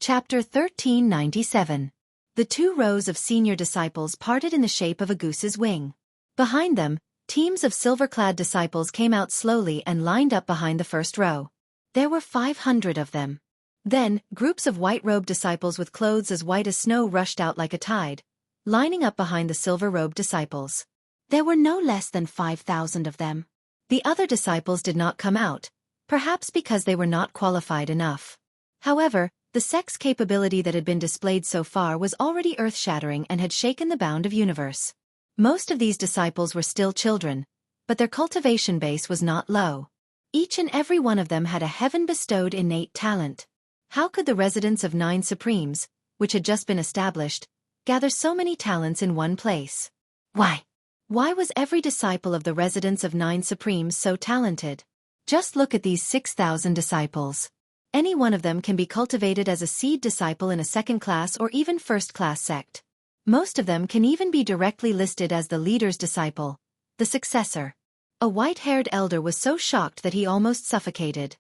Chapter 1397. The two rows of senior disciples parted in the shape of a goose's wing. Behind them, teams of silver-clad disciples came out slowly and lined up behind the first row. There were 500 of them. Then, groups of white-robed disciples with clothes as white as snow rushed out like a tide, lining up behind the silver-robed disciples. There were no less than 5,000 of them. The other disciples did not come out, perhaps because they were not qualified enough. However, the sex capability that had been displayed so far was already earth-shattering and had shaken the bound of universe. Most of these disciples were still children, but their cultivation base was not low. Each and every one of them had a heaven-bestowed innate talent. How could the residence of 9 Supremes, which had just been established, gather so many talents in one place? Why was every disciple of the residence of 9 Supremes so talented? Just look at these 6,000 disciples. Any one of them can be cultivated as a seed disciple in a second-class or even first-class sect. Most of them can even be directly listed as the leader's disciple, the successor. A white-haired elder was so shocked that he almost suffocated.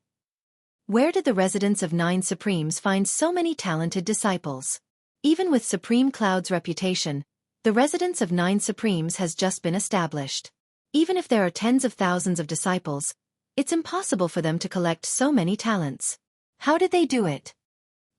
Where did the residents of 9 Supremes find so many talented disciples? Even with Supreme Cloud's reputation, the residence of 9 Supremes has just been established. Even if there are tens of thousands of disciples, it's impossible for them to collect so many talents. How did they do it?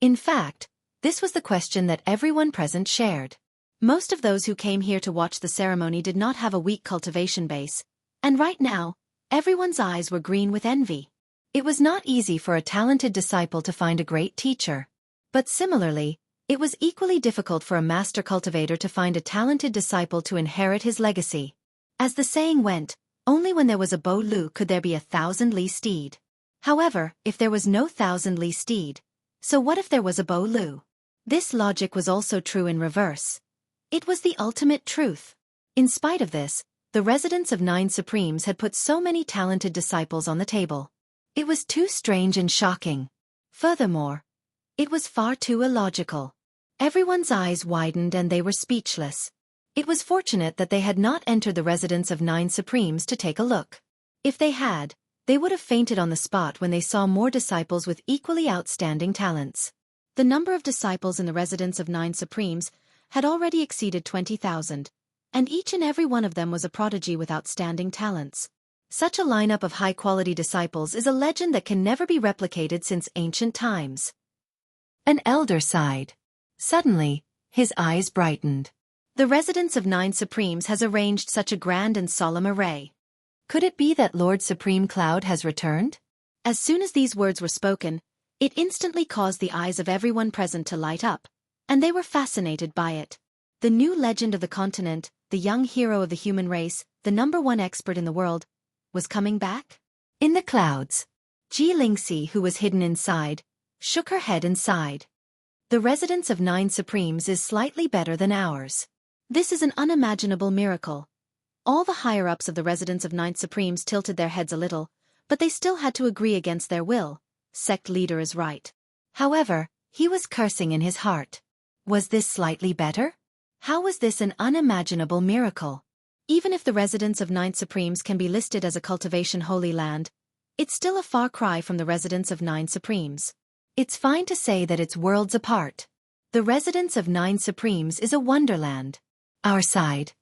In fact, this was the question that everyone present shared. Most of those who came here to watch the ceremony did not have a weak cultivation base, and right now, everyone's eyes were green with envy. It was not easy for a talented disciple to find a great teacher. But similarly, it was equally difficult for a master cultivator to find a talented disciple to inherit his legacy. As the saying went, only when there was a Bo Lu could there be a 1,000-li steed. However, if there was no 1,000-li steed, so what if there was a Bo Lu? This logic was also true in reverse. It was the ultimate truth. In spite of this, the residents of 9 Supremes had put so many talented disciples on the table. It was too strange and shocking. Furthermore, it was far too illogical. Everyone's eyes widened and they were speechless. It was fortunate that they had not entered the residence of 9 Supremes to take a look. If they had, they would have fainted on the spot when they saw more disciples with equally outstanding talents. The number of disciples in the residence of 9 Supremes had already exceeded 20,000, and each and every one of them was a prodigy with outstanding talents. Such a lineup of high-quality disciples is a legend that can never be replicated since ancient times. An elder sighed. Suddenly, his eyes brightened. The residence of 9 Supremes has arranged such a grand and solemn array. Could it be that Lord Supreme Cloud has returned? As soon as these words were spoken, it instantly caused the eyes of everyone present to light up, and they were fascinated by it. The new legend of the continent, the young hero of the human race, the #1 expert in the world, was coming back? In the clouds. Ji Lingxi, who was hidden inside, shook her head and sighed. The residence of 9 Supremes is slightly better than ours. This is an unimaginable miracle. All the higher-ups of the residence of 9 Supremes tilted their heads a little, but they still had to agree against their will. Sect leader is right. However, he was cursing in his heart. Was this slightly better? How was this an unimaginable miracle? Even if the residence of 9 Supremes can be listed as a cultivation holy land, it's still a far cry from the residence of 9 Supremes. It's fine to say that it's worlds apart. The residence of 9 Supremes is a wonderland. Our side.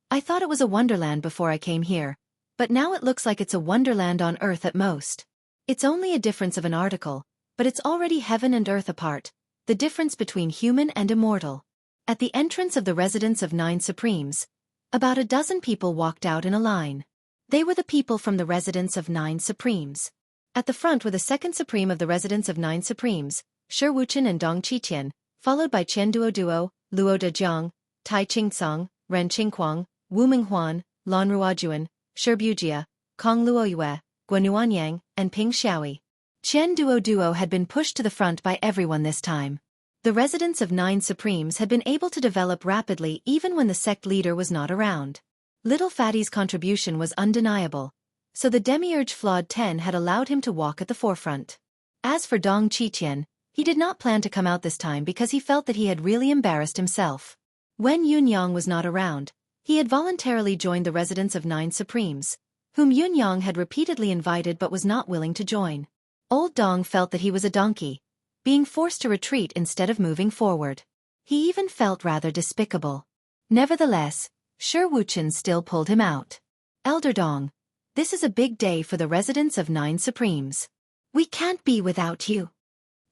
I thought it was a wonderland before I came here, but now it looks like it's a wonderland on earth at most. It's only a difference of an article, but it's already heaven and earth apart, the difference between human and immortal. At the entrance of the residence of 9 Supremes, about a dozen people walked out in a line. They were the people from the residence of 9 Supremes. At the front were the second Supreme of the residence of 9 Supremes, Shi Wuchen and Dong Qiqian, followed by Qian Duo, Luo Dejiang, Tai Qingcang, Ren Qingquang, Wu Minghuan, Lan Ruojuan, Shi Bujia, Kong Luoyue, Guanuanyang, and Ping Xiaoyi. Qian Duo had been pushed to the front by everyone this time. The residence of 9 Supremes had been able to develop rapidly even when the sect leader was not around. Little Fatty's contribution was undeniable, so the demiurge Flawed 10 had allowed him to walk at the forefront. As for Dong Qiqian, he did not plan to come out this time because he felt that he had really embarrassed himself. When Yunyang was not around, he had voluntarily joined the residence of 9 Supremes, whom Yunyang had repeatedly invited but was not willing to join. Old Dong felt that he was a donkey, being forced to retreat instead of moving forward. He even felt rather despicable. Nevertheless, Xueqi still pulled him out. Elder Dong, this is a big day for the residents of Nine Supremes. We can't be without you.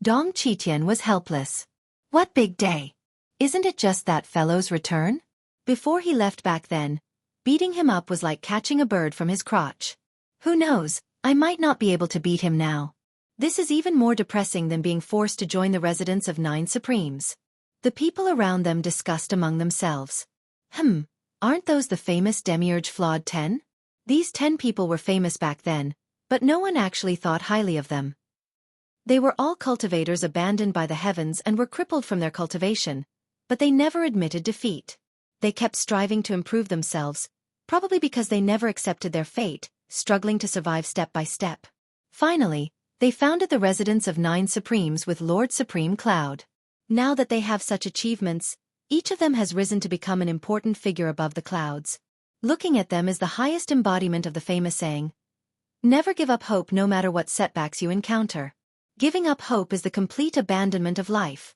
Dong Qitian was helpless. What big day? Isn't it just that fellow's return? Before he left back then, beating him up was like catching a bird from his crotch. Who knows, I might not be able to beat him now. This is even more depressing than being forced to join the residents of Nine Supremes. The people around them discussed among themselves. Aren't those the famous Demiurge Flawed 10? These 10 people were famous back then, but no one actually thought highly of them. They were all cultivators abandoned by the heavens and were crippled from their cultivation, but they never admitted defeat. They kept striving to improve themselves, probably because they never accepted their fate, struggling to survive step by step. Finally, they founded the residence of Nine Supremes with Lord Supreme Cloud. Now that they have such achievements, each of them has risen to become an important figure above the clouds. Looking at them is the highest embodiment of the famous saying, "Never give up hope no matter what setbacks you encounter." Giving up hope is the complete abandonment of life.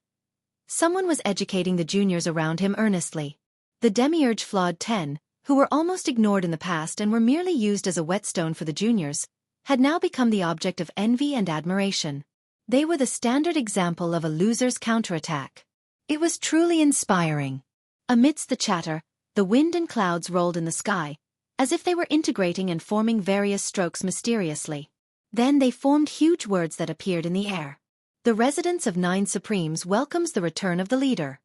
Someone was educating the juniors around him earnestly. The Demiurge Flawed 10, who were almost ignored in the past and were merely used as a whetstone for the juniors, had now become the object of envy and admiration. They were the standard example of a loser's counterattack. It was truly inspiring. Amidst the chatter, the wind and clouds rolled in the sky, as if they were integrating and forming various strokes mysteriously. Then they formed huge words that appeared in the air. The residence of Nine Supremes welcomes the return of the leader.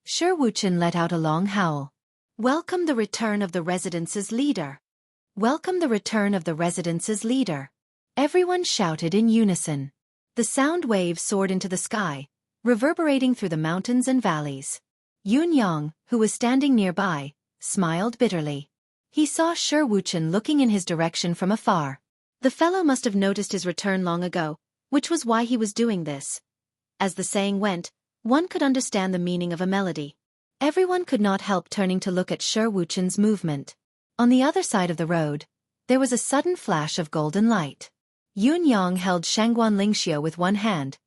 Xueqi let out a long howl. Welcome the return of the residence's leader. Welcome the return of the residence's leader. Everyone shouted in unison. The sound waves soared into the sky, reverberating through the mountains and valleys. Yunyang, who was standing nearby, smiled bitterly. He saw Xueqi looking in his direction from afar. The fellow must have noticed his return long ago, which was why he was doing this. As the saying went, one could understand the meaning of a melody. Everyone could not help turning to look at Xueqi's movement. On the other side of the road, there was a sudden flash of golden light. Yunyang held Shangguan Lingxiu with one hand,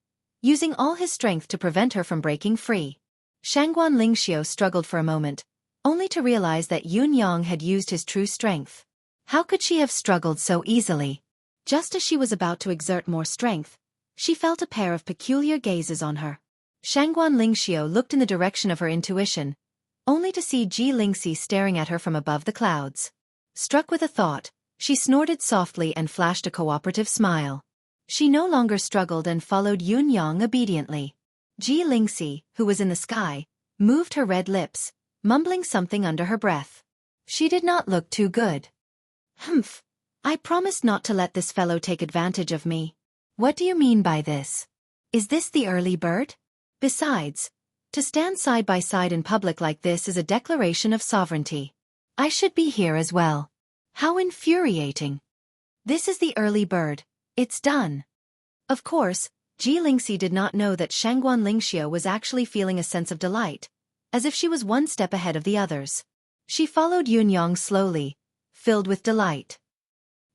using all his strength to prevent her from breaking free. Shangguan Lingxiu struggled for a moment, only to realize that Yunyang had used his true strength. How could she have struggled so easily? Just as she was about to exert more strength, she felt a pair of peculiar gazes on her. Shangguan Lingxiu looked in the direction of her intuition, only to see Ji Lingxi staring at her from above the clouds. Struck with a thought, she snorted softly and flashed a cooperative smile. She no longer struggled and followed Yunyang obediently. Ji Lingxi, who was in the sky, moved her red lips, mumbling something under her breath. She did not look too good. I promised not to let this fellow take advantage of me. What do you mean by this? Is this the early bird? Besides, to stand side by side in public like this is a declaration of sovereignty. I should be here as well. How infuriating. This is the early bird. It's done. Of course, Ji Lingxi did not know that Shangguan Lingxiu was actually feeling a sense of delight, as if she was one step ahead of the others. She followed Yunyang slowly, filled with delight.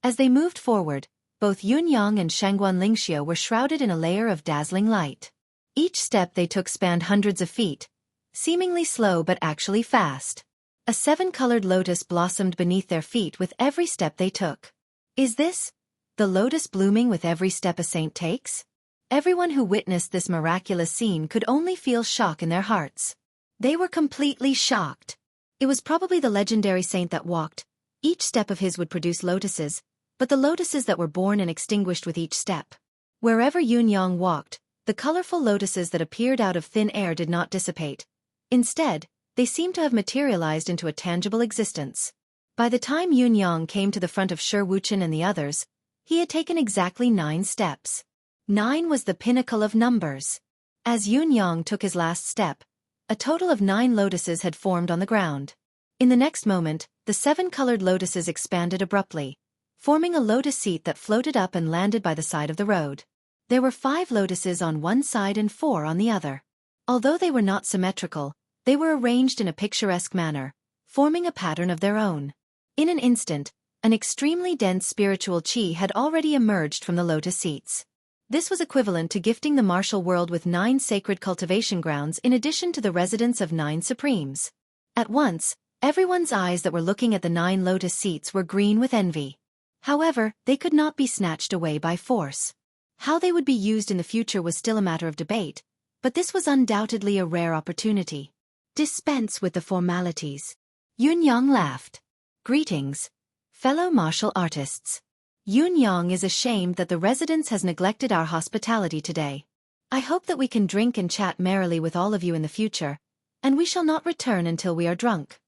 As they moved forward, both Yunyang and Shangguan Lingxiu were shrouded in a layer of dazzling light. Each step they took spanned hundreds of feet, seemingly slow but actually fast. A 7-colored lotus blossomed beneath their feet with every step they took. Is this the lotus blooming with every step a saint takes? Everyone who witnessed this miraculous scene could only feel shock in their hearts. They were completely shocked. It was probably the legendary saint that walked. Each step of his would produce lotuses, but the lotuses that were born and extinguished with each step. Wherever Yunyang walked, the colorful lotuses that appeared out of thin air did not dissipate. Instead, they seemed to have materialized into a tangible existence. By the time Yunyang came to the front of Xueqi and the others, he had taken exactly 9 steps. 9 was the pinnacle of numbers. As Yunyang took his last step, a total of 9 lotuses had formed on the ground. In the next moment, the 7-colored lotuses expanded abruptly, forming a lotus seat that floated up and landed by the side of the road. There were 5 lotuses on one side and 4 on the other. Although they were not symmetrical, they were arranged in a picturesque manner, forming a pattern of their own. In an instant, an extremely dense spiritual qi had already emerged from the lotus seats. This was equivalent to gifting the martial world with 9 sacred cultivation grounds in addition to the residence of 9 supremes. At once, everyone's eyes that were looking at the 9 lotus seats were green with envy. However, they could not be snatched away by force. How they would be used in the future was still a matter of debate, but this was undoubtedly a rare opportunity. Dispense with the formalities. Yunyang laughed. Greetings, fellow martial artists. Yunyang is ashamed that the residence has neglected our hospitality today. I hope that we can drink and chat merrily with all of you in the future, and we shall not return until we are drunk.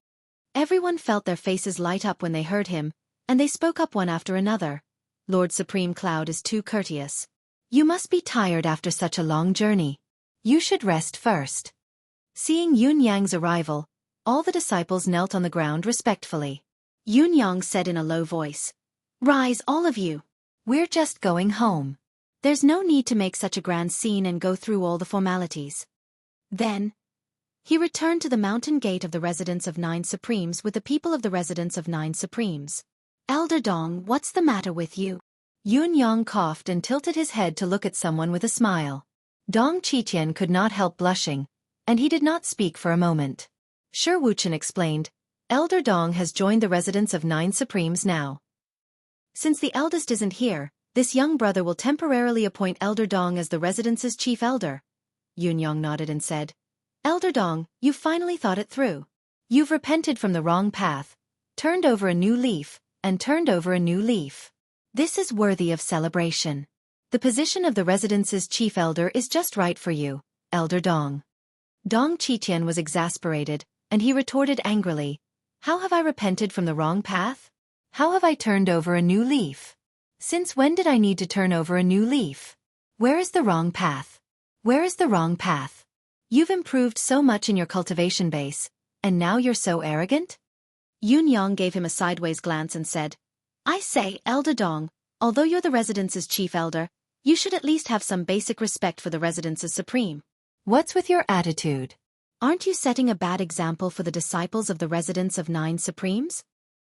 Everyone felt their faces light up when they heard him, and they spoke up one after another. Lord Supreme Cloud is too courteous. You must be tired after such a long journey. You should rest first. Seeing Yunyang's arrival, all the disciples knelt on the ground respectfully. Yunyang said in a low voice, "Rise, all of you. We're just going home. There's no need to make such a grand scene and go through all the formalities." Then, he returned to the mountain gate of the residence of 9 Supremes with the people of the residence of 9 Supremes. "Elder Dong, what's the matter with you?" Yunyang coughed and tilted his head to look at someone with a smile. Dong Qiqian could not help blushing, and he did not speak for a moment. Xueqi explained, "Elder Dong has joined the residence of 9 Supremes now. Since the eldest isn't here, this young brother will temporarily appoint Elder Dong as the residence's chief elder." Yunyang nodded and said, "Elder Dong, you've finally thought it through. You've repented from the wrong path, turned over a new leaf, and turned over a new leaf. This is worthy of celebration. The position of the residence's chief elder is just right for you, Elder Dong." Dong Qiqian was exasperated, and he retorted angrily, "How have I repented from the wrong path? How have I turned over a new leaf? Since when did I need to turn over a new leaf? Where is the wrong path? Where is the wrong path? You've improved so much in your cultivation base, and now you're so arrogant?" Yunyang gave him a sideways glance and said, "I say, Elder Dong, although you're the residence's chief elder, you should at least have some basic respect for the residence's supreme. What's with your attitude? Aren't you setting a bad example for the disciples of the residence of 9 Supremes?"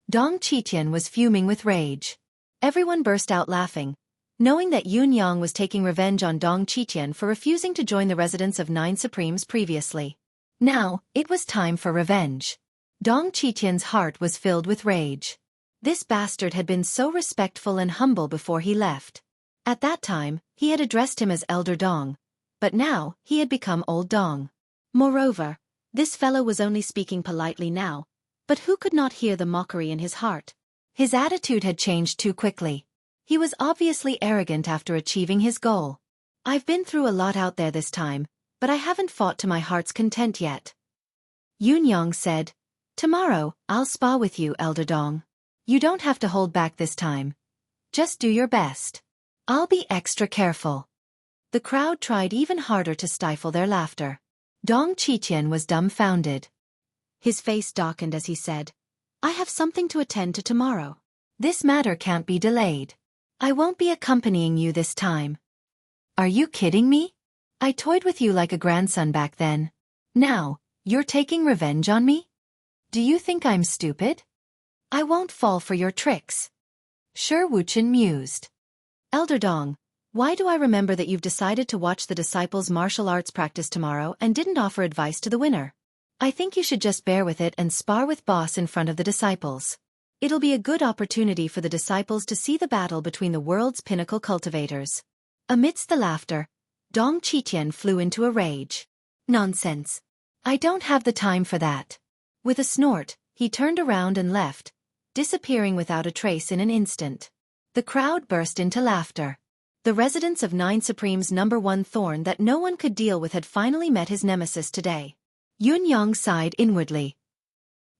Dong Qiqian was fuming with rage. Everyone burst out laughing, knowing that Yunyang was taking revenge on Dong Qiqian for refusing to join the residence of 9 Supremes previously. Now, it was time for revenge. Dong Qiqian's heart was filled with rage. This bastard had been so respectful and humble before he left. At that time, he had addressed him as Elder Dong, but now, he had become Old Dong. Moreover, this fellow was only speaking politely now, but who could not hear the mockery in his heart? His attitude had changed too quickly. He was obviously arrogant after achieving his goal. "I've been through a lot out there this time, but I haven't fought to my heart's content yet." Yunyang said, "Tomorrow, I'll spa with you, Elder Dong. You don't have to hold back this time. Just do your best. I'll be extra careful." The crowd tried even harder to stifle their laughter. Dong Qiqian was dumbfounded. His face darkened as he said, "I have something to attend to tomorrow. This matter can't be delayed. I won't be accompanying you this time." "Are you kidding me? I toyed with you like a grandson back then. Now, you're taking revenge on me? Do you think I'm stupid? I won't fall for your tricks." Xueqi mused. "Elder Dong, why do I remember that you've decided to watch the disciples' martial arts practice tomorrow and didn't offer advice to the winner? I think you should just bear with it and spar with boss in front of the disciples. It'll be a good opportunity for the disciples to see the battle between the world's pinnacle cultivators." Amidst the laughter, Dong Qiqian flew into a rage. "Nonsense. I don't have the time for that." With a snort, he turned around and left, disappearing without a trace in an instant. The crowd burst into laughter. The residence of 9 Supremes' #1 thorn that no one could deal with had finally met his nemesis today. Yunyang sighed inwardly.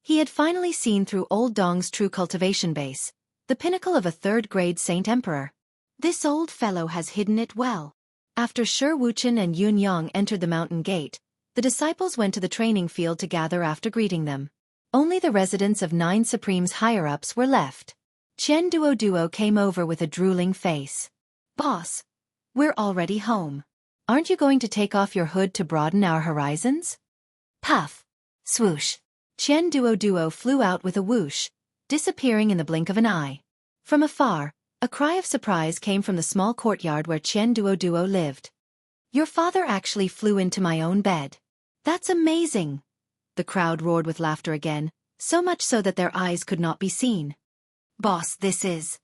He had finally seen through Old Dong's true cultivation base, the pinnacle of a third-grade Saint Emperor. This old fellow has hidden it well. After Xueqi and Yunyang entered the mountain gate, the disciples went to the training field to gather after greeting them. Only the residents of 9 Supremes' higher-ups were left. Chen Duo came over with a drooling face. "Boss, we're already home. Aren't you going to take off your hood to broaden our horizons?" Puff! Swoosh! Chen Duo flew out with a whoosh, disappearing in the blink of an eye. From afar, A cry of surprise came from the small courtyard where Qian Duo lived. Your father actually flew into my own bed. That's amazing! The crowd roared with laughter again, so much so that their eyes could not be seen. Boss, this is...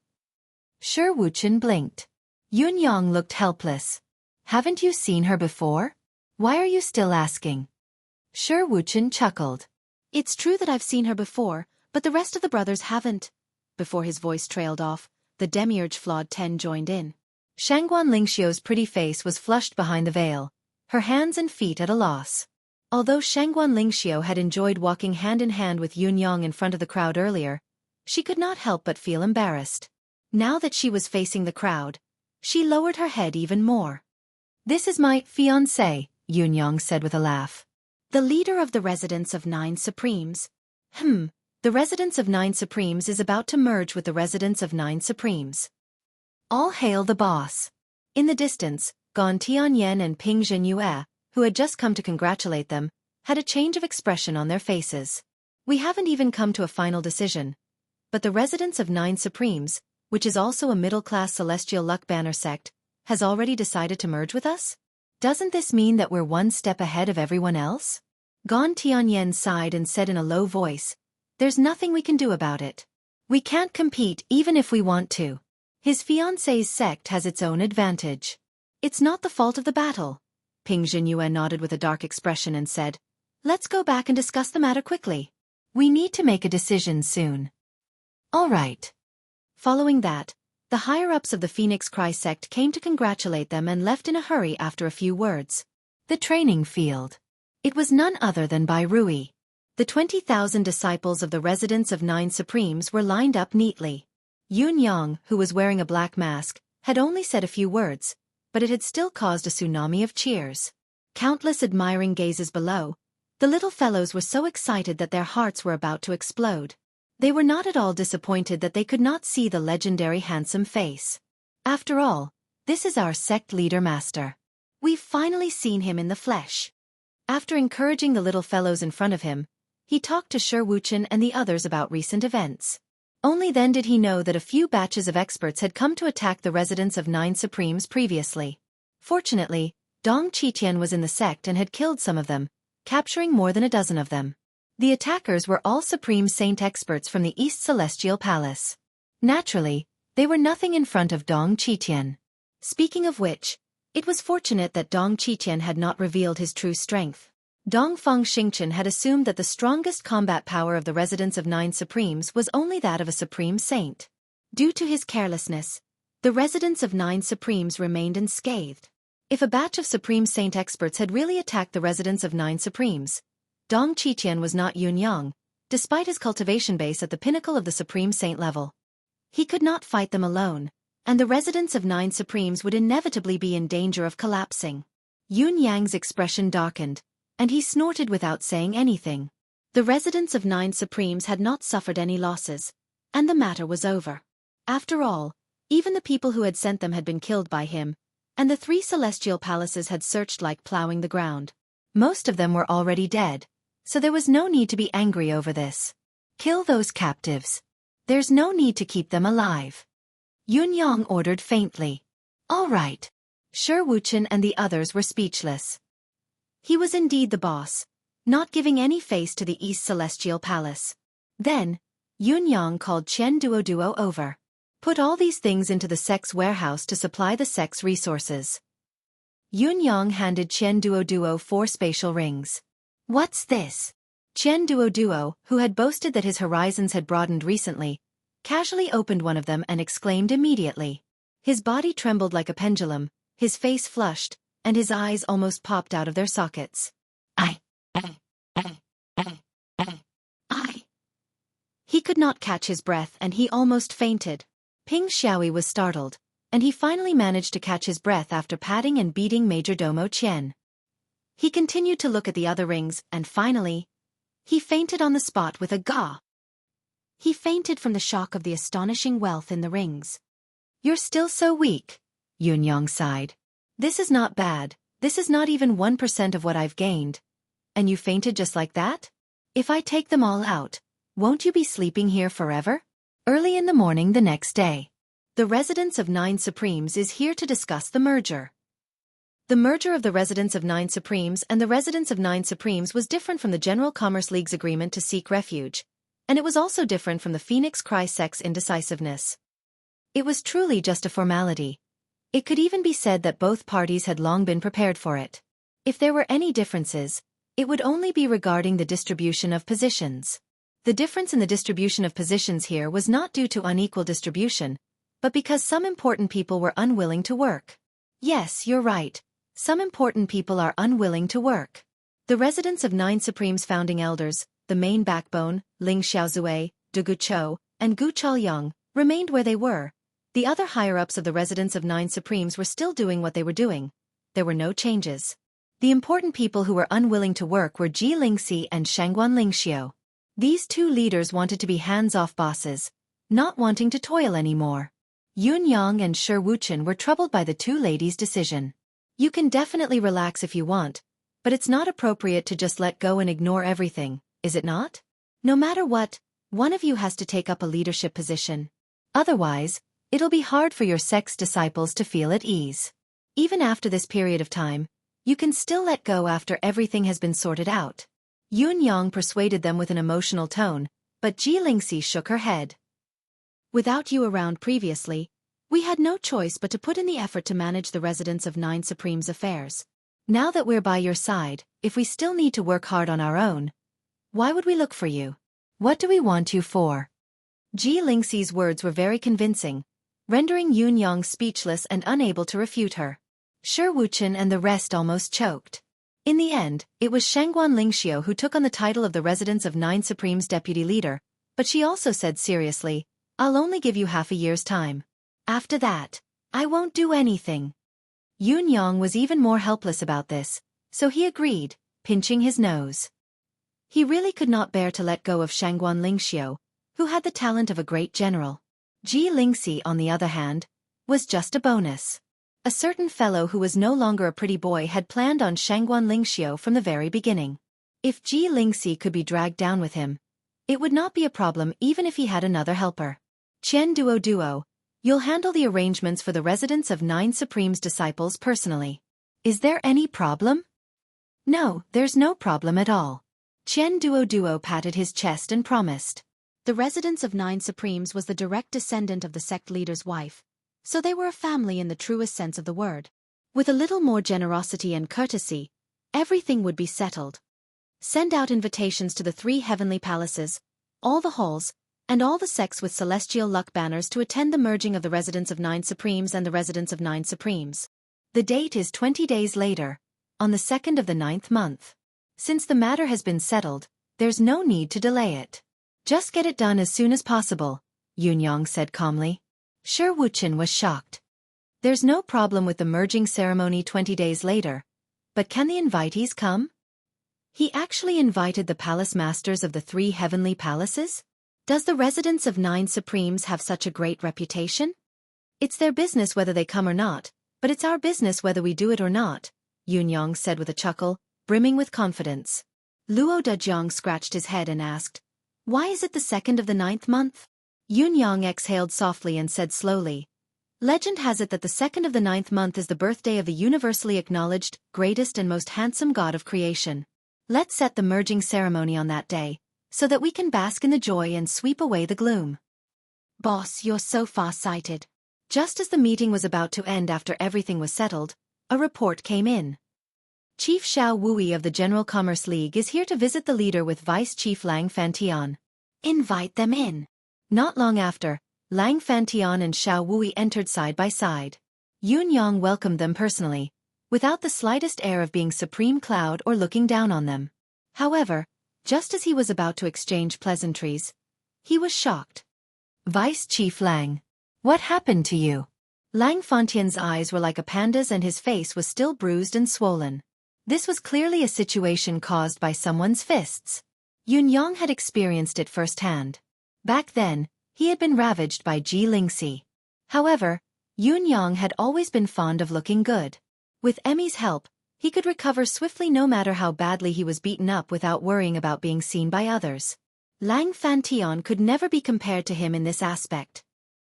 Shi Wuchen blinked. Yun Yang looked helpless. Haven't you seen her before? Why are you still asking? Shi Wuchen chuckled. It's true that I've seen her before, but the rest of the brothers haven't. Before his voice trailed off, the demiurge flawed Ten joined in. Shangguan Lingxiu's pretty face was flushed behind the veil, her hands and feet at a loss. Although Shangguan Lingxiu had enjoyed walking hand in hand with Yun Yang in front of the crowd earlier, she could not help but feel embarrassed. Now that she was facing the crowd, she lowered her head even more. This is my fiancé, Yun Yang said with a laugh. The leader of the Residence of Nine Supremes. The Residence of Nine Supremes is about to merge with the Residence of Nine Supremes. All hail the boss. In the distance, Gan Tianyan and Ping Zhenyue, who had just come to congratulate them, had a change of expression on their faces. We haven't even come to a final decision. But the Residence of Nine Supremes, which is also a middle-class celestial luck banner sect, has already decided to merge with us? Doesn't this mean that we're one step ahead of everyone else? Gan Tianyan sighed and said in a low voice, there's nothing we can do about it. We can't compete even if we want to. His fiancé's sect has its own advantage. It's not the fault of the battle. Ping Zhenyue nodded with a dark expression and said, let's go back and discuss the matter quickly. We need to make a decision soon. All right. Following that, the higher-ups of the Phoenix Cry sect came to congratulate them and left in a hurry after a few words. The training field. It was none other than Bai Rui. The 20,000 disciples of the Residence of Nine Supremes were lined up neatly. Yun Yang, who was wearing a black mask, had only said a few words, but it had still caused a tsunami of cheers. Countless admiring gazes below. The little fellows were so excited that their hearts were about to explode. They were not at all disappointed that they could not see the legendary handsome face. After all, this is our sect leader master. We've finally seen him in the flesh. After encouraging the little fellows in front of him, he talked to Shi Wuchen and the others about recent events. Only then did he know that a few batches of experts had come to attack the Residence of Nine Supremes previously. Fortunately, Dong Qiqian was in the sect and had killed some of them, capturing more than a dozen of them. The attackers were all Supreme Saint experts from the East Celestial Palace. Naturally, they were nothing in front of Dong Qiqian. Speaking of which, it was fortunate that Dong Qiqian had not revealed his true strength. Dong Feng Xingchen had assumed that the strongest combat power of the Residence of Nine Supremes was only that of a Supreme Saint. Due to his carelessness, the Residence of Nine Supremes remained unscathed. If a batch of Supreme Saint experts had really attacked the Residence of Nine Supremes, Dong Qiqian was not Yun Yang, despite his cultivation base at the pinnacle of the Supreme Saint level. He could not fight them alone, and the Residence of Nine Supremes would inevitably be in danger of collapsing. Yun Yang's expression darkened, and he snorted without saying anything. The Residence of Nine Supremes had not suffered any losses, and the matter was over. After all, even the people who had sent them had been killed by him, and the 3 celestial palaces had searched like plowing the ground. Most of them were already dead, so there was no need to be angry over this. Kill those captives. There's no need to keep them alive. Yun Yang ordered faintly. All right. Shi Wuchen and the others were speechless. He was indeed the boss, not giving any face to the East Celestial Palace. Then, Yun Yang called Qian Duo over. Put all these things into the sect's warehouse to supply the sect's resources. Yun Yang handed Qian Duo 4 spatial rings. What's this? Qian Duo, who had boasted that his horizons had broadened recently, casually opened one of them and exclaimed immediately. His body trembled like a pendulum, his face flushed, and his eyes almost popped out of their sockets. I. He could not catch his breath and he almost fainted. Ping Xiaoyi was startled, and he finally managed to catch his breath after patting and beating Majordomo Qian. He continued to look at the other rings and finally, he fainted on the spot with a gah. He fainted from the shock of the astonishing wealth in the rings. You're still so weak, Yun Yang sighed. This is not bad, this is not even 1% of what I've gained. And you fainted just like that? If I take them all out, won't you be sleeping here forever? Early in the morning the next day, The Residence of Nine Supremes is here to discuss the merger. The merger of the Residence of Nine Supremes and the Residence of Nine Supremes was different from the General Commerce League's agreement to seek refuge, and it was also different from the Phoenix Cry sect's indecisiveness. It was truly just a formality. It could even be said that both parties had long been prepared for it. If there were any differences, it would only be regarding the distribution of positions. The difference in the distribution of positions here was not due to unequal distribution, but because some important people were unwilling to work. Yes, you're right. Some important people are unwilling to work. The Residence of Nine Supremes founding elders, the main backbone, Ling Xiaozue, Du Guchou, and Gu Chaoyang, remained where they were. The other higher-ups of the Residence of Nine Supremes were still doing what they were doing. There were no changes. The important people who were unwilling to work were Ji Lingxi and Shangguan Lingxiu. These two leaders wanted to be hands-off bosses, not wanting to toil anymore. Yun Yang and Shi Wuchen were troubled by the two ladies' decision. You can definitely relax if you want, but it's not appropriate to just let go and ignore everything, is it not? No matter what, one of you has to take up a leadership position. Otherwise, it'll be hard for your sect's disciples to feel at ease. Even after this period of time, you can still let go after everything has been sorted out. Yun Yang persuaded them with an emotional tone, but Ji Lingxi shook her head. Without you around previously, we had no choice but to put in the effort to manage the Residence of Nine Supremes' affairs. Now that we're by your side, if we still need to work hard on our own, why would we look for you? What do we want you for? Ji Lingxi's words were very convincing, rendering Yun Yang speechless and unable to refute her. Shi Wuchen and the rest almost choked. In the end, it was Shangguan Lingxiu who took on the title of the Residence of Nine Supremes' deputy leader, but she also said seriously, "I'll only give you half a year's time. After that, I won't do anything." Yun Yang was even more helpless about this, so he agreed, pinching his nose. He really could not bear to let go of Shangguan Lingxiu, who had the talent of a great general. Ji Lingxi, on the other hand, was just a bonus. A certain fellow who was no longer a pretty boy had planned on Shangguan Lingxiu from the very beginning. If Ji Lingxi could be dragged down with him, it would not be a problem even if he had another helper. Qian Duo, you'll handle the arrangements for the Residence of Nine Supremes' disciples personally. Is there any problem? No, there's no problem at all. Qian Duo patted his chest and promised. The Residence of Nine Supremes was the direct descendant of the sect leader's wife, so they were a family in the truest sense of the word. With a little more generosity and courtesy, everything would be settled. Send out invitations to the 3 heavenly palaces, all the halls, and all the sects with celestial luck banners to attend the merging of the Residence of Nine Supremes and the Residence of Nine Supremes. The date is 20 days later, on the 2nd of the 9th month. Since the matter has been settled, there's no need to delay it. Just get it done as soon as possible, Yun Yang said calmly. Shi Wuchen was shocked. There's no problem with the merging ceremony 20 days later, but can the invitees come? He actually invited the palace masters of the 3 heavenly palaces? Does the Residence of Nine Supremes have such a great reputation? It's their business whether they come or not, but it's our business whether we do it or not, Yun Yang said with a chuckle, brimming with confidence. Luo Dejiang scratched his head and asked, "Why is it the 2nd of the 9th month?" Yun Yang exhaled softly and said slowly, "Legend has it that the 2nd of the 9th month is the birthday of the universally acknowledged, greatest and most handsome god of creation. Let's set the merging ceremony on that day, so that we can bask in the joy and sweep away the gloom." Boss, you're so far-sighted. Just as the meeting was about to end after everything was settled, a report came in. Chief Xiao Wui of the General Commerce League is here to visit the leader with Vice Chief Lang Fantian. Invite them in. Not long after, Lang Fantian and Xiao Wui entered side by side. Yun Yang welcomed them personally, without the slightest air of being supreme cloud or looking down on them. However, just as he was about to exchange pleasantries, he was shocked. "Vice Chief Lang, what happened to you?" Lang Fantian's eyes were like a panda's and his face was still bruised and swollen. This was clearly a situation caused by someone's fists. Yun Yang had experienced it firsthand. Back then, he had been ravaged by Ji Lingxi. However, Yun Yang had always been fond of looking good. With Emmy's help, he could recover swiftly no matter how badly he was beaten up without worrying about being seen by others. Lang Fantian could never be compared to him in this aspect.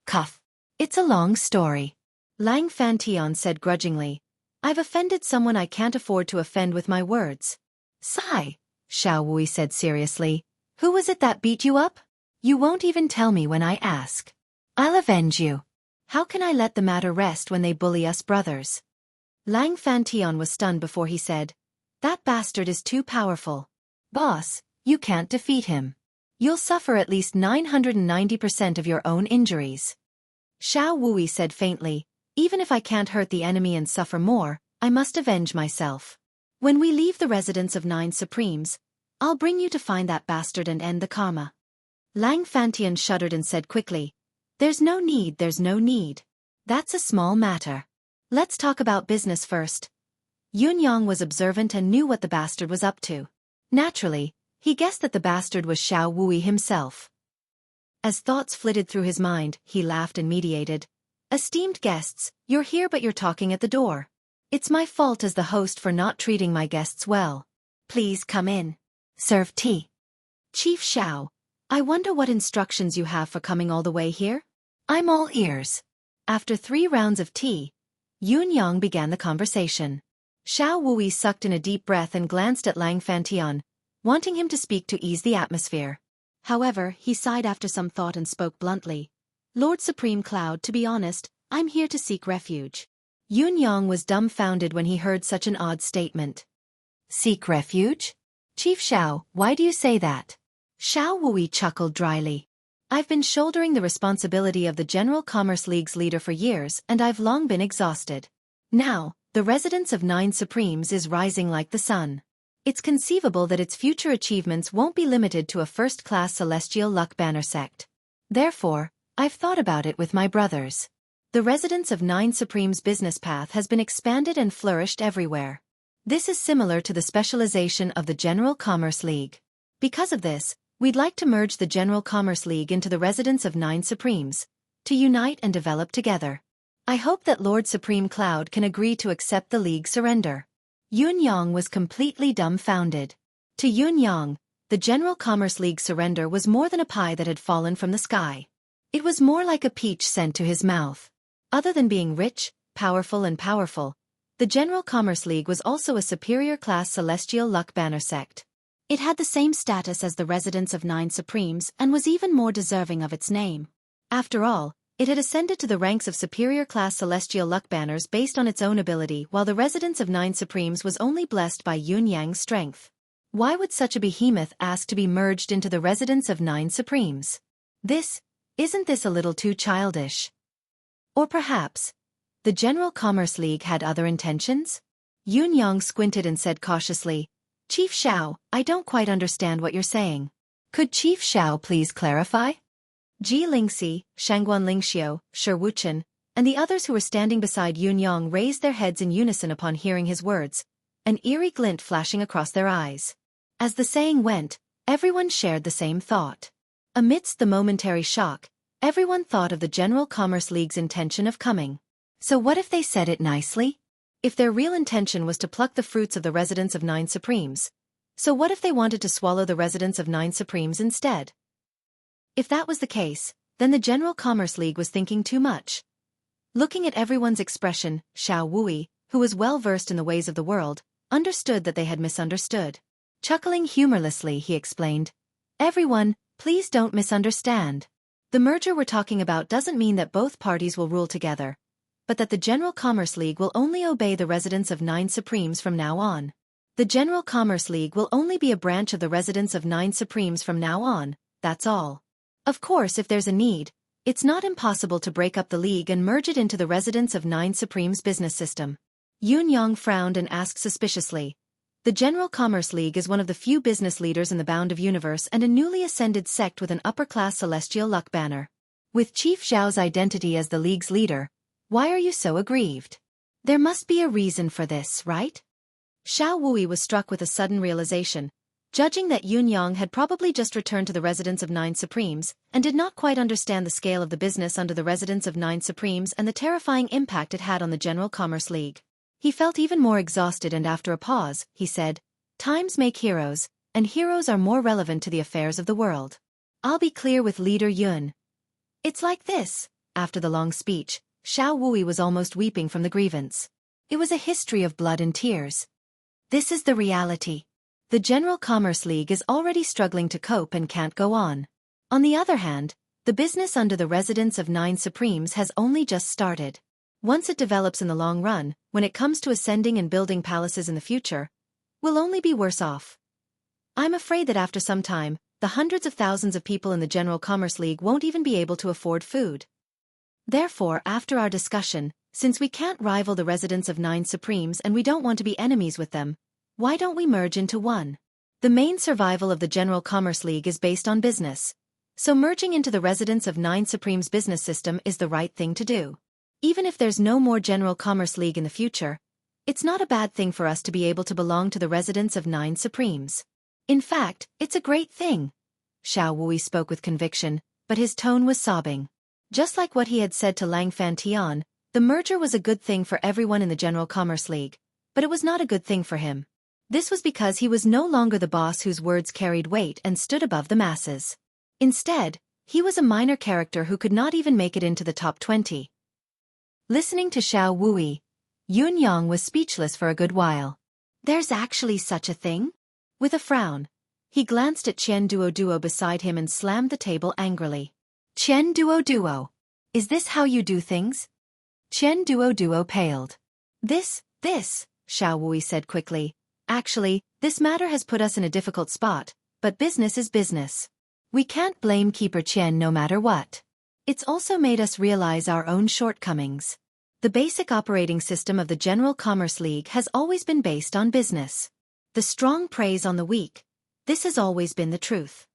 Cuff. It's a long story. Lang Fantion said grudgingly. I've offended someone I can't afford to offend with my words. Sigh, Xueqi said seriously. Who was it that beat you up? You won't even tell me when I ask. I'll avenge you. How can I let the matter rest when they bully us brothers? Lang Fantion was stunned before he said, that bastard is too powerful. Boss, you can't defeat him. You'll suffer at least 990% of your own injuries. Xueqi said faintly, even if I can't hurt the enemy and suffer more, I must avenge myself. When we leave the residence of 9 Supremes, I'll bring you to find that bastard and end the karma. Lang Fantion shuddered and said quickly, there's no need. That's a small matter. Let's talk about business first. Yunyang was observant and knew what the bastard was up to. Naturally, he guessed that the bastard was Xueqi himself. As thoughts flitted through his mind, he laughed and mediated. Esteemed guests, you're here but you're talking at the door. It's my fault as the host for not treating my guests well. Please come in. Serve tea. Chief Xiao, I wonder what instructions you have for coming all the way here? I'm all ears. After 3 rounds of tea, Yunyang began the conversation. Xueqi sucked in a deep breath and glanced at Lang Fantion, wanting him to speak to ease the atmosphere. However, he sighed after some thought and spoke bluntly. Lord Supreme Cloud, to be honest, I'm here to seek refuge. Yunyang was dumbfounded when he heard such an odd statement. Seek refuge? Chief Xiao, why do you say that? Xueqi chuckled dryly. I've been shouldering the responsibility of the General Commerce League's leader for years and I've long been exhausted. Now, the residence of 9 Supremes is rising like the sun. It's conceivable that its future achievements won't be limited to a first-class celestial luck banner sect. Therefore, I've thought about it with my brothers. The residence of 9 Supremes' business path has been expanded and flourished everywhere. This is similar to the specialization of the General Commerce League. Because of this, we'd like to merge the General Commerce League into the residence of 9 Supremes, to unite and develop together. I hope that Lord Supreme Cloud can agree to accept the League's surrender. Yunyang was completely dumbfounded. To Yunyang, the General Commerce League surrender was more than a pie that had fallen from the sky. It was more like a peach sent to his mouth. Other than being rich, powerful, the General Commerce League was also a superior-class celestial luck banner sect. It had the same status as the residence of 9 Supremes and was even more deserving of its name. After all, it had ascended to the ranks of superior-class celestial luck banners based on its own ability, while the residence of 9 Supremes was only blessed by Yunyang's strength. Why would such a behemoth ask to be merged into the residence of 9 Supremes? Isn't this a little too childish? Or perhaps, the General Commerce League had other intentions? Yunyang squinted and said cautiously, Chief Xiao, I don't quite understand what you're saying. Could Chief Xiao please clarify? Ji Lingxi, Shangguan Lingxiu, Shi Wuchen, and the others who were standing beside Yunyang raised their heads in unison upon hearing his words, an eerie glint flashing across their eyes. As the saying went, everyone shared the same thought. Amidst the momentary shock, everyone thought of the General Commerce League's intention of coming. So what if they said it nicely? If their real intention was to pluck the fruits of the residence of 9 Supremes, so what if they wanted to swallow the residence of 9 Supremes instead? If that was the case, then the General Commerce League was thinking too much. Looking at everyone's expression, Xueqi, who was well versed in the ways of the world, understood that they had misunderstood. Chuckling humorlessly, he explained, Everyone, please don't misunderstand. The merger we're talking about doesn't mean that both parties will rule together, but that the General Commerce League will only obey the residence of 9 Supremes from now on. The General Commerce League will only be a branch of the residence of 9 Supremes from now on, that's all. Of course, if there's a need, it's not impossible to break up the League and merge it into the residence of 9 Supremes business system. Yunyang frowned and asked suspiciously, The General Commerce League is one of the few business leaders in the Bound of Universe and a newly ascended sect with an upper-class celestial luck banner. With Chief Zhao's identity as the League's leader, why are you so aggrieved? There must be a reason for this, right? Xueqi was struck with a sudden realization, judging that Yunyang had probably just returned to the residence of 9 Supremes and did not quite understand the scale of the business under the residence of 9 Supremes and the terrifying impact it had on the General Commerce League. He felt even more exhausted and after a pause, he said, Times make heroes, and heroes are more relevant to the affairs of the world. I'll be clear with Leader Yun. It's like this. After the long speech, Xiao Wui was almost weeping from the grievance. It was a history of blood and tears. This is the reality. The General Commerce League is already struggling to cope and can't go on. On the other hand, the business under the residence of 9 Supremes has only just started. Once it develops in the long run, when it comes to ascending and building palaces in the future, we'll only be worse off. I'm afraid that after some time, the hundreds of thousands of people in the General Commerce League won't even be able to afford food. Therefore, after our discussion, since we can't rival the residents of 9 Supremes and we don't want to be enemies with them, why don't we merge into one? The main survival of the General Commerce League is based on business. So merging into the residents of 9 Supremes business system is the right thing to do. Even if there's no more General Commerce League in the future, it's not a bad thing for us to be able to belong to the residents of 9 Supremes. In fact, it's a great thing. Xiao Wui spoke with conviction, but his tone was sobbing. Just like what he had said to Lang Fantian, the merger was a good thing for everyone in the General Commerce League, but it was not a good thing for him. This was because he was no longer the boss whose words carried weight and stood above the masses. Instead, he was a minor character who could not even make it into the top 20. Listening to Xiao Wui, Yun Yang was speechless for a good while. There's actually such a thing? With a frown, he glanced at Chen Duo beside him and slammed the table angrily. Chen Duo, is this how you do things? Chen Duo paled. This, Xiao Wui said quickly. Actually, this matter has put us in a difficult spot, but business is business. We can't blame Keeper Chen no matter what. It's also made us realize our own shortcomings. The basic operating system of the General Commerce League has always been based on business. The strong preys on the weak. This has always been the truth.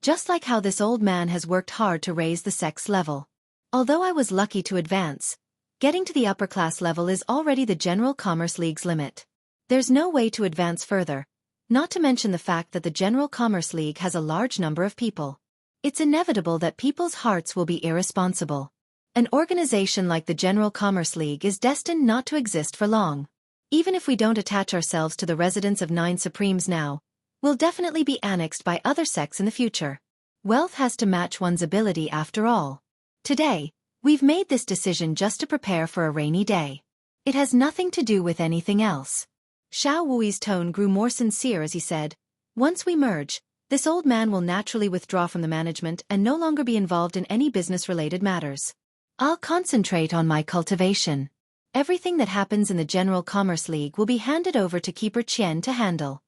Just like how this old man has worked hard to raise the sex level. Although I was lucky to advance, getting to the upper class level is already the General Commerce League's limit. There's no way to advance further, not to mention the fact that the General Commerce League has a large number of people. It's inevitable that people's hearts will be irresponsible. An organization like the General Commerce League is destined not to exist for long. Even if we don't attach ourselves to the residents of 9 Supremes now, we'll definitely be annexed by other sects in the future. Wealth has to match one's ability after all. Today, we've made this decision just to prepare for a rainy day. It has nothing to do with anything else. Xiao Wui's tone grew more sincere as he said, once we merge, this old man will naturally withdraw from the management and no longer be involved in any business-related matters. I'll concentrate on my cultivation. Everything that happens in the General Commerce League will be handed over to Keeper Qian to handle.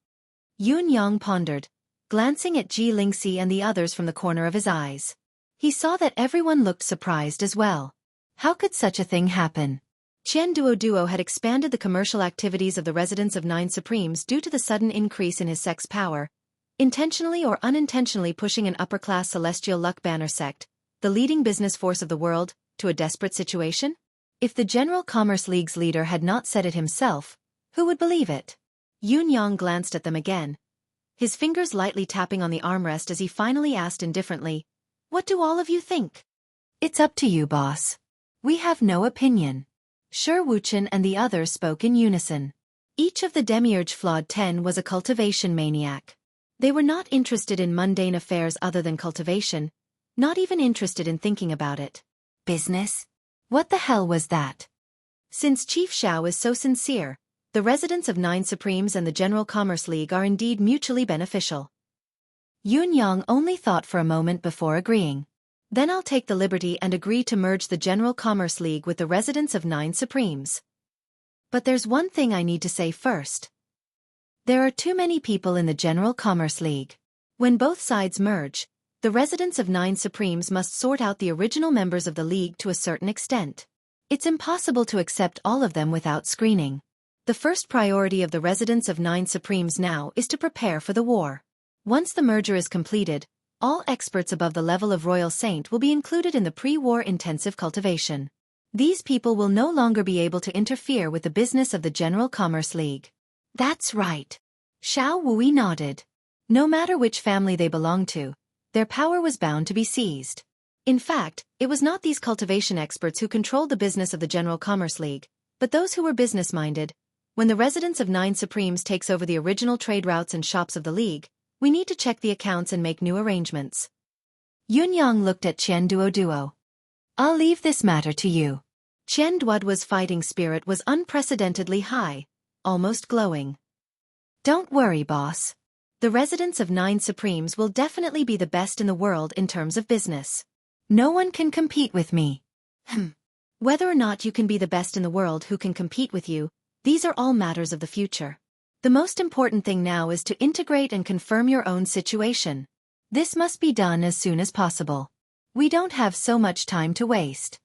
Yun Yang pondered, glancing at Ji Lingxi and the others from the corner of his eyes. He saw that everyone looked surprised as well. How could such a thing happen? Chen Duo had expanded the commercial activities of the residents of 9 Supremes due to the sudden increase in his sect's power, intentionally or unintentionally pushing an upper-class celestial luck banner sect, the leading business force of the world, to a desperate situation? If the General Commerce League's leader had not said it himself, who would believe it? Yun Yang glanced at them again, his fingers lightly tapping on the armrest as he finally asked indifferently, "What do all of you think?" "It's up to you, boss. We have no opinion." Shi Wuchen and the others spoke in unison. Each of the Demiurge Flawed 10 was a cultivation maniac. They were not interested in mundane affairs other than cultivation, not even interested in thinking about it. Business? What the hell was that? Since Chief Xiao is so sincere, the residents of 9 Supremes and the General Commerce League are indeed mutually beneficial. Yun Yang only thought for a moment before agreeing. Then I'll take the liberty and agree to merge the General Commerce League with the residents of 9 Supremes. But there's one thing I need to say first. There are too many people in the General Commerce League. When both sides merge, the residents of 9 Supremes must sort out the original members of the League to a certain extent. It's impossible to accept all of them without screening. The first priority of the residents of 9 Supremes now is to prepare for the war. Once the merger is completed, all experts above the level of Royal Saint will be included in the pre-war intensive cultivation. These people will no longer be able to interfere with the business of the General Commerce League. That's right. Xiao Wui nodded. No matter which family they belonged to, their power was bound to be seized. In fact, it was not these cultivation experts who controlled the business of the General Commerce League, but those who were business-minded. When the residents of 9 Supremes takes over the original trade routes and shops of the League, we need to check the accounts and make new arrangements. Yun Yang looked at Chen Duo. I'll leave this matter to you. Chen Duoduo's fighting spirit was unprecedentedly high, almost glowing. Don't worry, boss. The residents of 9 Supremes will definitely be the best in the world in terms of business. No one can compete with me. Whether or not you can be the best in the world who can compete with you, these are all matters of the future. The most important thing now is to integrate and confirm your own situation. This must be done as soon as possible. We don't have so much time to waste.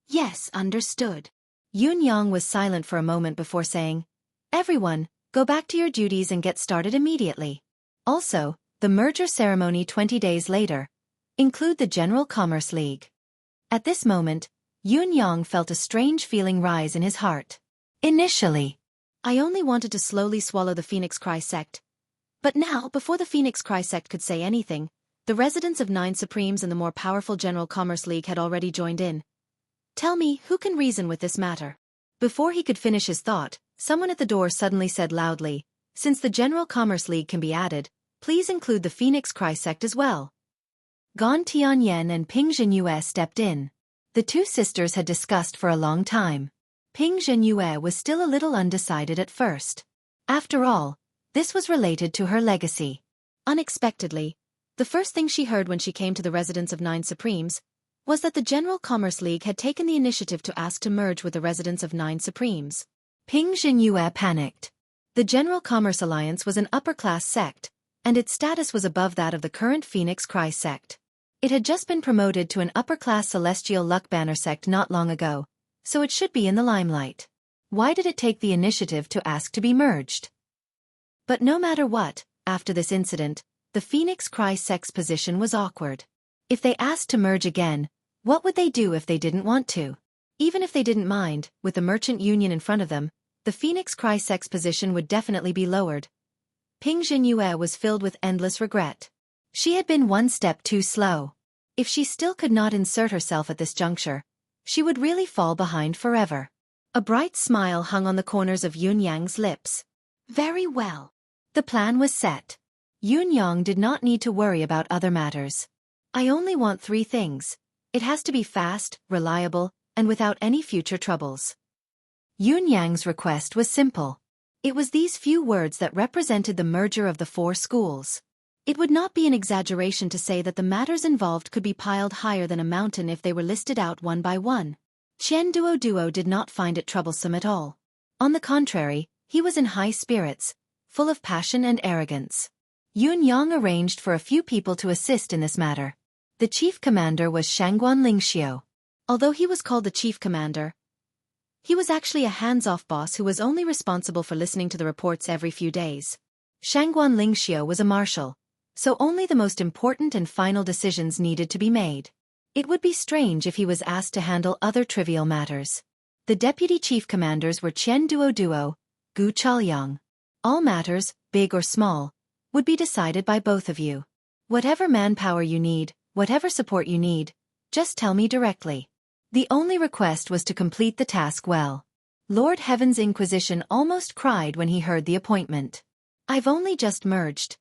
Yes, understood. Yun Yang was silent for a moment before saying, Everyone, go back to your duties and get started immediately. Also, the merger ceremony 20 days later. Include the General Commerce League. At this moment, Yun Yang felt a strange feeling rise in his heart. Initially, I only wanted to slowly swallow the Phoenix Cry sect. But now, before the Phoenix Cry sect could say anything, the residents of 9 Supremes and the more powerful General Commerce League had already joined in. Tell me, who can reason with this matter? Before he could finish his thought, someone at the door suddenly said loudly, Since the General Commerce League can be added, please include the Phoenix Cry sect as well. Gan Tianyan and Ping Zhenyue stepped in. The two sisters had discussed for a long time. Ping Zhenyue was still a little undecided at first. After all, this was related to her legacy. Unexpectedly, the first thing she heard when she came to the residence of 9 Supremes was that the General Commerce League had taken the initiative to ask to merge with the residents of 9 Supremes. Ping Zhenyue panicked. The General Commerce Alliance was an upper-class sect, and its status was above that of the current Phoenix Cry sect. It had just been promoted to an upper-class Celestial Luck Banner sect not long ago, so it should be in the limelight. Why did it take the initiative to ask to be merged? But no matter what, after this incident, the Phoenix Cry sect's position was awkward. If they asked to merge again, what would they do if they didn't want to? Even if they didn't mind, with the Merchant Union in front of them, the Phoenix Cry sect's position would definitely be lowered. Ping Zhenyue was filled with endless regret. She had been one step too slow. If she still could not insert herself at this juncture, she would really fall behind forever. A bright smile hung on the corners of Yun Yang's lips. Very well. The plan was set. Yun Yang did not need to worry about other matters. I only want 3 things. It has to be fast, reliable, and without any future troubles. Yun Yang's request was simple. It was these few words that represented the merger of the 4 schools. It would not be an exaggeration to say that the matters involved could be piled higher than a mountain if they were listed out one by one. Chen Duoduo did not find it troublesome at all. On the contrary, he was in high spirits, full of passion and arrogance. Yun Yang arranged for a few people to assist in this matter. The chief commander was Shangguan Lingxiu. Although he was called the chief commander, he was actually a hands-off boss who was only responsible for listening to the reports every few days. Shangguan Lingxiu was a marshal, so only the most important and final decisions needed to be made. It would be strange if he was asked to handle other trivial matters. The deputy chief commanders were Chen Duoduo, Gu Chaoyang. All matters, big or small, would be decided by both of you. Whatever manpower you need, whatever support you need, just tell me directly. The only request was to complete the task well. Lord Heaven's Inquisition almost cried when he heard the appointment. I've only just merged.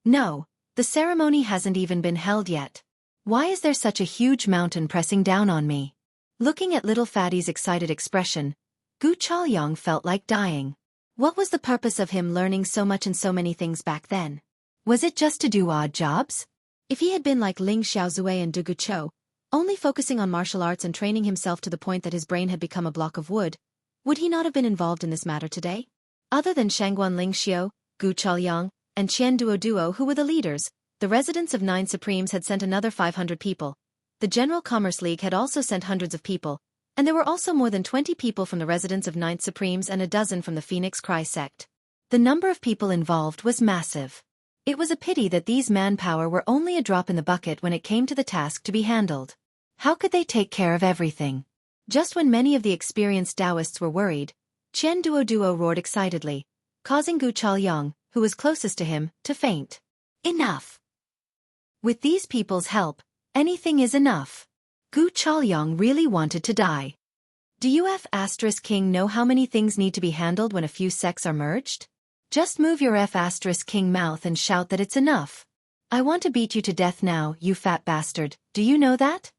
No, the ceremony hasn't even been held yet. Why is there such a huge mountain pressing down on me? Looking at little Fatty's excited expression, Gu Chaoyang felt like dying. What was the purpose of him learning so much and so many things back then? Was it just to do odd jobs? If he had been like Ling Xiaozui and Du Guchou, only focusing on martial arts and training himself to the point that his brain had become a block of wood, would he not have been involved in this matter today? Other than Shangguan Lingxiu, Gu Chaoyang, and Chen Duoduo, who were the leaders, the residents of 9 Supremes had sent another 500 people. The General Commerce League had also sent hundreds of people, and there were also more than 20 people from the residents of 9 Supremes and a dozen from the Phoenix Cry sect. The number of people involved was massive. It was a pity that these manpower were only a drop in the bucket when it came to the task to be handled. How could they take care of everything? Just when many of the experienced Taoists were worried, Chen Duoduo roared excitedly, causing Gu Chaoyang, who was closest to him, to faint. Enough! With these people's help, anything is enough. Gu Chaoyang really wanted to die. Do you F*King know how many things need to be handled when a few sects are merged? Just move your F*King mouth and shout that it's enough. I want to beat you to death now, you fat bastard, do you know that?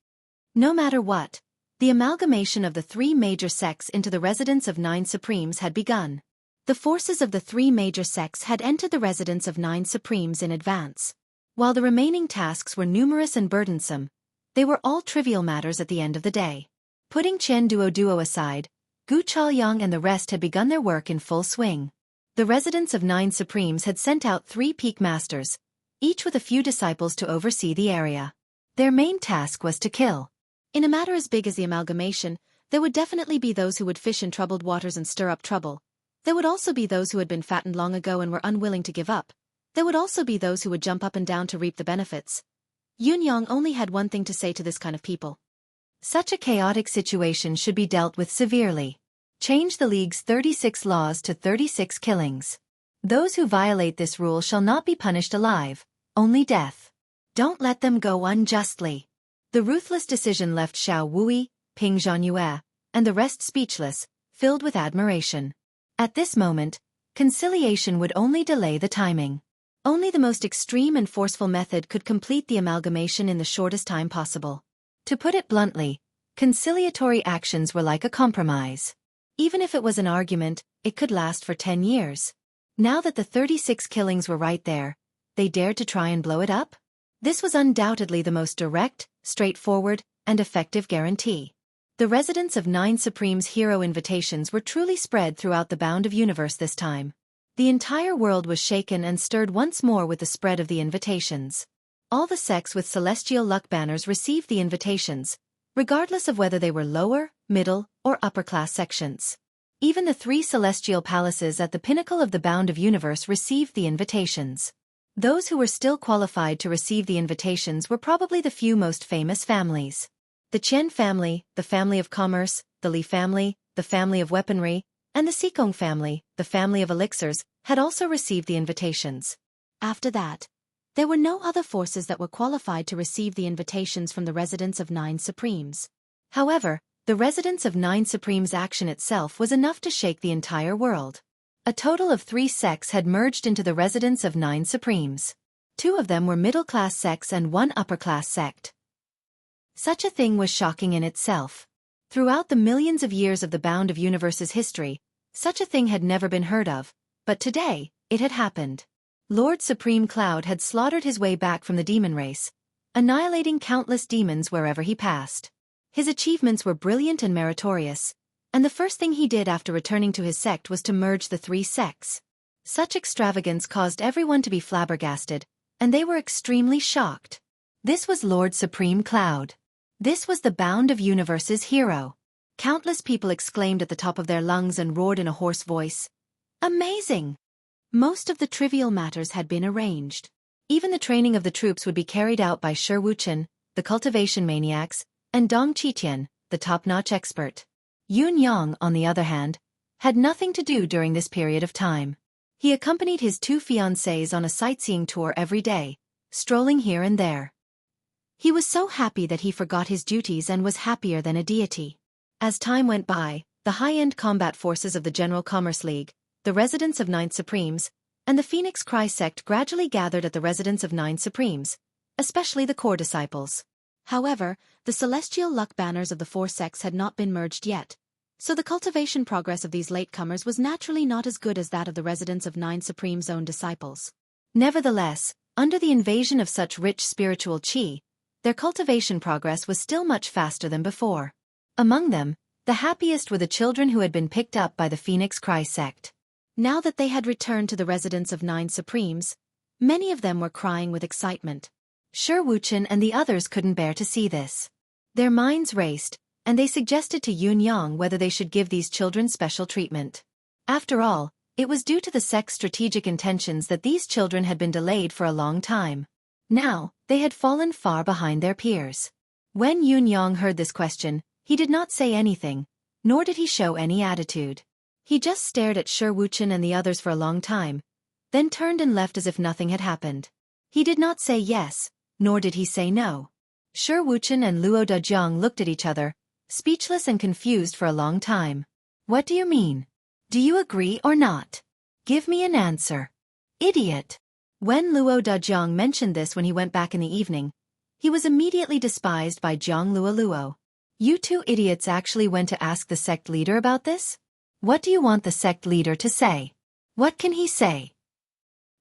No matter what, The amalgamation of the three major sects into the residence of 9 supremes had begun. The forces of the three major sects had entered the residence of 9 supremes in advance. While the remaining tasks were numerous and burdensome, they were all trivial matters at the end of the day. Putting Chen Duo aside, Gu Chaoyang and the rest had begun their work in full swing. The residence of 9 supremes had sent out 3 peak masters, each with a few disciples to oversee the area. Their main task was to kill. In a matter as big as the amalgamation, there would definitely be those who would fish in troubled waters and stir up trouble. There would also be those who had been fattened long ago and were unwilling to give up. There would also be those who would jump up and down to reap the benefits. Yunyang only had one thing to say to this kind of people. Such a chaotic situation should be dealt with severely. Change the League's 36 laws to 36 killings. Those who violate this rule shall not be punished alive, only death. Don't let them go unjustly. The ruthless decision left Xiao Wui, Ping Zhanyue, and the rest speechless, filled with admiration. At this moment, conciliation would only delay the timing. Only the most extreme and forceful method could complete the amalgamation in the shortest time possible. To put it bluntly, conciliatory actions were like a compromise. Even if it was an argument, it could last for 10 years. Now that the 36 killings were right there, they dared to try and blow it up? This was undoubtedly the most direct, straightforward, and effective guarantee. The residents of 9 Supremes' hero invitations were truly spread throughout the bound of universe this time. The entire world was shaken and stirred once more with the spread of the invitations. All the sects with celestial luck banners received the invitations, regardless of whether they were lower, middle, or upper-class sections. Even the 3 celestial palaces at the pinnacle of the bound of universe received the invitations. Those who were still qualified to receive the invitations were probably the few most famous families. The Chen family, the family of commerce, the Li family, the family of weaponry, and the Xikong family, the family of elixirs, had also received the invitations. After that, there were no other forces that were qualified to receive the invitations from the residents of 9 Supremes. However, the residents of 9 Supremes' action itself was enough to shake the entire world. A total of 3 sects had merged into the residence of 9 Supremes. 2 of them were middle-class sects and 1 upper-class sect. Such a thing was shocking in itself. Throughout the millions of years of the bound of universe's history, such a thing had never been heard of, but today, it had happened. Lord Supreme Cloud had slaughtered his way back from the demon race, annihilating countless demons wherever he passed. His achievements were brilliant and meritorious, and the first thing he did after returning to his sect was to merge the 3 sects. Such extravagance caused everyone to be flabbergasted, and they were extremely shocked. This was Lord Supreme Cloud. This was the bound of universe's hero. Countless people exclaimed at the top of their lungs and roared in a hoarse voice, "Amazing!" Most of the trivial matters had been arranged. Even the training of the troops would be carried out by Shi Wuchen, the cultivation maniacs, and Dong Qitian, the top-notch expert. Yun Yang, on the other hand, had nothing to do during this period of time. He accompanied his 2 fiancées on a sightseeing tour every day, strolling here and there. He was so happy that he forgot his duties and was happier than a deity. As time went by, the high-end combat forces of the General Commerce League, the residents of 9 Supremes, and the Phoenix Cry sect gradually gathered at the residence of 9 Supremes, especially the core disciples. However, the celestial luck banners of the 4 sects had not been merged yet, so the cultivation progress of these latecomers was naturally not as good as that of the residents of 9 Supremes' own disciples. Nevertheless, under the invasion of such rich spiritual qi, their cultivation progress was still much faster than before. Among them, the happiest were the children who had been picked up by the Phoenix Cry sect. Now that they had returned to the residence of 9 Supremes, many of them were crying with excitement. Shi Wuchen and the others couldn't bear to see this. Their minds raced, and they suggested to Yun Yang whether they should give these children special treatment. After all, it was due to the sect's strategic intentions that these children had been delayed for a long time. Now, they had fallen far behind their peers. When Yun Yang heard this question, he did not say anything, nor did he show any attitude. He just stared at Shi Wuchen and the others for a long time, then turned and left as if nothing had happened. He did not say yes, nor did he say no. Shi Wuchen and Luo Dejiang looked at each other, speechless and confused for a long time. "What do you mean? Do you agree or not? Give me an answer. Idiot." When Luo Dejiang mentioned this when he went back in the evening, he was immediately despised by Jiang Luo. You two idiots actually went to ask the sect leader about this? What do you want the sect leader to say? What can he say?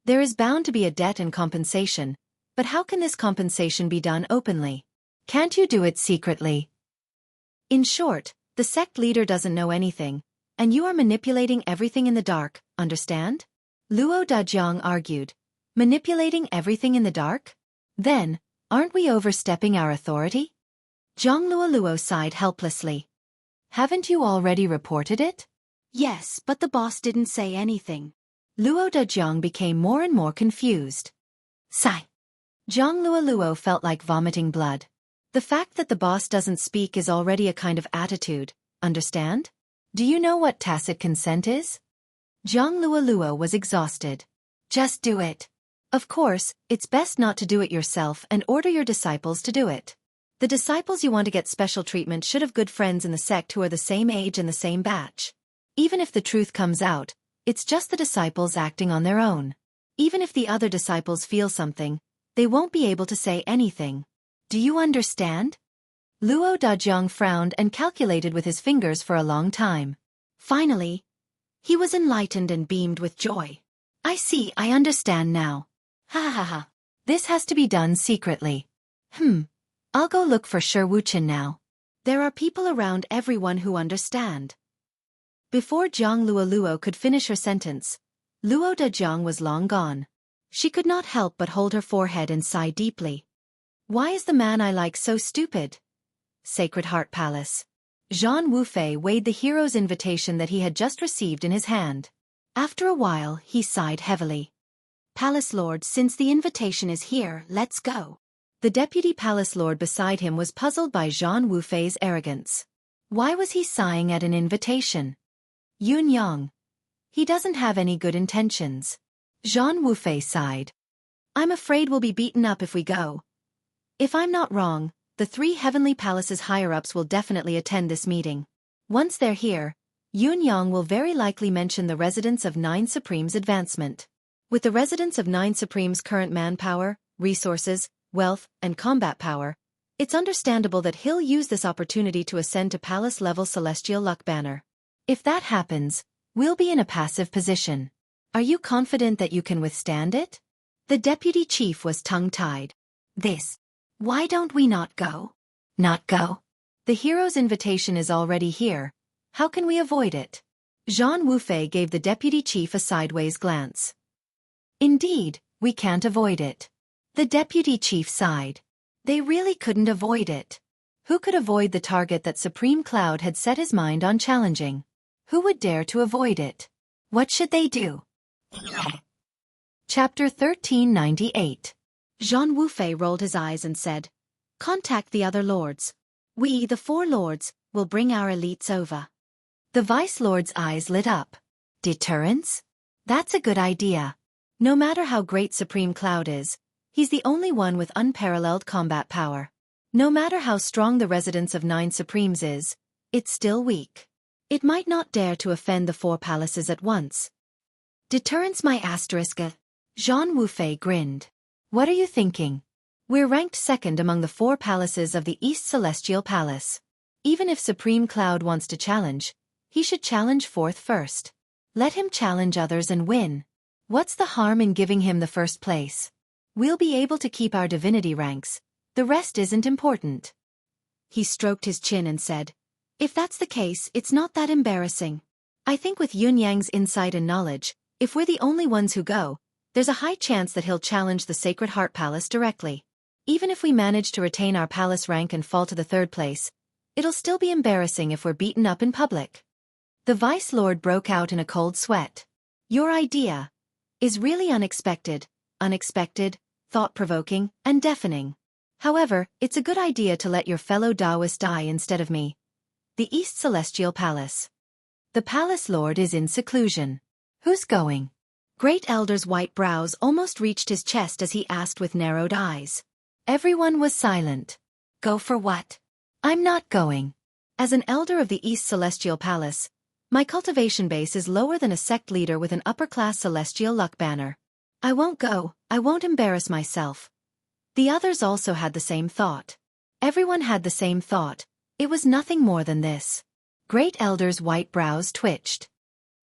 There is bound to be a debt and compensation, but how can this compensation be done openly? Can't you do it secretly? In short, the sect leader doesn't know anything, and you are manipulating everything in the dark, understand? Luo Dajiang argued. Manipulating everything in the dark? Then, aren't we overstepping our authority? Zhang Luo sighed helplessly. Haven't you already reported it? Yes, but the boss didn't say anything. Luo Dajiang became more and more confused. Sigh. Zhang Luo felt like vomiting blood. The fact that the boss doesn't speak is already a kind of attitude, understand? Do you know what tacit consent is? Zhang Luo was exhausted. Just do it. Of course, it's best not to do it yourself and order your disciples to do it. The disciples you want to get special treatment should have good friends in the sect who are the same age and the same batch. Even if the truth comes out, it's just the disciples acting on their own. Even if the other disciples feel something, they won't be able to say anything. Do you understand? Luo Dajiang frowned and calculated with his fingers for a long time. Finally, he was enlightened and beamed with joy. I see, I understand now. Ha ha ha. This has to be done secretly. I'll go look for Xueqi now. There are people around everyone who understand. Before Zhang Luo could finish her sentence, Luo Dajiang was long gone. She could not help but hold her forehead and sigh deeply. Why is the man I like so stupid? Sacred Heart Palace. Zhan Wufei weighed the hero's invitation that he had just received in his hand. After a while, he sighed heavily. Palace Lord, since the invitation is here, let's go. The deputy palace lord beside him was puzzled by Zhan Wufei's arrogance. Why was he sighing at an invitation? Yun Yang. He doesn't have any good intentions. Zhan Wufei sighed. I'm afraid we'll be beaten up if we go. If I'm not wrong, the 3 heavenly palaces higher-ups will definitely attend this meeting. Once they're here, Yun Yang will very likely mention the residents of 9 Supremes' advancement. With the residents of 9 Supremes' current manpower, resources, wealth, and combat power, it's understandable that he'll use this opportunity to ascend to palace-level celestial luck banner. If that happens, we'll be in a passive position. Are you confident that you can withstand it? The deputy chief was tongue-tied. Why don't we not go? Not go? The hero's invitation is already here. How can we avoid it? Zhan Wufei gave the deputy chief a sideways glance. Indeed, we can't avoid it. The deputy chief sighed. They really couldn't avoid it. Who could avoid the target that Supreme Cloud had set his mind on challenging? Who would dare to avoid it? What should they do? Chapter 1398. Zhan Wufei rolled his eyes and said, Contact the other lords. We, the 4 lords, will bring our elites over. The vice lord's eyes lit up. Deterrence? That's a good idea. No matter how great Supreme Cloud is, he's the only one with unparalleled combat power. No matter how strong the residence of 9 Supremes is, it's still weak. It might not dare to offend the 4 palaces at once. Deterrence my asterisk. Zhan Wufei grinned. What are you thinking? We're ranked 2nd among the 4 palaces of the East Celestial Palace. Even if Supreme Cloud wants to challenge, he should challenge 4th first. Let him challenge others and win. What's the harm in giving him the first place? We'll be able to keep our divinity ranks. The rest isn't important. He stroked his chin and said, If that's the case, it's not that embarrassing. I think with Yun Yang's insight and knowledge, if we're the only ones who go, there's a high chance that he'll challenge the Sacred Heart Palace directly. Even if we manage to retain our palace rank and fall to the 3rd place, it'll still be embarrassing if we're beaten up in public. The Vice Lord broke out in a cold sweat. Your idea is really unexpected, thought-provoking, and deafening. However, it's a good idea to let your fellow Taoist die instead of me. The East Celestial Palace. The Palace Lord is in seclusion. Who's going? Great Elder's white brows almost reached his chest as he asked with narrowed eyes. Everyone was silent. Go for what? I'm not going. As an elder of the East Celestial Palace, my cultivation base is lower than a sect leader with an upper-class celestial luck banner. I won't go, I won't embarrass myself. The others also had the same thought. Everyone had the same thought, It was nothing more than this. Great Elder's white brows twitched.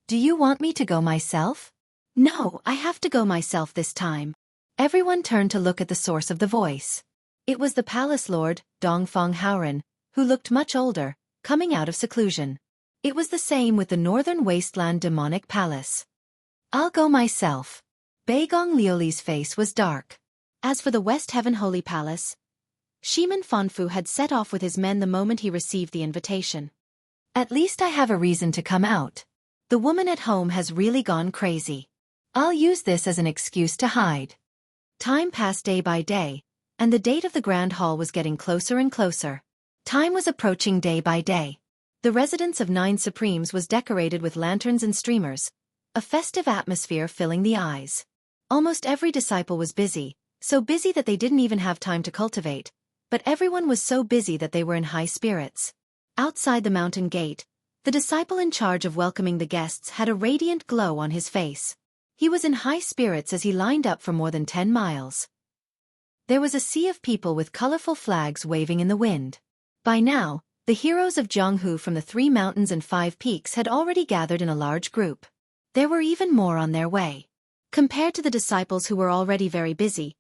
Do you want me to go myself? No, I have to go myself this time. Everyone turned to look at the source of the voice. It was the palace lord, Dongfang Haoren, who looked much older, coming out of seclusion. It was the same with the northern wasteland demonic palace. I'll go myself. Beigong Liuli's face was dark. As for the West Heaven Holy Palace, Shiman Fanfu had set off with his men the moment he received the invitation. At least I have a reason to come out. The woman at home has really gone crazy. I'll use this as an excuse to hide. Time passed day by day, and the date of the Grand Hall was getting closer and closer. Time was approaching day by day. The residence of 9 Supremes was decorated with lanterns and streamers, a festive atmosphere filling the eyes. Almost every disciple was busy, so busy that they didn't even have time to cultivate, but everyone was so busy that they were in high spirits. Outside the mountain gate, the disciple in charge of welcoming the guests had a radiant glow on his face. He was in high spirits as he lined up for more than 10 miles. There was a sea of people with colorful flags waving in the wind. By now, the heroes of Jianghu from the 3 mountains and 5 peaks had already gathered in a large group. There were even more on their way. Compared to the disciples who were already very busy,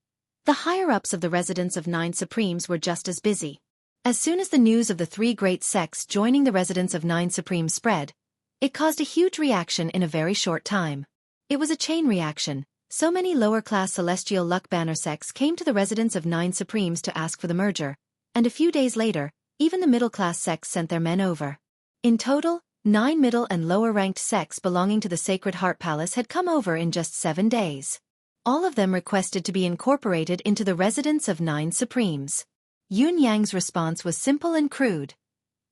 the higher-ups of the residence of 9 Supremes were just as busy. As soon as the news of the 3 great sects joining the residence of 9 Supremes spread, it caused a huge reaction in a very short time. It was a chain reaction. So many lower-class celestial luck banner sects came to the residence of 9 Supremes to ask for the merger, and a few days later, even the middle-class sects sent their men over. In total, 9 middle and lower-ranked sects belonging to the Sacred Heart Palace had come over in just 7 days. All of them requested to be incorporated into the residence of 9 Supremes. Yun Yang's response was simple and crude.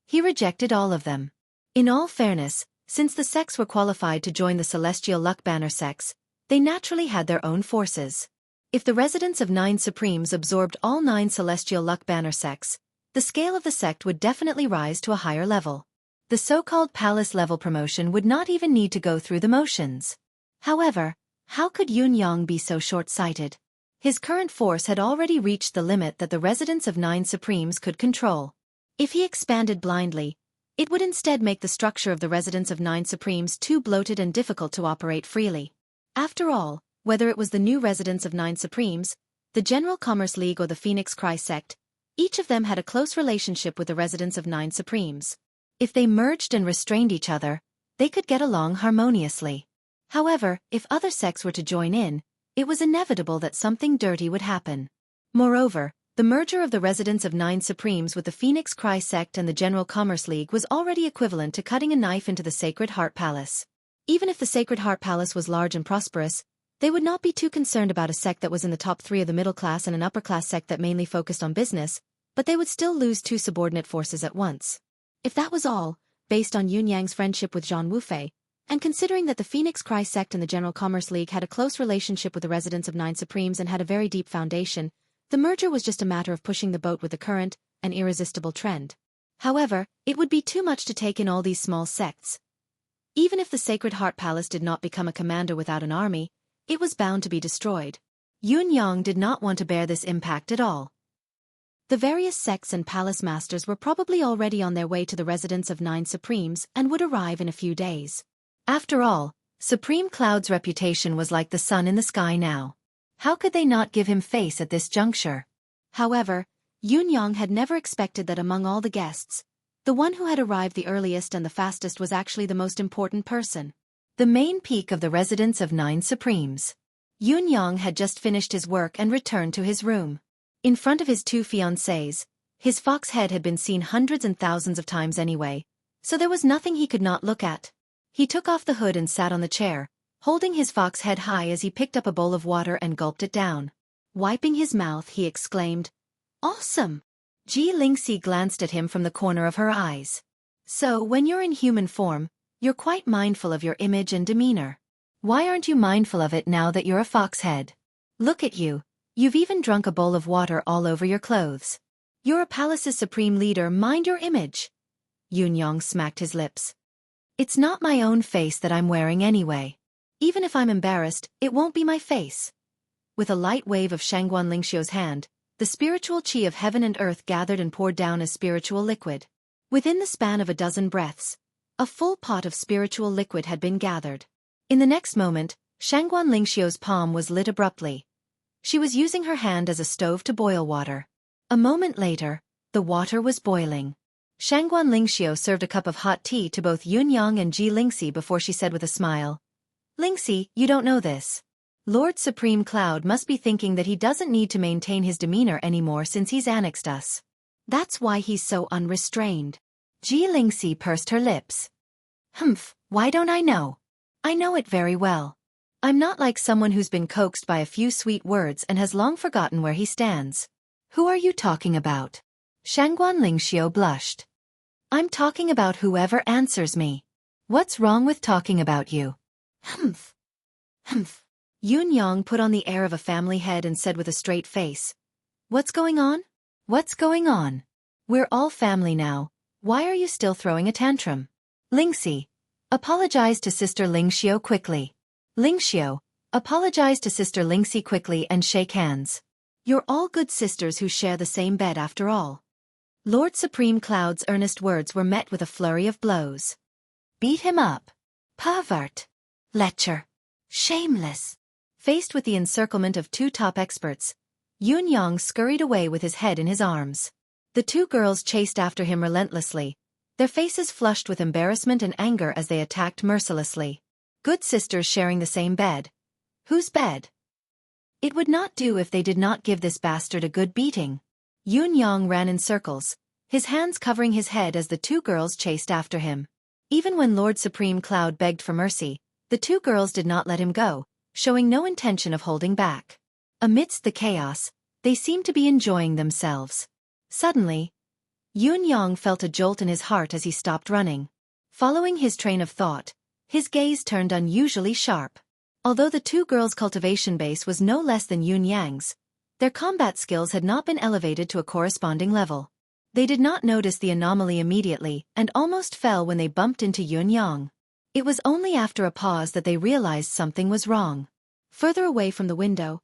He rejected all of them. In all fairness, since the sects were qualified to join the Celestial Luck Banner sects, they naturally had their own forces. If the residence of 9 Supremes absorbed all 9 Celestial Luck Banner sects, the scale of the sect would definitely rise to a higher level. The so-called palace-level promotion would not even need to go through the motions. However, how could Yun Yang be so short-sighted? His current force had already reached the limit that the residence of 9 Supremes could control. If he expanded blindly, it would instead make the structure of the residence of 9 Supremes too bloated and difficult to operate freely. After all, whether it was the new residence of 9 Supremes, the General Commerce League or the Phoenix Cry sect, each of them had a close relationship with the residence of 9 Supremes. If they merged and restrained each other, they could get along harmoniously. However, if other sects were to join in, it was inevitable that something dirty would happen. Moreover, the merger of the residence of 9 Supremes with the Phoenix Cry sect and the General Commerce League was already equivalent to cutting a knife into the Sacred Heart Palace. Even if the Sacred Heart Palace was large and prosperous, they would not be too concerned about a sect that was in the top 3 of the middle class and an upper-class sect that mainly focused on business, but they would still lose 2 subordinate forces at once. If that was all, based on Yun Yang's friendship with Zhang Wufei, and considering that the Phoenix Cry sect and the General Commerce League had a close relationship with the residents of 9 Supremes and had a very deep foundation, the merger was just a matter of pushing the boat with the current, an irresistible trend. However, it would be too much to take in all these small sects. Even if the Sacred Heart Palace did not become a commander without an army, it was bound to be destroyed. Yun Yang did not want to bear this impact at all. The various sects and palace masters were probably already on their way to the residence of 9 Supremes and would arrive in a few days. After all, Supreme Cloud's reputation was like the sun in the sky now. How could they not give him face at this juncture? However, Yun Yang had never expected that among all the guests, the one who had arrived the earliest and the fastest was actually the most important person. The main peak of the residence of 9 Supremes. Yun Yang had just finished his work and returned to his room. In front of his 2 fiancées, his fox head had been seen hundreds and thousands of times anyway, so there was nothing he could not look at. He took off the hood and sat on the chair, holding his fox head high as he picked up a bowl of water and gulped it down. Wiping his mouth, he exclaimed, "Awesome!" Ji Lingxi glanced at him from the corner of her eyes. "So, when you're in human form, you're quite mindful of your image and demeanor. Why aren't you mindful of it now that you're a foxhead? Look at you. You've even drunk a bowl of water all over your clothes. You're a palace's supreme leader, mind your image." Yun Yang smacked his lips. "It's not my own face that I'm wearing anyway. Even if I'm embarrassed, it won't be my face." With a light wave of Shangguan Lingxiu's hand, the spiritual qi of heaven and earth gathered and poured down as spiritual liquid. Within the span of a dozen breaths, a full pot of spiritual liquid had been gathered. In the next moment, Shangguan Lingxiu's palm was lit abruptly. She was using her hand as a stove to boil water. A moment later, the water was boiling. Shangguan Lingxiu served a cup of hot tea to both Yun Yang and Ji Lingxi before she said with a smile, "Lingxi, you don't know this. Lord Supreme Cloud must be thinking that he doesn't need to maintain his demeanor anymore since he's annexed us. That's why he's so unrestrained." Ji Lingxi pursed her lips. "Humph, why don't I know? I know it very well. I'm not like someone who's been coaxed by a few sweet words and has long forgotten where he stands." "Who are you talking about?" Shangguan Lingxiu blushed. "I'm talking about whoever answers me." "What's wrong with talking about you?" "Humph. Humph." Yun Yang put on the air of a family head and said with a straight face, "What's going on? What's going on? We're all family now. Why are you still throwing a tantrum?" "Lingxi, apologize to Sister Lingxiu quickly." "Lingxiu, apologize to Sister Lingxi quickly and shake hands. You're all good sisters who share the same bed after all." Lord Supreme Cloud's earnest words were met with a flurry of blows. "Beat him up. Pervert. Lecher. Shameless." Faced with the encirclement of two top experts, Yun Yang scurried away with his head in his arms. The two girls chased after him relentlessly, their faces flushed with embarrassment and anger as they attacked mercilessly. Good sisters sharing the same bed. Whose bed? It would not do if they did not give this bastard a good beating. Yun Yang ran in circles, his hands covering his head as the two girls chased after him. Even when Lord Supreme Cloud begged for mercy, the two girls did not let him go, showing no intention of holding back. Amidst the chaos, they seemed to be enjoying themselves. Suddenly, Yun Yang felt a jolt in his heart as he stopped running. Following his train of thought, his gaze turned unusually sharp. Although the two girls' cultivation base was no less than Yun Yang's, their combat skills had not been elevated to a corresponding level. They did not notice the anomaly immediately and almost fell when they bumped into Yun Yang. It was only after a pause that they realized something was wrong. Further away from the window,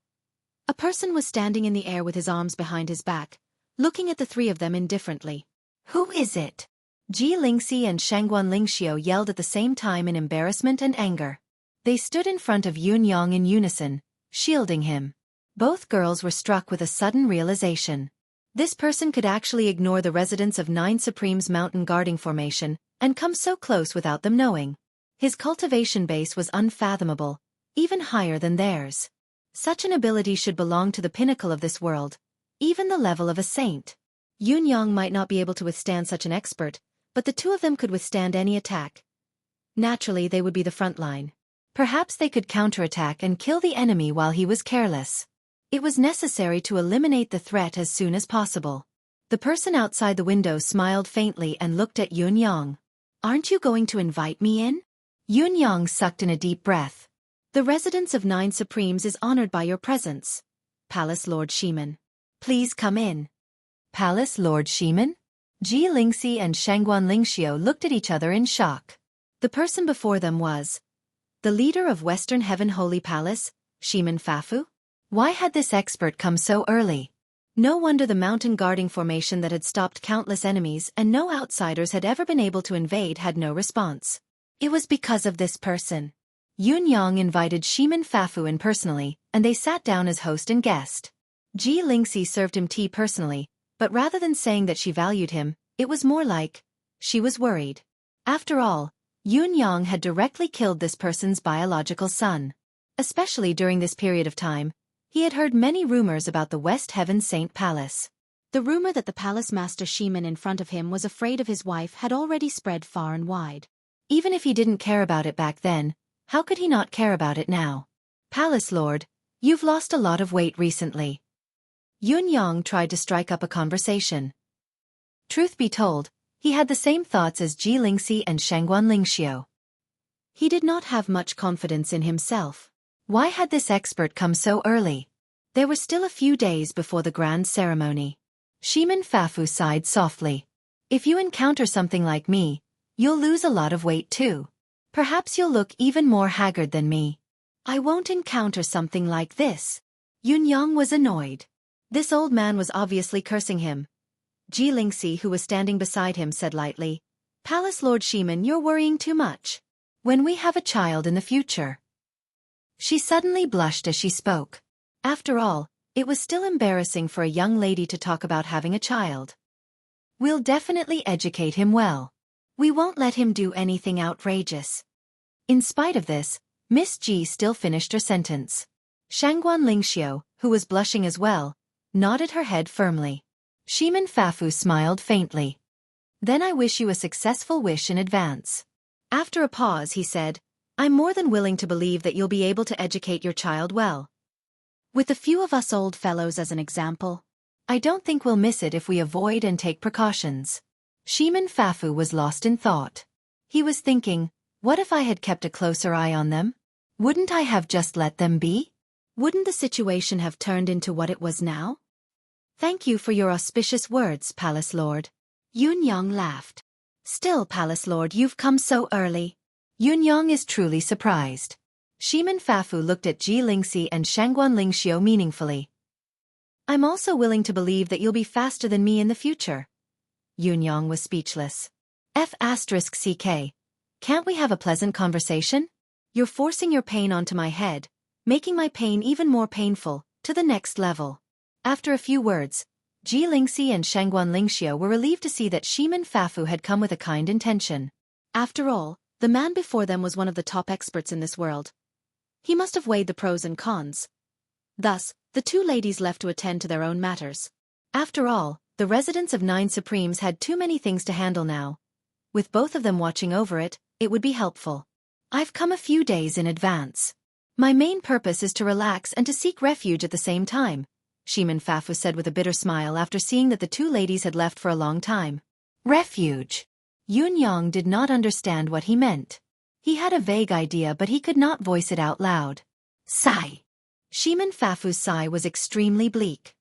a person was standing in the air with his arms behind his back, looking at the three of them indifferently. "Who is it?" Ji Lingxi and Shangguan Lingxiu yelled at the same time in embarrassment and anger. They stood in front of Yun Yang in unison, shielding him. Both girls were struck with a sudden realization. This person could actually ignore the residents of Nine Supreme's mountain guarding formation and come so close without them knowing. His cultivation base was unfathomable, even higher than theirs. Such an ability should belong to the pinnacle of this world, even the level of a saint. Yun Yang might not be able to withstand such an expert, but the two of them could withstand any attack. Naturally, they would be the front line. Perhaps they could counterattack and kill the enemy while he was careless. It was necessary to eliminate the threat as soon as possible. The person outside the window smiled faintly and looked at Yun Yang. "Aren't you going to invite me in?" Yun Yang sucked in a deep breath. "The residence of Nine Supremes is honored by your presence, Palace Lord Shiman. Please come in." "Palace Lord Shiman?" Ji Lingxi and Shangguan Lingxiu looked at each other in shock. The person before them was the leader of Western Heaven Holy Palace, Shiman Fafu? Why had this expert come so early? No wonder the mountain guarding formation that had stopped countless enemies and no outsiders had ever been able to invade had no response. It was because of this person. Yun Yang invited Shiman Fafu in personally, and they sat down as host and guest. Ji Lingxi served him tea personally, but rather than saying that she valued him, it was more like she was worried. After all, Yun Yang had directly killed this person's biological son. Especially during this period of time, he had heard many rumors about the West Heaven Saint Palace. The rumor that the palace master Shiman in front of him was afraid of his wife had already spread far and wide. Even if he didn't care about it back then, how could he not care about it now? "Palace Lord, you've lost a lot of weight recently." Yun Yang tried to strike up a conversation. Truth be told, he had the same thoughts as Ji Lingxi and Shangguan Lingxiu. He did not have much confidence in himself. Why had this expert come so early? There were still a few days before the grand ceremony. Shiman Fafu sighed softly. "If you encounter something like me, you'll lose a lot of weight too. Perhaps you'll look even more haggard than me." "I won't encounter something like this." Yun Yang was annoyed. This old man was obviously cursing him. Lingxi, who was standing beside him, said lightly. Palace Lord Shiman, you're worrying too much. When we have a child in the future. She suddenly blushed as she spoke. After all, it was still embarrassing for a young lady to talk about having a child. We'll definitely educate him well. We won't let him do anything outrageous. In spite of this, Miss Ji still finished her sentence. Shangguan Lingxiu, who was blushing as well, nodded her head firmly. Shiman Fafu smiled faintly. Then I wish you a successful wish in advance. After a pause he said, I'm more than willing to believe that you'll be able to educate your child well. With a few of us old fellows as an example, I don't think we'll miss it if we avoid and take precautions. Shiman Fafu was lost in thought. He was thinking, what if I had kept a closer eye on them? Wouldn't I have just let them be? Wouldn't the situation have turned into what it was now? Thank you for your auspicious words, Palace Lord. Yunyang laughed. Still, Palace Lord, you've come so early. Yunyang is truly surprised. Shiman Fafu looked at Lingxi and Shangguan Lingxiu meaningfully. I'm also willing to believe that you'll be faster than me in the future. Yunyang was speechless. F***CK. Can't we have a pleasant conversation? You're forcing your pain onto my head, making my pain even more painful, to the next level. After a few words, Lingxi and Shangguan Lingxiu were relieved to see that Shiman Fafu had come with a kind intention. After all, the man before them was one of the top experts in this world. He must have weighed the pros and cons. Thus, the two ladies left to attend to their own matters. After all, the residents of Nine Supremes had too many things to handle now. With both of them watching over it, it would be helpful. I've come a few days in advance. My main purpose is to relax and to seek refuge at the same time, Shiman Fafu said with a bitter smile after seeing that the two ladies had left for a long time. Refuge. Yunyang did not understand what he meant. He had a vague idea but he could not voice it out loud. Sigh. Shiman Fafu's sigh was extremely bleak.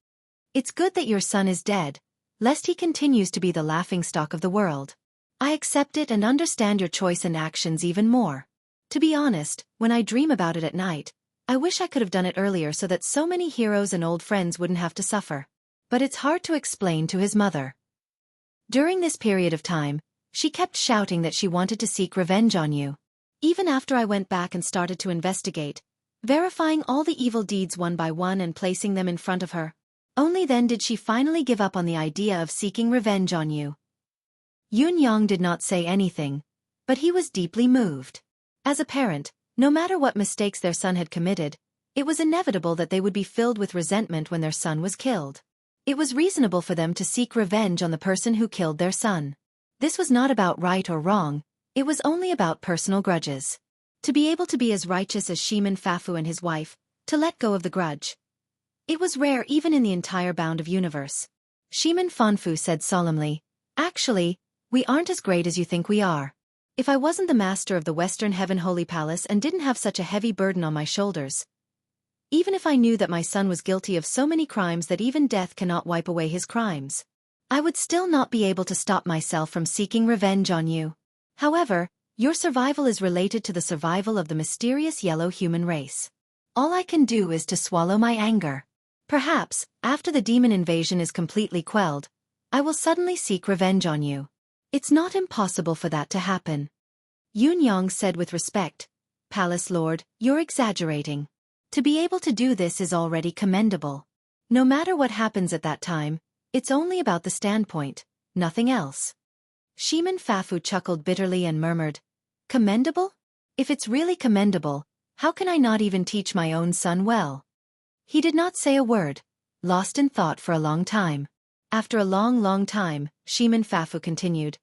It's good that your son is dead, lest he continues to be the laughingstock of the world. I accept it and understand your choice and actions even more. To be honest, when I dream about it at night, I wish I could have done it earlier so that so many heroes and old friends wouldn't have to suffer. But it's hard to explain to his mother. During this period of time, she kept shouting that she wanted to seek revenge on you. Even after I went back and started to investigate, verifying all the evil deeds one by one and placing them in front of her, only then did she finally give up on the idea of seeking revenge on you. Yunyang did not say anything, but he was deeply moved. As a parent, no matter what mistakes their son had committed, it was inevitable that they would be filled with resentment when their son was killed. It was reasonable for them to seek revenge on the person who killed their son. This was not about right or wrong, it was only about personal grudges. To be able to be as righteous as Shiman Fafu and his wife, to let go of the grudge. It was rare even in the entire bound of universe. Shiman Fanfu said solemnly, Actually, we aren't as great as you think we are. If I wasn't the master of the Western Heaven Holy Palace and didn't have such a heavy burden on my shoulders, even if I knew that my son was guilty of so many crimes that even death cannot wipe away his crimes, I would still not be able to stop myself from seeking revenge on you. However, your survival is related to the survival of the mysterious yellow human race. All I can do is to swallow my anger. Perhaps, after the demon invasion is completely quelled, I will suddenly seek revenge on you. It's not impossible for that to happen. Yunyang said with respect, Palace Lord, you're exaggerating. To be able to do this is already commendable. No matter what happens at that time, it's only about the standpoint, nothing else. Shiman Fafu chuckled bitterly and murmured, Commendable? If it's really commendable, how can I not even teach my own son well? He did not say a word, lost in thought for a long time. After a long time, Shiman Fafu continued,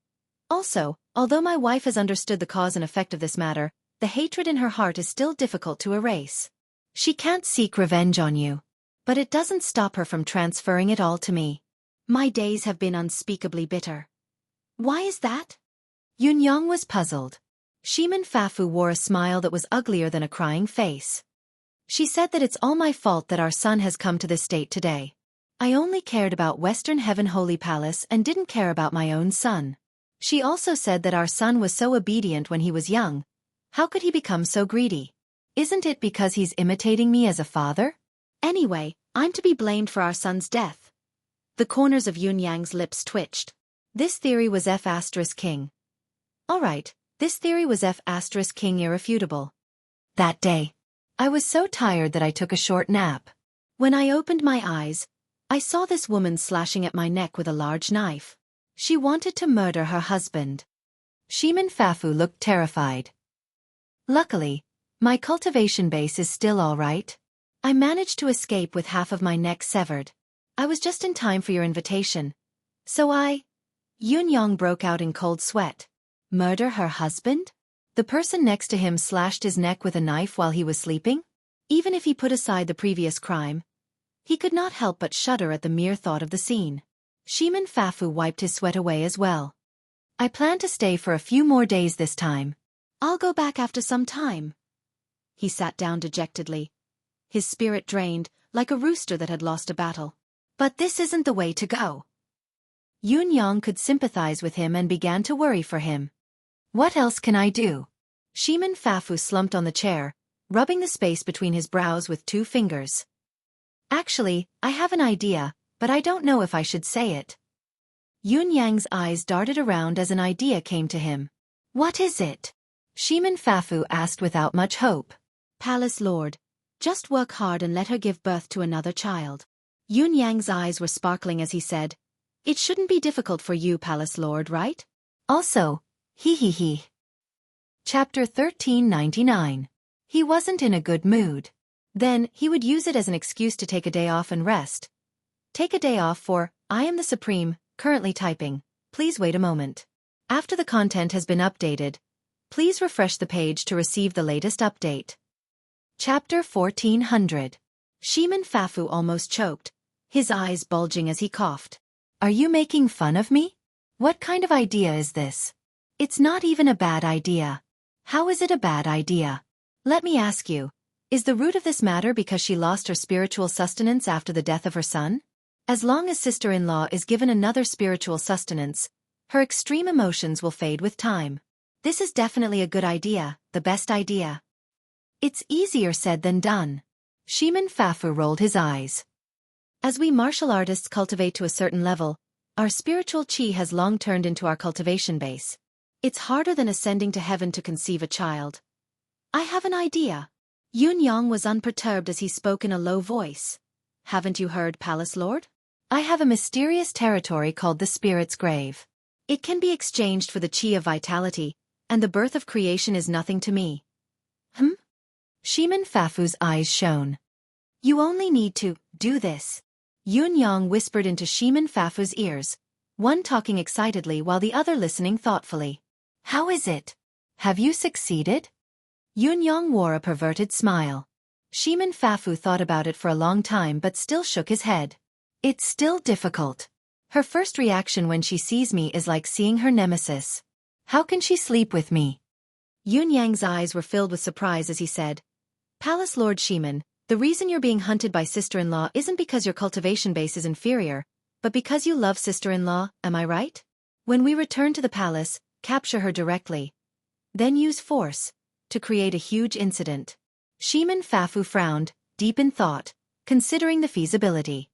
Also, although my wife has understood the cause and effect of this matter, the hatred in her heart is still difficult to erase. She can't seek revenge on you. But it doesn't stop her from transferring it all to me. My days have been unspeakably bitter. Why is that? Yunyang was puzzled. Shiman Fafu wore a smile that was uglier than a crying face. She said that it's all my fault that our son has come to this state today. I only cared about Western Heaven Holy Palace and didn't care about my own son. She also said that our son was so obedient when he was young. How could he become so greedy? Isn't it because he's imitating me as a father? Anyway, I'm to be blamed for our son's death. The corners of Yun Yang's lips twitched. This theory was F*King. Alright, this theory was F*King irrefutable. That day, I was so tired that I took a short nap. When I opened my eyes, I saw this woman slashing at my neck with a large knife. She wanted to murder her husband. Shimin Fafu looked terrified. Luckily, my cultivation base is still all right. I managed to escape with half of my neck severed. I was just in time for your invitation. Yun Yang broke out in cold sweat. Murder her husband? The person next to him slashed his neck with a knife while he was sleeping? Even if he put aside the previous crime, he could not help but shudder at the mere thought of the scene. Shimin Fafu wiped his sweat away as well. I plan to stay for a few more days this time. I'll go back after some time. He sat down dejectedly. His spirit drained, like a rooster that had lost a battle. But this isn't the way to go. Yun Yang could sympathize with him and began to worry for him. What else can I do? Shimin Fafu slumped on the chair, rubbing the space between his brows with 2 fingers. Actually, I have an idea, but I don't know if I should say it. Yun Yang's eyes darted around as an idea came to him. What is it? Shimin Fafu asked without much hope. Palace Lord, just work hard and let her give birth to another child. Yun Yang's eyes were sparkling as he said, it shouldn't be difficult for you, Palace Lord, right? Also, he. Chapter 1399. He wasn't in a good mood. Then, he would use it as an excuse to take a day off and rest. Take a day off for, I am the Supreme, currently typing. Please wait a moment. After the content has been updated, please refresh the page to receive the latest update. Chapter 1400. Shimin Fafu almost choked, his eyes bulging as he coughed. Are you making fun of me? What kind of idea is this? It's not even a bad idea. How is it a bad idea? Let me ask you, is the root of this matter because she lost her spiritual sustenance after the death of her son? As long as sister-in-law is given another spiritual sustenance, her extreme emotions will fade with time. This is definitely a good idea, the best idea. It's easier said than done. Shimin Fafu rolled his eyes. As we martial artists cultivate to a certain level, our spiritual chi has long turned into our cultivation base. It's harder than ascending to heaven to conceive a child. I have an idea. Yun Yang was unperturbed as he spoke in a low voice. Haven't you heard, Palace Lord? I have a mysterious territory called the Spirit's Grave. It can be exchanged for the chi of vitality, and the birth of creation is nothing to me. Shimin Fafu's eyes shone. You only need to do this. Yun Yang whispered into Shimin Fafu's ears, one talking excitedly while the other listening thoughtfully. How is it? Have you succeeded? Yun Yang wore a perverted smile. Shimin Fafu thought about it for a long time but still shook his head. It's still difficult. Her first reaction when she sees me is like seeing her nemesis. How can she sleep with me? Yun Yang's eyes were filled with surprise as he said, Palace Lord Shimin, the reason you're being hunted by sister-in-law isn't because your cultivation base is inferior, but because you love sister-in-law, am I right? When we return to the palace, capture her directly. Then use force to create a huge incident. Shimin Fafu frowned, deep in thought, considering the feasibility.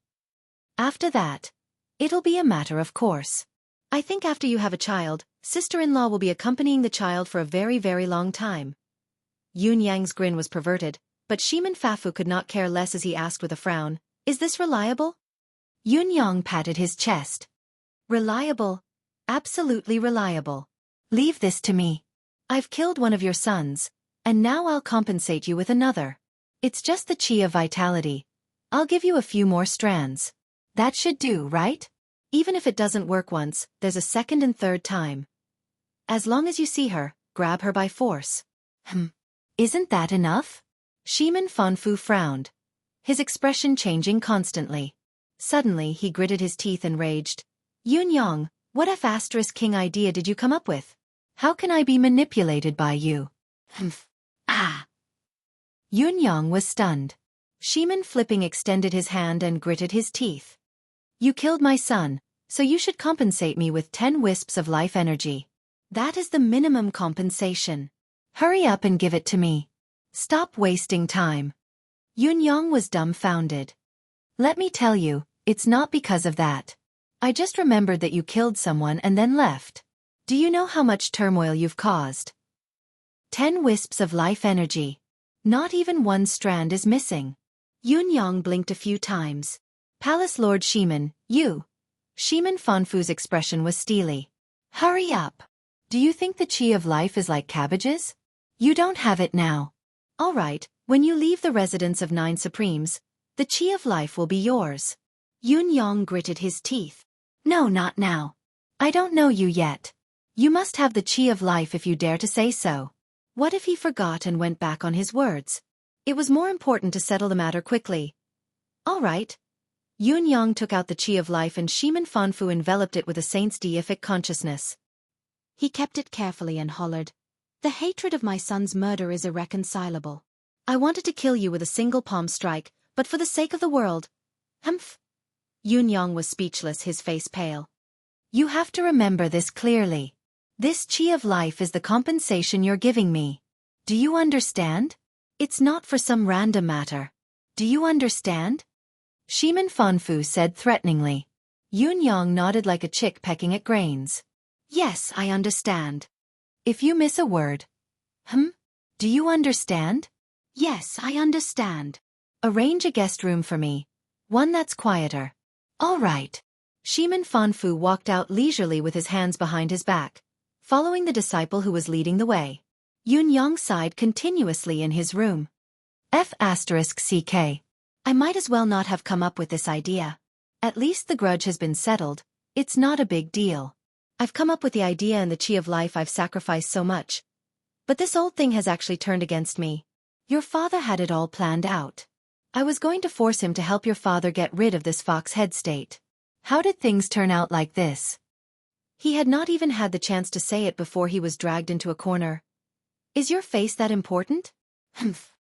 After that, it'll be a matter of course. I think after you have a child, sister-in-law will be accompanying the child for a very, very long time. Yun Yang's grin was perverted, but Shimin Fafu could not care less as he asked with a frown, is this reliable? Yun Yang patted his chest. Reliable. Absolutely reliable. Leave this to me. I've killed one of your sons, and now I'll compensate you with another. It's just the chi of vitality. I'll give you a few more strands. That should do, right? Even if it doesn't work once, there's a second and third time. As long as you see her, grab her by force. Isn't that enough? Shimin Fanfu frowned, his expression changing constantly. Suddenly he gritted his teeth and raged. Yun Yang, what F*King idea did you come up with? How can I be manipulated by you? Yun Yang was stunned. Shimin flipping extended his hand and gritted his teeth. You killed my son, so you should compensate me with 10 wisps of life energy. That is the minimum compensation. Hurry up and give it to me. Stop wasting time. Yun Yang was dumbfounded. Let me tell you, It's not because of that. I just remembered that you killed someone and then left. Do you know how much turmoil you've caused? 10 wisps of life energy. Not even one strand is missing. Yun-Yang blinked a few times. Palace Lord Shiman, you. Shiman Fanfu's expression was steely. Hurry up. Do you think the chi of life is like cabbages? You don't have it now. All right, when you leave the residence of 9 Supremes, the chi of life will be yours. Yun-Yang gritted his teeth. No, not now. I don't know you yet. You must have the chi of life if you dare to say so. What if he forgot and went back on his words? It was more important to settle the matter quickly. All right. Yun-Yang took out the chi of life and Shiman Fanfu enveloped it with a saint's deific consciousness. He kept it carefully and hollered, "The hatred of my son's murder is irreconcilable. I wanted to kill you with a single palm strike, but for the sake of the world." Humph. Yun-Yang was speechless, his face pale. You have to remember this clearly. This chi of life is the compensation you're giving me. Do you understand? It's not for some random matter. Do you understand? Shiman Fanfu said threateningly. Yun-Yang nodded like a chick pecking at grains. Yes, I understand. If you miss a word. Do you understand? Yes, I understand. Arrange a guest room for me. One that's quieter. All right. Shiman Fanfu walked out leisurely with his hands behind his back, following the disciple who was leading the way. Yun-Yang sighed continuously in his room. F***CK. I might as well not have come up with this idea. At least the grudge has been settled. It's not a big deal. I've come up with the idea and the chi of life I've sacrificed so much. But this old thing has actually turned against me. Your father had it all planned out. I was going to force him to help your father get rid of this fox head state. How did things turn out like this? He had not even had the chance to say it before he was dragged into a corner. Is your face that important? Humph.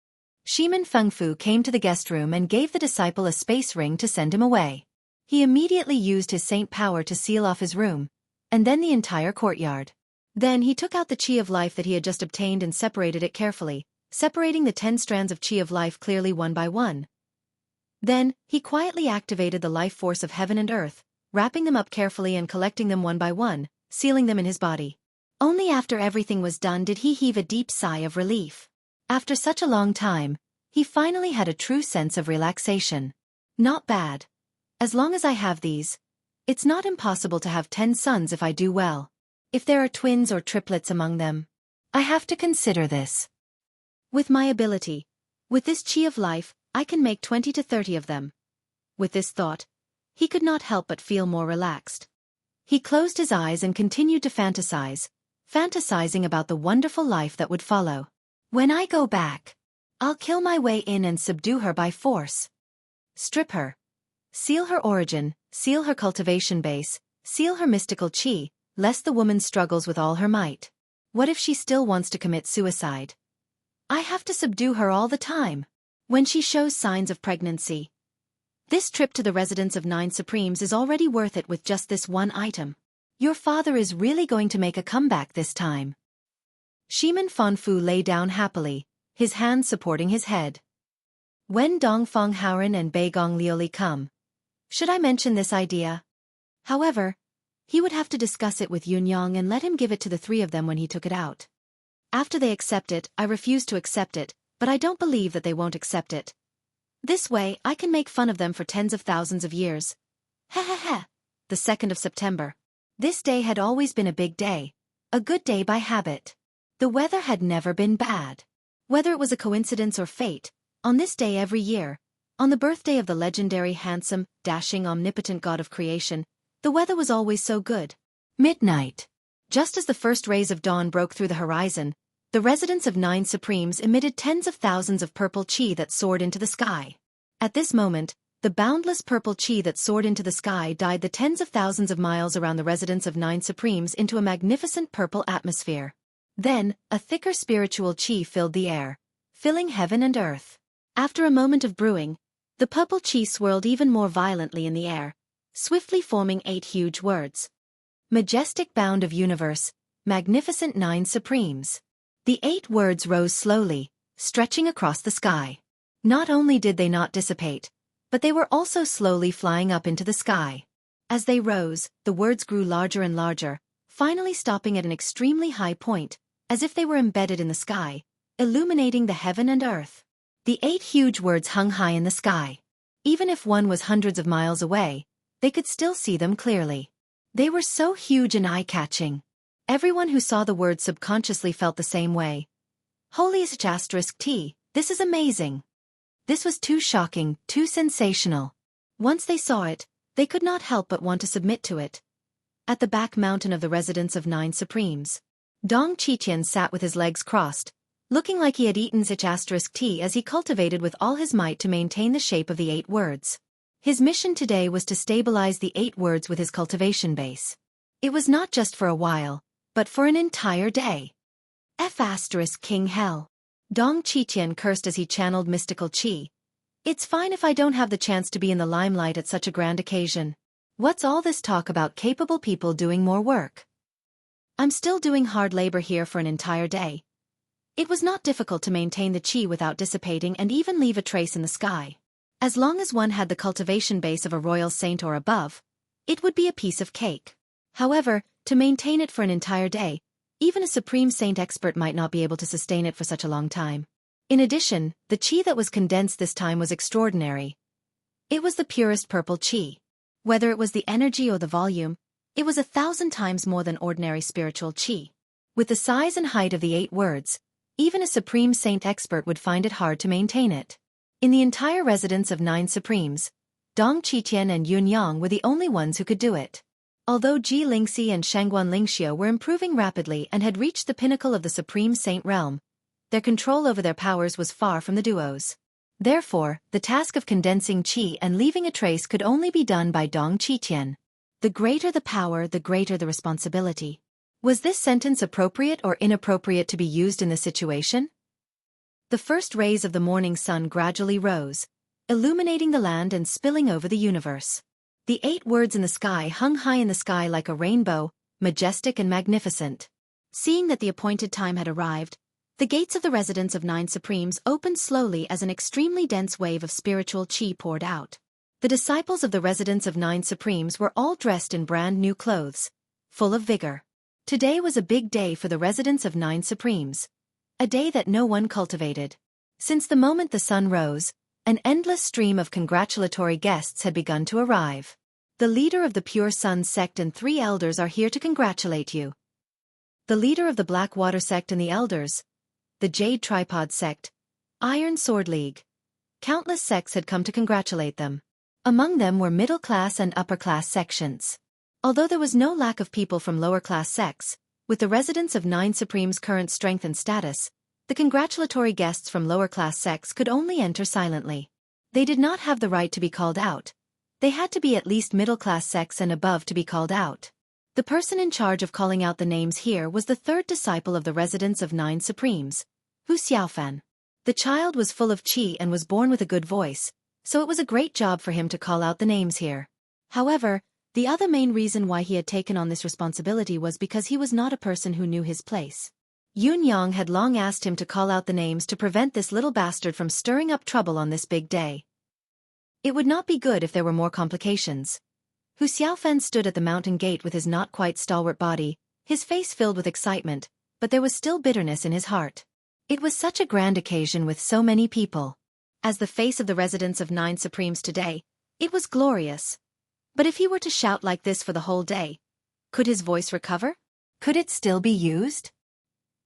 Shiman Fanfu came to the guest room and gave the disciple a space ring to send him away. He immediately used his saint power to seal off his room, and then the entire courtyard. Then he took out the chi of life that he had just obtained and separated it carefully, separating the 10 strands of chi of life clearly one by one. Then, he quietly activated the life force of heaven and earth, wrapping them up carefully and collecting them one by one, sealing them in his body. Only after everything was done did he heave a deep sigh of relief. After such a long time, he finally had a true sense of relaxation. Not bad. As long as I have these, it's not impossible to have 10 sons if I do well. If there are twins or triplets among them, I have to consider this. With my ability, with this chi of life, I can make 20 to 30 of them. With this thought, he could not help but feel more relaxed. He closed his eyes and continued to fantasize, fantasizing about the wonderful life that would follow. When I go back, I'll kill my way in and subdue her by force. Strip her. Seal her origin, seal her cultivation base, seal her mystical chi, lest the woman struggles with all her might. What if she still wants to commit suicide? I have to subdue her all the time. When she shows signs of pregnancy. This trip to the residence of 9 Supremes is already worth it with just this one item. Your father is really going to make a comeback this time. Shiman Fanfu lay down happily, his hands supporting his head. When Dongfang Haoren and Beigong Liuli come. Should I mention this idea? However, he would have to discuss it with Yun-Yang and let him give it to the 3 of them when he took it out. After they accept it, I refuse to accept it, but I don't believe that they won't accept it. This way, I can make fun of them for tens of thousands of years. Ha ha ha. The 2nd of September. This day had always been a big day. A good day by habit. The weather had never been bad. Whether it was a coincidence or fate, on this day every year, on the birthday of the legendary handsome, dashing omnipotent god of creation, the weather was always so good. Midnight. Just as the first rays of dawn broke through the horizon, the residence of 9 Supremes emitted tens of thousands of purple chi that soared into the sky. At this moment, the boundless purple chi that soared into the sky dyed the tens of thousands of miles around the residence of 9 Supremes into a magnificent purple atmosphere. Then, a thicker spiritual chi filled the air, filling heaven and earth. After a moment of brewing, the purple chi swirled even more violently in the air, swiftly forming 8 huge words. Majestic bound of universe, magnificent 9 Supremes. The 8 words rose slowly, stretching across the sky. Not only did they not dissipate, but they were also slowly flying up into the sky. As they rose, the words grew larger and larger, finally stopping at an extremely high point, as if they were embedded in the sky, illuminating the heaven and earth. The 8 huge words hung high in the sky. Even if one was hundreds of miles away, they could still see them clearly. They were so huge and eye-catching. Everyone who saw the words subconsciously felt the same way. Holy T, this is amazing. This was too shocking, too sensational. Once they saw it, they could not help but want to submit to it. At the back mountain of the residence of 9 Supremes, Dong Qiqian sat with his legs crossed, looking like he had eaten T as he cultivated with all his might to maintain the shape of the 8 words. His mission today was to stabilize the 8 words with his cultivation base. It was not just for a while, but for an entire day. King Hell. Dong Qiqian cursed as he channeled mystical qi. It's fine if I don't have the chance to be in the limelight at such a grand occasion. What's all this talk about capable people doing more work? I'm still doing hard labor here for an entire day. It was not difficult to maintain the qi without dissipating and even leave a trace in the sky. As long as one had the cultivation base of a royal saint or above, it would be a piece of cake. However, to maintain it for an entire day, even a supreme saint expert might not be able to sustain it for such a long time. In addition, the qi that was condensed this time was extraordinary. It was the purest purple qi. Whether it was the energy or the volume, it was 1,000 times more than ordinary spiritual qi. With the size and height of the 8 words, even a supreme saint expert would find it hard to maintain it. In the entire residence of 9 Supremes, Dong Qiqian and Yun Yang were the only ones who could do it. Although Ji Lingxi and Shangguan Lingxiu were improving rapidly and had reached the pinnacle of the supreme saint realm, their control over their powers was far from the duos. Therefore, the task of condensing qi and leaving a trace could only be done by Dong Qiqian. The greater the power, the greater the responsibility. Was this sentence appropriate or inappropriate to be used in this situation? The first rays of the morning sun gradually rose, illuminating the land and spilling over the universe. The 8 words in the sky hung high in the sky like a rainbow, majestic and magnificent. Seeing that the appointed time had arrived, the gates of the residence of 9 Supremes opened slowly as an extremely dense wave of spiritual qi poured out. The disciples of the residence of 9 Supremes were all dressed in brand new clothes, full of vigor. Today was a big day for the residence of 9 Supremes. A day that no one cultivated. Since the moment the sun rose, an endless stream of congratulatory guests had begun to arrive. The leader of the Pure Sun sect and 3 elders are here to congratulate you. The leader of the Black Water sect and the elders, the Jade Tripod sect, Iron Sword League. Countless sects had come to congratulate them. Among them were middle-class and upper-class sections. Although there was no lack of people from lower-class sects, with the residents of 9 Supremes' current strength and status, the congratulatory guests from lower-class sects could only enter silently. They did not have the right to be called out. They had to be at least middle-class sects and above to be called out. The person in charge of calling out the names here was the 3rd disciple of the residents of 9 Supremes, Hu Xiaofan. The child was full of qi and was born with a good voice, so it was a great job for him to call out the names here. However, the other main reason why he had taken on this responsibility was because he was not a person who knew his place. Yun Yang had long asked him to call out the names to prevent this little bastard from stirring up trouble on this big day. It would not be good if there were more complications. Hu Xiaofan stood at the mountain gate with his not quite stalwart body, his face filled with excitement, but there was still bitterness in his heart. It was such a grand occasion with so many people. As the face of the residence of 9 Supremes today, it was glorious. But if he were to shout like this for the whole day, could his voice recover? Could it still be used?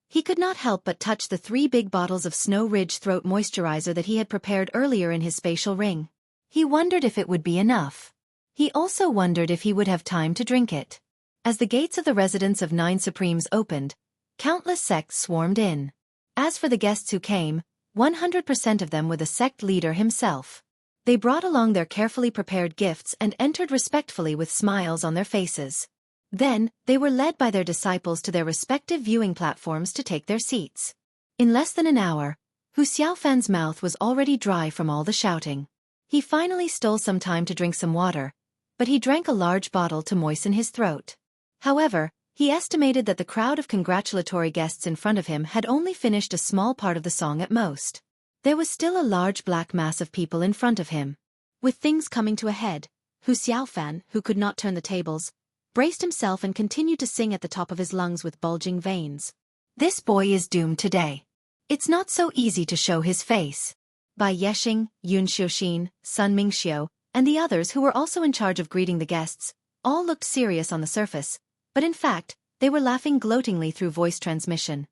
He could not help but touch the 3 big bottles of Snow Ridge throat moisturizer that he had prepared earlier in his spatial ring. He wondered if it would be enough. He also wondered if he would have time to drink it. As the gates of the residence of 9 Supremes opened, countless sects swarmed in. As for the guests who came, 100% of them were the sect leader himself. They brought along their carefully prepared gifts and entered respectfully with smiles on their faces. Then, they were led by their disciples to their respective viewing platforms to take their seats. In less than an hour, Hu Xiaofan's mouth was already dry from all the shouting. He finally stole some time to drink some water, but he drank a large bottle to moisten his throat. However, he estimated that the crowd of congratulatory guests in front of him had only finished a small part of the song at most. There was still a large black mass of people in front of him. With things coming to a head, Hu Xiaofan, who could not turn the tables, braced himself and continued to sing at the top of his lungs with bulging veins. This boy is doomed today. It's not so easy to show his face. Bai Yexing, Yun Xiuxin, Sun Mingxiu, and the others who were also in charge of greeting the guests, all looked serious on the surface, but in fact, they were laughing gloatingly through voice transmission.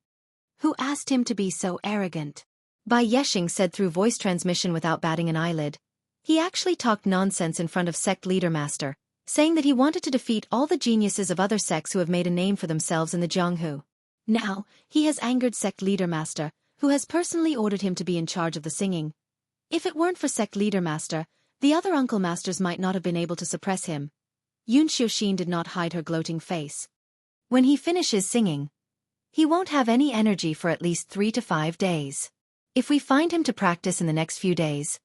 Who asked him to be so arrogant? Bai Yexing said through voice transmission without batting an eyelid. He actually talked nonsense in front of sect leader master, saying that he wanted to defeat all the geniuses of other sects who have made a name for themselves in the Jianghu. Now, he has angered sect leader master, who has personally ordered him to be in charge of the singing. If it weren't for sect leader master, the other uncle masters might not have been able to suppress him. Yun Xiuxin did not hide her gloating face. When he finishes singing, he won't have any energy for at least 3 to 5 days. If we find him to practice in the next few days.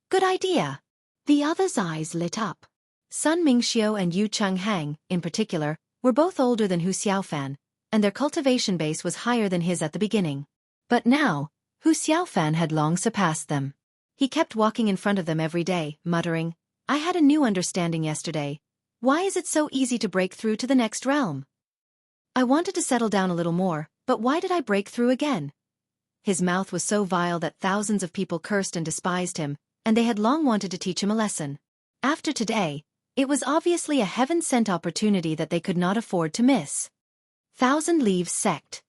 Good idea. The others' eyes lit up. Sun Mingxiu and Yu Changhang, in particular, were both older than Hu Xiaofan, and their cultivation base was higher than his at the beginning. But now, Hu Xiaofan had long surpassed them. He kept walking in front of them every day, muttering, "I had a new understanding yesterday. Why is it so easy to break through to the next realm? I wanted to settle down a little more, but why did I break through again?" His mouth was so vile that thousands of people cursed and despised him, and they had long wanted to teach him a lesson. After today, it was obviously a heaven-sent opportunity that they could not afford to miss. Thousand Leaves Sect.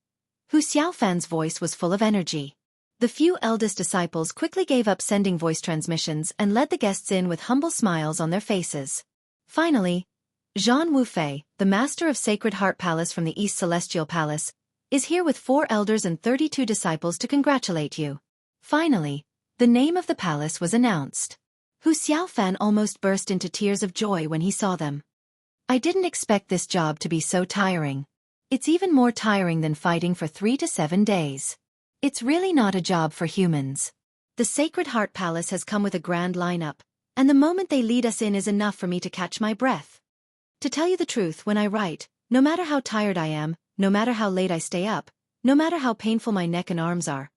Hu Xiaofan's voice was full of energy. The few eldest disciples quickly gave up sending voice transmissions and led the guests in with humble smiles on their faces. Finally, Zhan Wufei, the master of Sacred Heart Palace from the East Celestial Palace, is here with 4 elders and 32 disciples to congratulate you. Finally, the name of the palace was announced. Hu Xiaofan almost burst into tears of joy when he saw them. I didn't expect this job to be so tiring. It's even more tiring than fighting for 3 to 7 days. It's really not a job for humans. The Sacred Heart Palace has come with a grand lineup, and the moment they lead us in is enough for me to catch my breath. To tell you the truth, when I write, no matter how tired I am, no matter how late I stay up, no matter how painful my neck and arms are,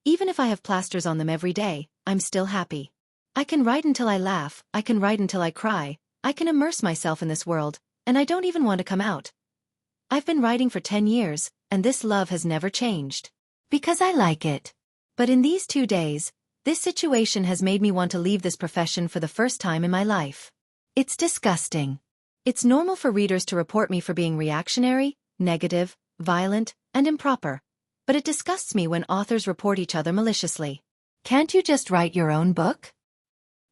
even if I have plasters on them every day, I'm still happy. I can write until I laugh, I can write until I cry, I can immerse myself in this world, and I don't even want to come out. I've been writing for 10 years, and this love has never changed. Because I like it. But in these 2 days, this situation has made me want to leave this profession for the first time in my life. It's disgusting. It's normal for readers to report me for being reactionary, negative, violent, and improper. But it disgusts me when authors report each other maliciously. Can't you just write your own book?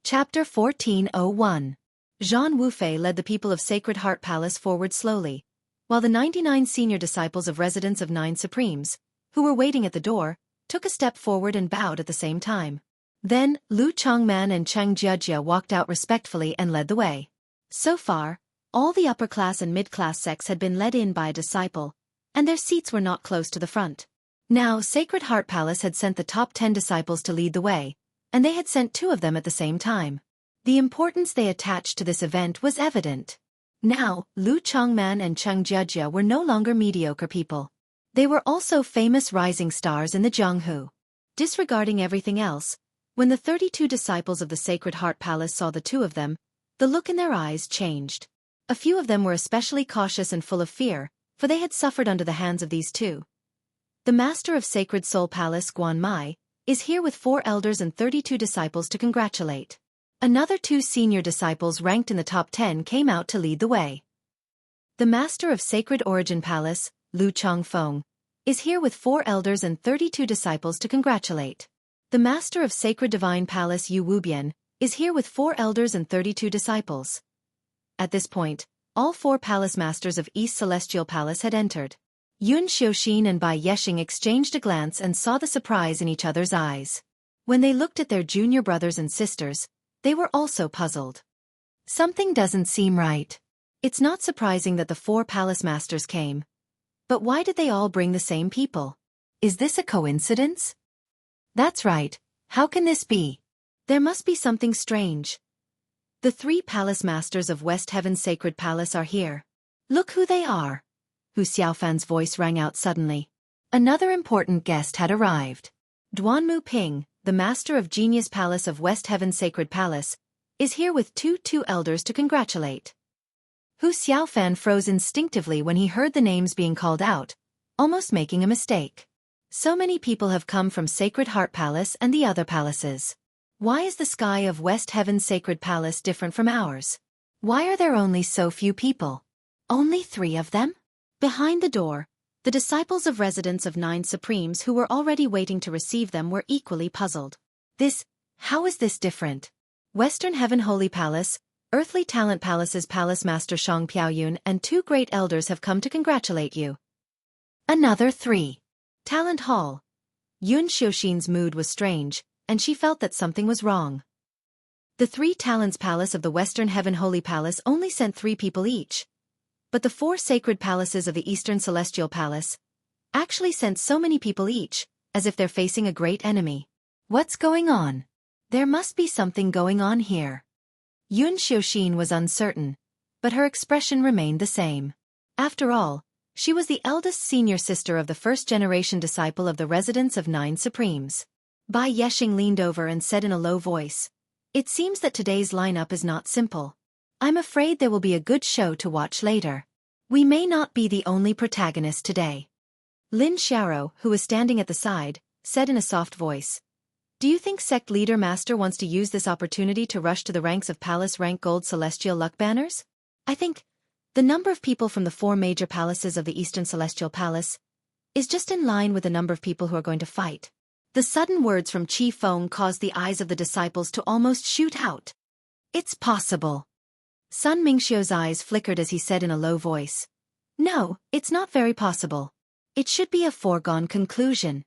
Chapter 1401. Zhan Wufei led the people of Sacred Heart Palace forward slowly, while the 99 senior disciples of Residence of 9 Supremes, who were waiting at the door, took a step forward and bowed at the same time. Then, Lu Changman and Cheng Jiajia walked out respectfully and led the way. So far, all the upper-class and mid-class sects had been led in by a disciple, and their seats were not close to the front. Now, Sacred Heart Palace had sent the top 10 disciples to lead the way, and they had sent 2 of them at the same time. The importance they attached to this event was evident. Now, Lu Changman and Cheng Jiajia were no longer mediocre people. They were also famous rising stars in the Jianghu. Disregarding everything else, when the 32 disciples of the Sacred Heart Palace saw the 2 of them, the look in their eyes changed. A few of them were especially cautious and full of fear, for they had suffered under the hands of these 2. The master of Sacred Soul Palace, Guan Mai, is here with 4 elders and 32 disciples to congratulate. Another 2 senior disciples ranked in the top 10 came out to lead the way. The master of Sacred Origin Palace, Lu Changfeng, is here with 4 elders and 32 disciples to congratulate. The master of Sacred Divine Palace, Yu Wubian, is here with 4 elders and 32 disciples. At this point, all 4 palace masters of East Celestial Palace had entered. Yun Xiuxin and Bai Yexing exchanged a glance and saw the surprise in each other's eyes. When they looked at their junior brothers and sisters, they were also puzzled. Something doesn't seem right. It's not surprising that the 4 palace masters came. But why did they all bring the same people? Is this a coincidence? That's right. How can this be? There must be something strange. The 3 palace masters of West Heaven's Sacred Palace are here. Look who they are. Hu Xiaofan's voice rang out suddenly. Another important guest had arrived. Duanmu Ping, the master of Genius Palace of West Heaven's Sacred Palace, is here with two elders to congratulate. Hu Xiaofan froze instinctively when he heard the names being called out, almost making a mistake. So many people have come from Sacred Heart Palace and the other palaces. Why is the sky of West Heaven's Sacred Palace different from ours? Why are there only so few people? Only 3 of them? Behind the door, the disciples of residents of 9 Supremes who were already waiting to receive them were equally puzzled. How is this different? Western Heaven Holy Palace, Earthly Talent Palace's Palace Master Shang Piaoyun and 2 great elders have come to congratulate you. Another 3. Talent Hall. Yun Xiuxin's mood was strange, and she felt that something was wrong. The 3 Talents Palace of the Western Heaven Holy Palace only sent 3 people each. But the 4 Sacred Palaces of the Eastern Celestial Palace actually sent so many people each, as if they're facing a great enemy. What's going on? There must be something going on here. Yun Xiuxin was uncertain, but her expression remained the same. After all, she was the eldest senior sister of the first-generation disciple of the residents of 9 Supremes. Bai Yexing leaned over and said in a low voice, "It seems that today's lineup is not simple. I'm afraid there will be a good show to watch later. We may not be the only protagonist today." Lin Xiaoro, who was standing at the side, said in a soft voice, "Do you think Sect Leader Master wants to use this opportunity to rush to the ranks of Palace Rank Gold Celestial Luck Banners? I think the number of people from the 4 major palaces of the Eastern Celestial Palace is just in line with the number of people who are going to fight." The sudden words from Qi Feng caused the eyes of the disciples to almost shoot out. "It's possible." Sun Mingxiu's eyes flickered as he said in a low voice, "No, it's not very possible. It should be a foregone conclusion."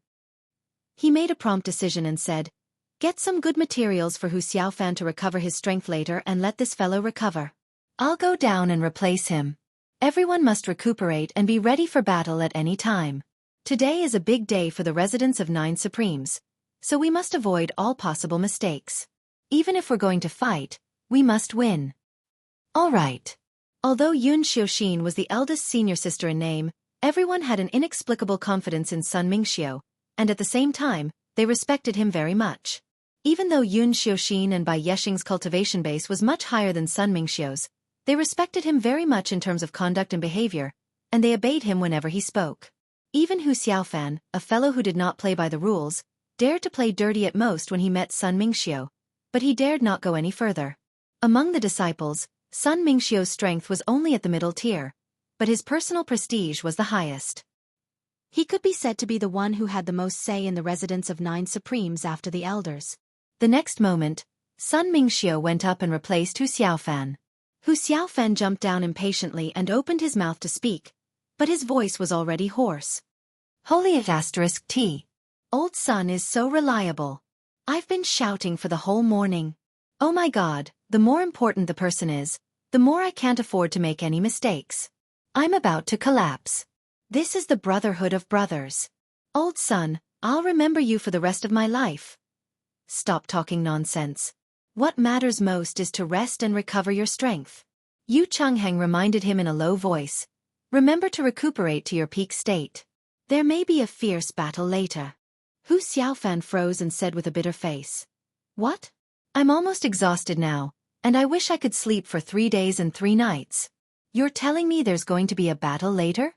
He made a prompt decision and said, "Get some good materials for Hu Xiaofan to recover his strength later and let this fellow recover. I'll go down and replace him. Everyone must recuperate and be ready for battle at any time. Today is a big day for the residents of 9 Supremes, so we must avoid all possible mistakes. Even if we're going to fight, we must win." All right. Although Yun Xiuxin was the eldest senior sister in name, everyone had an inexplicable confidence in Sun Mingxiu, and at the same time, they respected him very much. Even though Yun Xiuxin and Bai Yexing's cultivation base was much higher than Sun Mingxiu's, they respected him very much in terms of conduct and behavior, and they obeyed him whenever he spoke. Even Hu Xiaofan, a fellow who did not play by the rules, dared to play dirty at most when he met Sun Mingxiu, but he dared not go any further. Among the disciples, Sun Mingxiu's strength was only at the middle tier, but his personal prestige was the highest. He could be said to be the one who had the most say in the residence of 9 Supremes after the elders. The next moment, Sun Mingxiu went up and replaced Hu Xiaofan. Hu Xiaofan jumped down impatiently and opened his mouth to speak, but his voice was already hoarse. "Holy *T. Old Sun is so reliable. I've been shouting for the whole morning. Oh my God, the more important the person is, the more I can't afford to make any mistakes. I'm about to collapse. This is the brotherhood of brothers. Old Sun, I'll remember you for the rest of my life." "Stop talking nonsense. What matters most is to rest and recover your strength." Yu Changheng reminded him in a low voice, "Remember to recuperate to your peak state. There may be a fierce battle later." Hu Xiaofan froze and said with a bitter face, "What? I'm almost exhausted now, and I wish I could sleep for 3 days and 3 nights. You're telling me there's going to be a battle later?"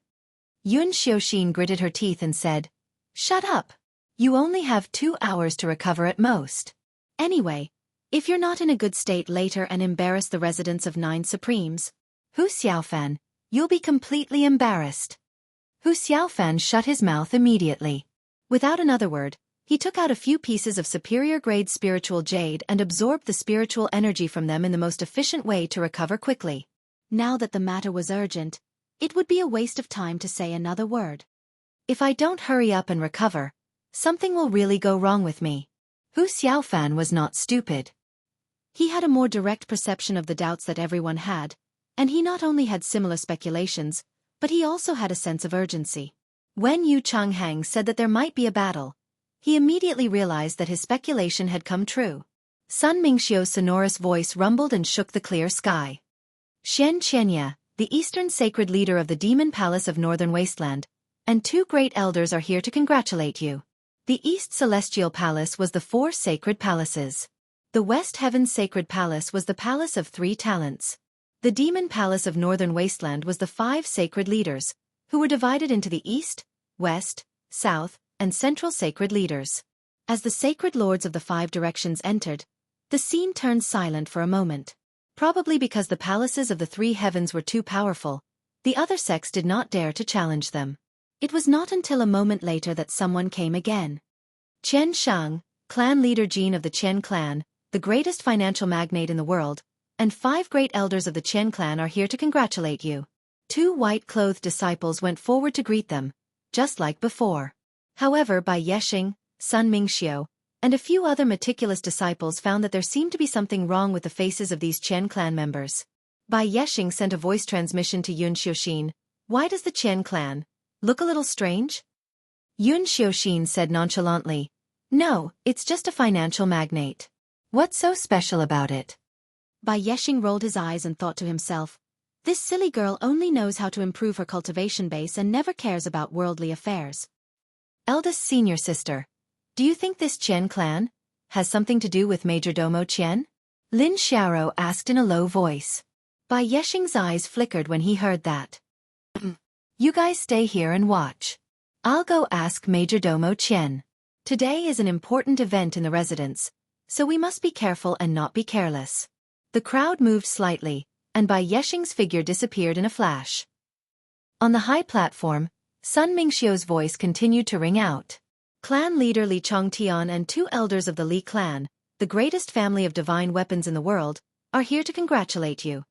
Yun Xiuxin gritted her teeth and said, "Shut up. You only have 2 hours to recover at most. Anyway, if you're not in a good state later and embarrass the residents of 9 Supremes, Hu Xiaofan, you'll be completely embarrassed." Hu Xiaofan shut his mouth immediately. Without another word, he took out a few pieces of superior-grade spiritual jade and absorbed the spiritual energy from them in the most efficient way to recover quickly. Now that the matter was urgent, it would be a waste of time to say another word. If I don't hurry up and recover, something will really go wrong with me. Hu Xiaofan was not stupid. He had a more direct perception of the doubts that everyone had, and he not only had similar speculations, but he also had a sense of urgency. When Yu Changheng said that there might be a battle, he immediately realized that his speculation had come true. Sun Mingxiu's sonorous voice rumbled and shook the clear sky. "Xian Qianya, the Eastern Sacred Leader of the Demon Palace of Northern Wasteland, and 2 great elders are here to congratulate you. The East Celestial Palace was the 4 sacred palaces. The West Heaven's Sacred Palace was the Palace of 3 Talents. The Demon Palace of Northern Wasteland was the 5 sacred leaders, who were divided into the East, West, South, and Central sacred leaders. As the sacred lords of the 5 directions entered, the scene turned silent for a moment. Probably because the palaces of the 3 heavens were too powerful, the other sects did not dare to challenge them. It was not until a moment later that someone came again. Chen Shang, clan leader Jin of the Chen clan, the greatest financial magnate in the world, and 5 great elders of the Chen clan are here to congratulate you. 2 white-clothed disciples went forward to greet them, just like before. However, Bai Yexing, Sun Mingxiu, and a few other meticulous disciples found that there seemed to be something wrong with the faces of these Chen clan members. Bai Yexing sent a voice transmission to Yun Xiuxin. Why does the Chen clan look a little strange? Yun Xiuxin said nonchalantly, no, it's just a financial magnate. What's so special about it? Bai Yexing rolled his eyes and thought to himself, this silly girl only knows how to improve her cultivation base and never cares about worldly affairs. Eldest senior sister, do you think this Chen clan has something to do with Major Domo Chen? Lin Xiaoro asked in a low voice. Bai Yexing's eyes flickered when he heard that. You guys stay here and watch. I'll go ask Major Domo Chen. Today is an important event in the residence, so we must be careful and not be careless. The crowd moved slightly, and Bai Yexing's figure disappeared in a flash. On the high platform, Sun Mingxiu's voice continued to ring out. Clan leader Li Chongtian and 2 elders of the Li clan, the greatest family of divine weapons in the world, are here to congratulate you.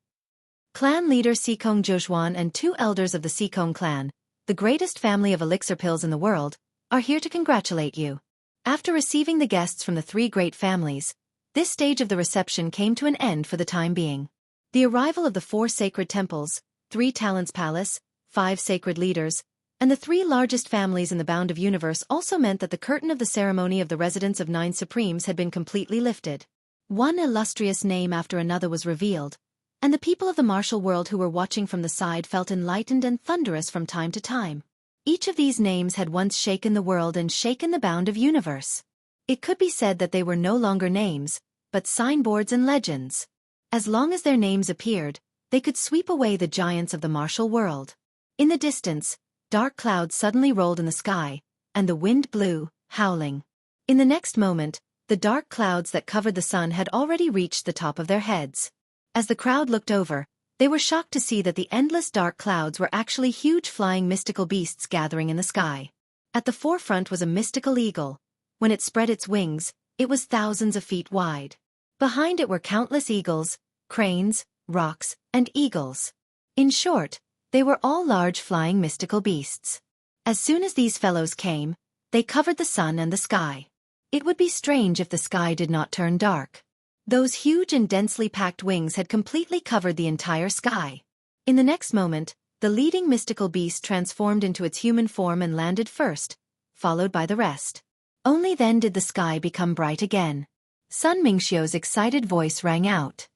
Clan leader Xikong Zhozhuan and 2 elders of the Xikong clan, the greatest family of elixir pills in the world, are here to congratulate you. After receiving the guests from the 3 great families, this stage of the reception came to an end for the time being. The arrival of the 4 sacred temples, 3 Talents Palace, 5 sacred leaders, and the 3 largest families in the bound of universe also meant that the curtain of the ceremony of the residence of 9 Supremes had been completely lifted. One illustrious name after another was revealed, and the people of the martial world who were watching from the side felt enlightened and thunderous from time to time. Each of these names had once shaken the world and shaken the bound of universe. It could be said that they were no longer names, but signboards and legends. As long as their names appeared, they could sweep away the giants of the martial world. In the distance, dark clouds suddenly rolled in the sky, and the wind blew, howling. In the next moment, the dark clouds that covered the sun had already reached the top of their heads. As the crowd looked over, they were shocked to see that the endless dark clouds were actually huge flying mystical beasts gathering in the sky. At the forefront was a mystical eagle. When it spread its wings, it was thousands of feet wide. Behind it were countless eagles, cranes, rocks, and eagles. In short, they were all large flying mystical beasts. As soon as these fellows came, they covered the sun and the sky. It would be strange if the sky did not turn dark. Those huge and densely packed wings had completely covered the entire sky. In the next moment, the leading mystical beast transformed into its human form and landed first, followed by the rest. Only then did the sky become bright again. Sun Mingxiu's excited voice rang out.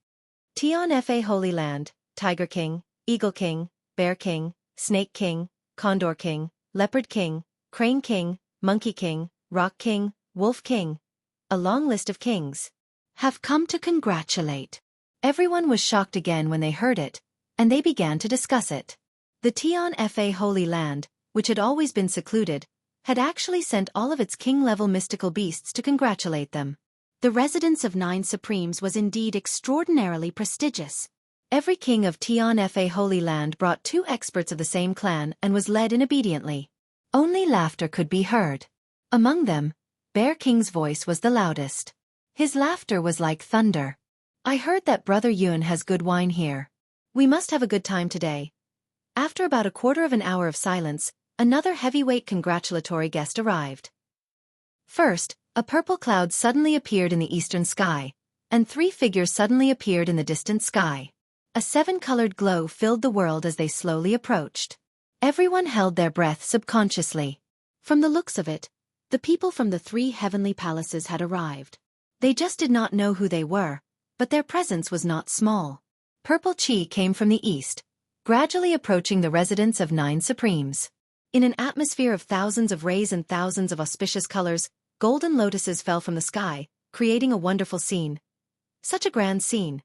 Tian Fa Holy Land, Tiger King, Eagle King, Bear King, Snake King, Condor King, Leopard King, Crane King, Monkey King, Rock King, Wolf King. A long list of kings have come to congratulate. Everyone was shocked again when they heard it, and they began to discuss it. The Tian Fa Holy Land, which had always been secluded, had actually sent all of its king-level mystical beasts to congratulate them. The residence of 9 Supremes was indeed extraordinarily prestigious. Every king of Tian Fa Holy Land brought 2 experts of the same clan and was led in obediently. Only laughter could be heard. Among them, Bear King's voice was the loudest. His laughter was like thunder. I heard that Brother Yun has good wine here. We must have a good time today. After about a quarter of an hour of silence, another heavyweight congratulatory guest arrived. First, a purple cloud suddenly appeared in the eastern sky, and 3 figures suddenly appeared in the distant sky. A 7-colored glow filled the world as they slowly approached. Everyone held their breath subconsciously. From the looks of it, the people from the 3 heavenly palaces had arrived. They just did not know who they were, but their presence was not small. Purple Qi came from the east, gradually approaching the residence of 9 Supremes. In an atmosphere of thousands of rays and thousands of auspicious colors, golden lotuses fell from the sky, creating a wonderful scene. Such a grand scene.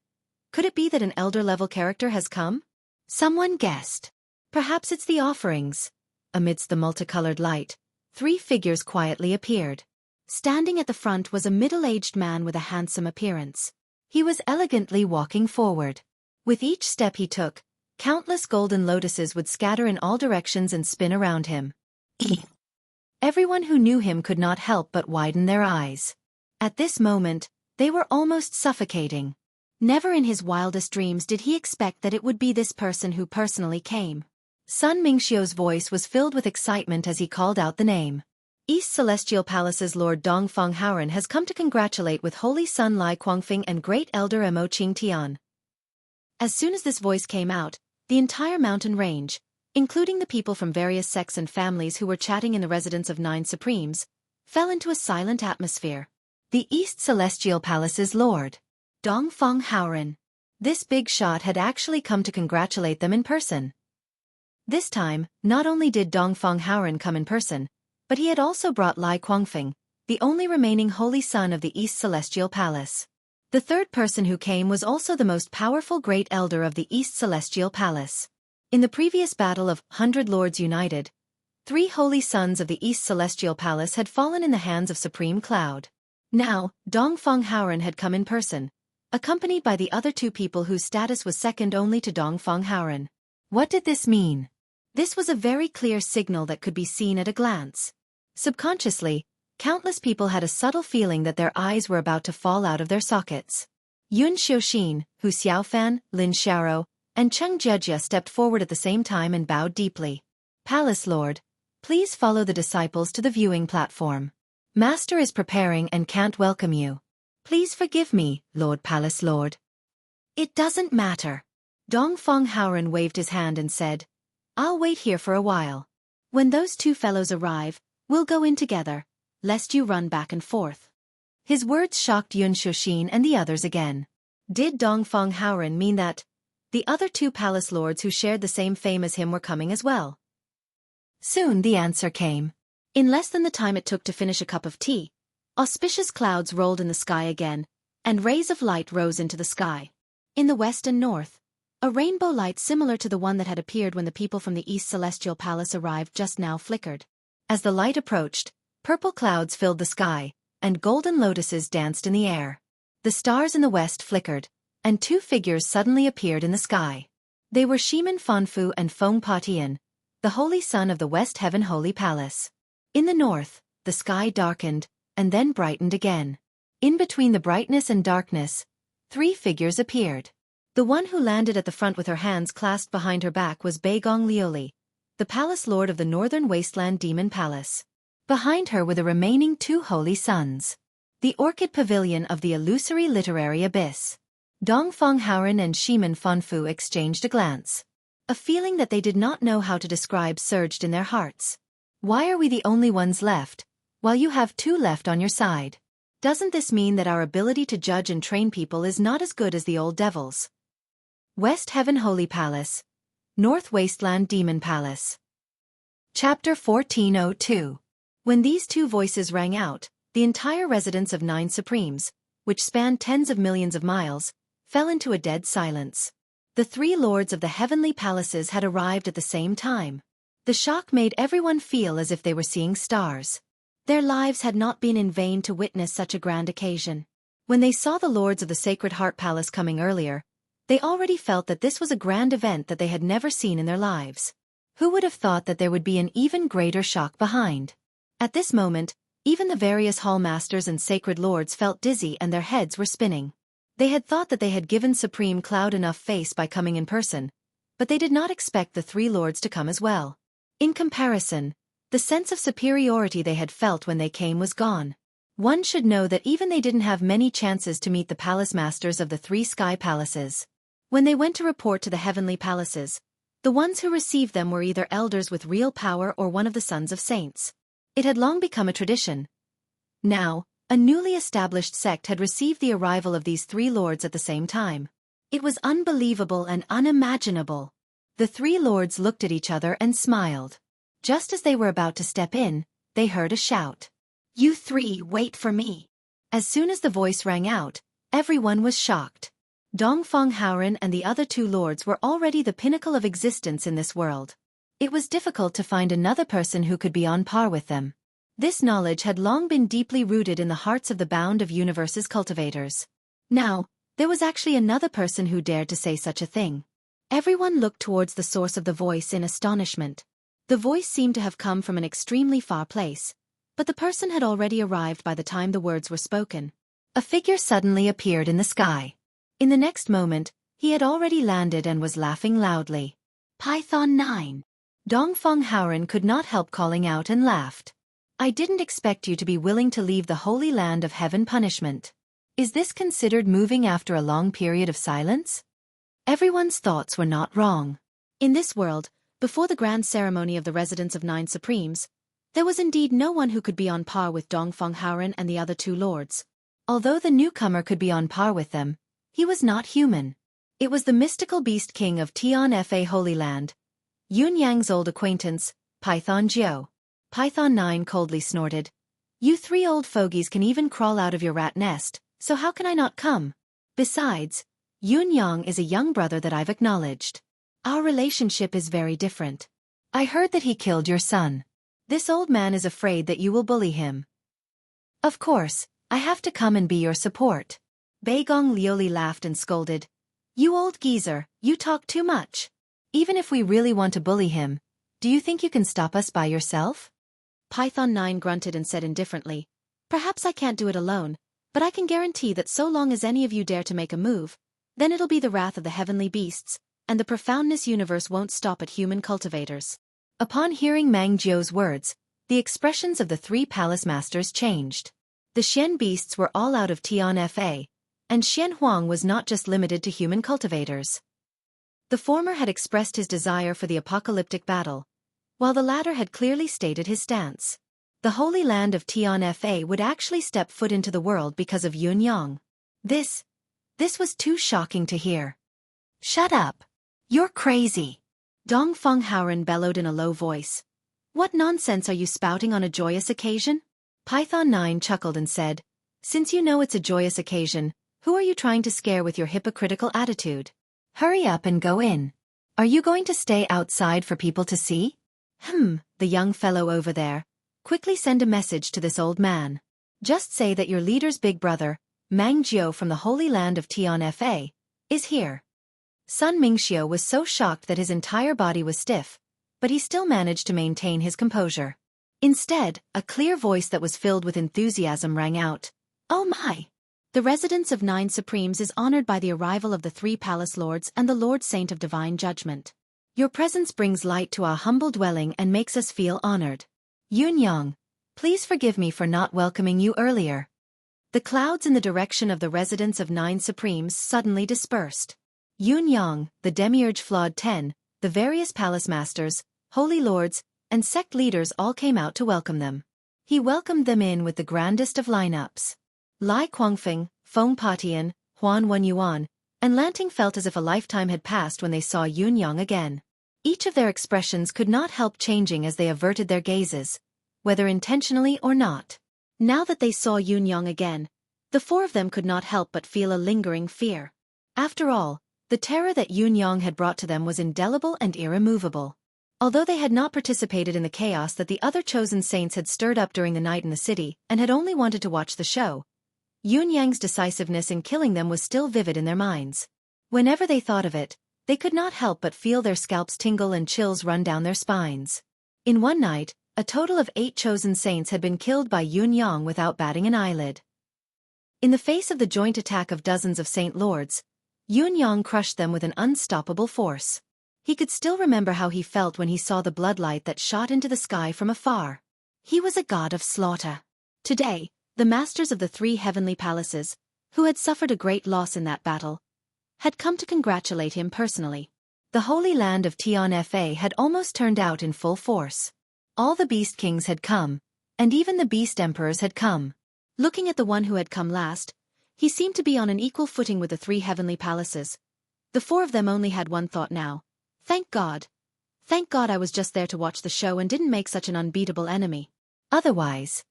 Could it be that an elder-level character has come? Someone guessed. Perhaps it's the offerings. Amidst the multicolored light, 3 figures quietly appeared. Standing at the front was a middle-aged man with a handsome appearance. He was elegantly walking forward. With each step he took, countless golden lotuses would scatter in all directions and spin around him. Everyone who knew him could not help but widen their eyes. At this moment, they were almost suffocating. Never in his wildest dreams did he expect that it would be this person who personally came. Sun Mingxiu's voice was filled with excitement as he called out the name. East Celestial Palace's Lord Dongfeng Haoren has come to congratulate with Holy Sun Lai Kuangfeng and Great Elder Mo Qingtian. As soon as this voice came out, the entire mountain range, including the people from various sects and families who were chatting in the residence of 9 Supremes, fell into a silent atmosphere. The East Celestial Palace's Lord Dongfeng Haoren. This big shot had actually come to congratulate them in person. This time, not only did Dongfeng Haoren come in person, but he had also brought Lai Kuangfeng, the only remaining holy son of the East Celestial Palace. The third person who came was also the most powerful Great Elder of the East Celestial Palace. In the previous battle of 100 Lords United, 3 holy sons of the East Celestial Palace had fallen in the hands of Supreme Cloud. Now, Dongfeng Haoren had come in person, accompanied by the other 2 people whose status was second only to Dongfeng Haoren. What did this mean? This was a very clear signal that could be seen at a glance. Subconsciously, countless people had a subtle feeling that their eyes were about to fall out of their sockets. Yun Xiuxin, Hu Xiaofan, Lin Xiaoro, and Cheng Jejia stepped forward at the same time and bowed deeply. Palace Lord, please follow the disciples to the viewing platform. Master is preparing and can't welcome you. Please forgive me, Lord Palace Lord. It doesn't matter. Dongfeng Haoren waved his hand and said, I'll wait here for a while. When those 2 fellows arrive, we'll go in together, lest you run back and forth. His words shocked Yun Xiuxin and the others again. Did Dongfeng Haoren mean that the other 2 palace lords who shared the same fame as him were coming as well? Soon the answer came. In less than the time it took to finish a cup of tea, auspicious clouds rolled in the sky again, and rays of light rose into the sky. In the west and north, a rainbow light similar to the one that had appeared when the people from the East Celestial Palace arrived just now flickered. As the light approached, purple clouds filled the sky, and golden lotuses danced in the air. The stars in the west flickered, and 2 figures suddenly appeared in the sky. They were Shimin Fanfu and Feng Patian, the holy son of the West Heaven Holy Palace. In the north, the sky darkened, and then brightened again. In between the brightness and darkness, 3 figures appeared. The one who landed at the front with her hands clasped behind her back was Beigong Liuli, the palace lord of the Northern Wasteland Demon Palace. Behind her were the remaining 2 holy sons. The Orchid Pavilion of the Illusory Literary Abyss. Dongfeng Haoren and Shimin Fanfu exchanged a glance. A feeling that they did not know how to describe surged in their hearts. Why are we the only ones left, while you have 2 left on your side? Doesn't this mean that our ability to judge and train people is not as good as the old devils? West Heaven Holy Palace, North Wasteland Demon Palace. Chapter 1402. When these 2 voices rang out, the entire residence of 9 Supremes, which spanned tens of millions of miles, fell into a dead silence. The 3 lords of the heavenly palaces had arrived at the same time. The shock made everyone feel as if they were seeing stars. Their lives had not been in vain to witness such a grand occasion. When they saw the lords of the Sacred Heart Palace coming earlier, they already felt that this was a grand event that they had never seen in their lives. Who would have thought that there would be an even greater shock behind? At this moment, even the various hall masters and sacred lords felt dizzy and their heads were spinning. They had thought that they had given Supreme Cloud enough face by coming in person, but they did not expect the 3 lords to come as well. In comparison, the sense of superiority they had felt when they came was gone. One should know that even they didn't have many chances to meet the palace masters of the 3 sky palaces. When they went to report to the heavenly palaces, the ones who received them were either elders with real power or one of the sons of saints. It had long become a tradition. Now, a newly established sect had received the arrival of these 3 lords at the same time. It was unbelievable and unimaginable. The 3 lords looked at each other and smiled. Just as they were about to step in, they heard a shout. "You three, wait for me." As soon as the voice rang out, everyone was shocked. Dongfeng Haoren and the other two lords were already the pinnacle of existence in this world. It was difficult to find another person who could be on par with them. This knowledge had long been deeply rooted in the hearts of the Bound of Universe's cultivators. Now, there was actually another person who dared to say such a thing. Everyone looked towards the source of the voice in astonishment. The voice seemed to have come from an extremely far place, but the person had already arrived by the time the words were spoken. A figure suddenly appeared in the sky. In the next moment, he had already landed and was laughing loudly. Python 9. Dongfeng Haoren could not help calling out and laughed. "I didn't expect you to be willing to leave the holy land of heaven punishment. Is this considered moving after a long period of silence?" Everyone's thoughts were not wrong. In this world, before the grand ceremony of the residence of 9 Supremes, there was indeed no one who could be on par with Dongfeng Haoren and the other two lords. Although the newcomer could be on par with them, he was not human. It was the mystical beast king of Tian Fa Holy Land, Yun Yang's old acquaintance, Python Jiao. Python 9 coldly snorted. "You three old fogies can even crawl out of your rat nest, so how can I not come? Besides, Yun Yang is a young brother that I've acknowledged. Our relationship is very different. I heard that he killed your son. This old man is afraid that you will bully him. Of course, I have to come and be your support." Beigong Lioli laughed and scolded. "You old geezer, you talk too much. Even if we really want to bully him, do you think you can stop us by yourself?" Python 9 grunted and said indifferently, "Perhaps I can't do it alone, but I can guarantee that so long as any of you dare to make a move, then it'll be the wrath of the heavenly beasts, and the profoundness universe won't stop at human cultivators." Upon hearing Mang Jiao's words, the expressions of the three palace masters changed. The Xian beasts were all out of Tian Fa, and Xian Huang was not just limited to human cultivators. The former had expressed his desire for the apocalyptic battle, while the latter had clearly stated his stance. The Holy Land of Tian Fa would actually step foot into the world because of Yun Yang. This was too shocking to hear. "Shut up! You're crazy!" Dongfeng Haoren bellowed in a low voice. "What nonsense are you spouting on a joyous occasion?" Python 9 chuckled and said, "Since you know it's a joyous occasion, who are you trying to scare with your hypocritical attitude? Hurry up and go in. Are you going to stay outside for people to see?" The young fellow over there. Quickly send a message to this old man. Just say that your leader's big brother, Mang Jiao from the Holy Land of Tian Fa, is here. Sun Mingxiu was so shocked that his entire body was stiff, but he still managed to maintain his composure. Instead, a clear voice that was filled with enthusiasm rang out. "Oh my! The residence of 9 Supremes is honored by the arrival of the 3 palace lords and the Lord Saint of Divine Judgment. Your presence brings light to our humble dwelling and makes us feel honored. Yun Yang, please forgive me for not welcoming you earlier." The clouds in the direction of the residence of 9 Supremes suddenly dispersed. Yun Yang, the Demiurge Flawed 10, the various palace masters, holy lords, and sect leaders all came out to welcome them. He welcomed them in with the grandest of lineups. Lai Kuangfeng, Feng Patian, Huan Wenyuan, and Lanting felt as if a lifetime had passed when they saw Yun Yang again. Each of their expressions could not help changing as they averted their gazes, whether intentionally or not. Now that they saw Yun Yang again, the 4 of them could not help but feel a lingering fear. After all, the terror that Yun Yang had brought to them was indelible and irremovable. Although they had not participated in the chaos that the other chosen saints had stirred up during the night in the city and had only wanted to watch the show, Yun Yang's decisiveness in killing them was still vivid in their minds. Whenever they thought of it, they could not help but feel their scalps tingle and chills run down their spines. In one night, a total of 8 chosen saints had been killed by Yun Yang without batting an eyelid. In the face of the joint attack of dozens of saint lords, Yun Yang crushed them with an unstoppable force. He could still remember how he felt when he saw the bloodlight that shot into the sky from afar. He was a god of slaughter. Today, the masters of the 3 heavenly palaces, who had suffered a great loss in that battle, had come to congratulate him personally. The Holy Land of Tian Fa had almost turned out in full force. All the beast kings had come, and even the beast emperors had come. Looking at the one who had come last, he seemed to be on an equal footing with the 3 heavenly palaces. The 4 of them only had one thought now. Thank God. Thank God I was just there to watch the show and didn't make such an unbeatable enemy. Otherwise.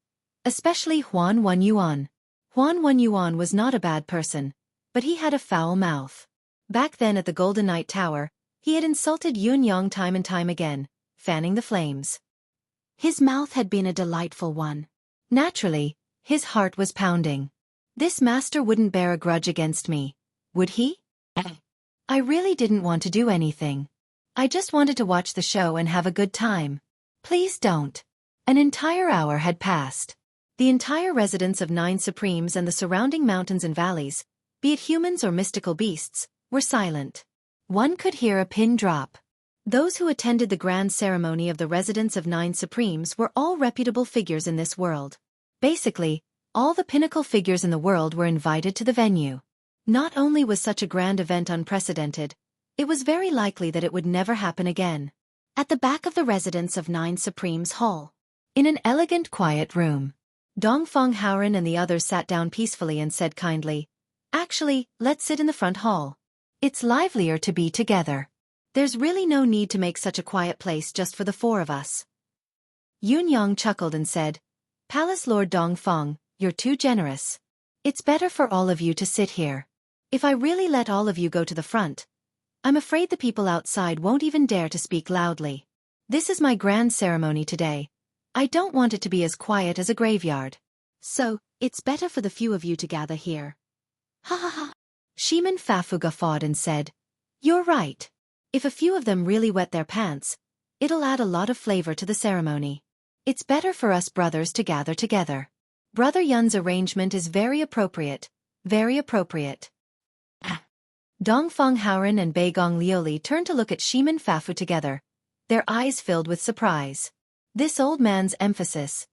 Especially Huan Wenyuan. Huan Wenyuan was not a bad person, but he had a foul mouth. Back then at the Golden Knight Tower, he had insulted Yun Yang time and time again, fanning the flames. His mouth had been a delightful one. Naturally, his heart was pounding. This master wouldn't bear a grudge against me, would he? I really didn't want to do anything. I just wanted to watch the show and have a good time. Please don't. An entire hour had passed. The entire residence of 9 Supremes and the surrounding mountains and valleys, be it humans or mystical beasts, were silent. One could hear a pin drop. Those who attended the grand ceremony of the residence of 9 Supremes were all reputable figures in this world. Basically, all the pinnacle figures in the world were invited to the venue. Not only was such a grand event unprecedented, it was very likely that it would never happen again. At the back of the residence of 9 Supremes Hall, in an elegant quiet room, Dongfeng Haoren and the others sat down peacefully and said kindly, "Actually, let's sit in the front hall. It's livelier to be together. There's really no need to make such a quiet place just for the 4 of us." Yun Yang chuckled and said, "Palace Lord Dongfeng, you're too generous. It's better for all of you to sit here. If I really let all of you go to the front, I'm afraid the people outside won't even dare to speak loudly. This is my grand ceremony today. I don't want it to be as quiet as a graveyard. So, it's better for the few of you to gather here." Ha ha ha. Shimin Fafu guffawed and said, "You're right. If a few of them really wet their pants, it'll add a lot of flavor to the ceremony. It's better for us brothers to gather together. Brother Yun's arrangement is very appropriate, very appropriate." Dongfeng Haoren and Beigong Liuli turned to look at Shimin Fafu together, their eyes filled with surprise. This old man's emphasis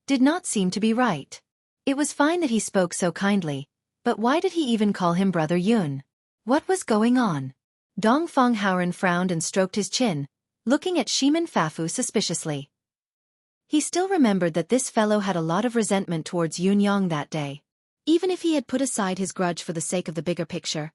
did not seem to be right. It was fine that he spoke so kindly, but why did he even call him Brother Yun? What was going on? Dongfeng Haoren frowned and stroked his chin, looking at Shimin Fafu suspiciously. He still remembered that this fellow had a lot of resentment towards Yun Yang that day. Even if he had put aside his grudge for the sake of the bigger picture,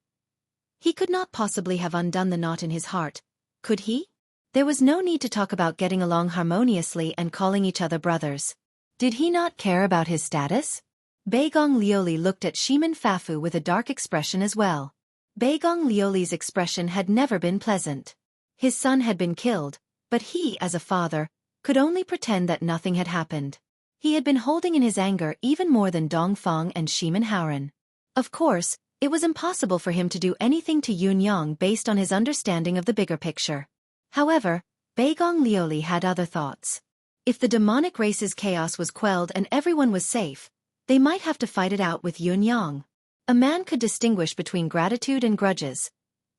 he could not possibly have undone the knot in his heart, could he? There was no need to talk about getting along harmoniously and calling each other brothers. Did he not care about his status? Beigong Liuli looked at Shimin Fafu with a dark expression as well. Beigong Liuli's expression had never been pleasant. His son had been killed, but he, as a father, could only pretend that nothing had happened. He had been holding in his anger even more than Dongfeng and Shimin Haoren. Of course, it was impossible for him to do anything to Yun Yang based on his understanding of the bigger picture. However, Beigong Liuli had other thoughts. If the demonic race's chaos was quelled and everyone was safe, they might have to fight it out with Yun Yang. A man could distinguish between gratitude and grudges,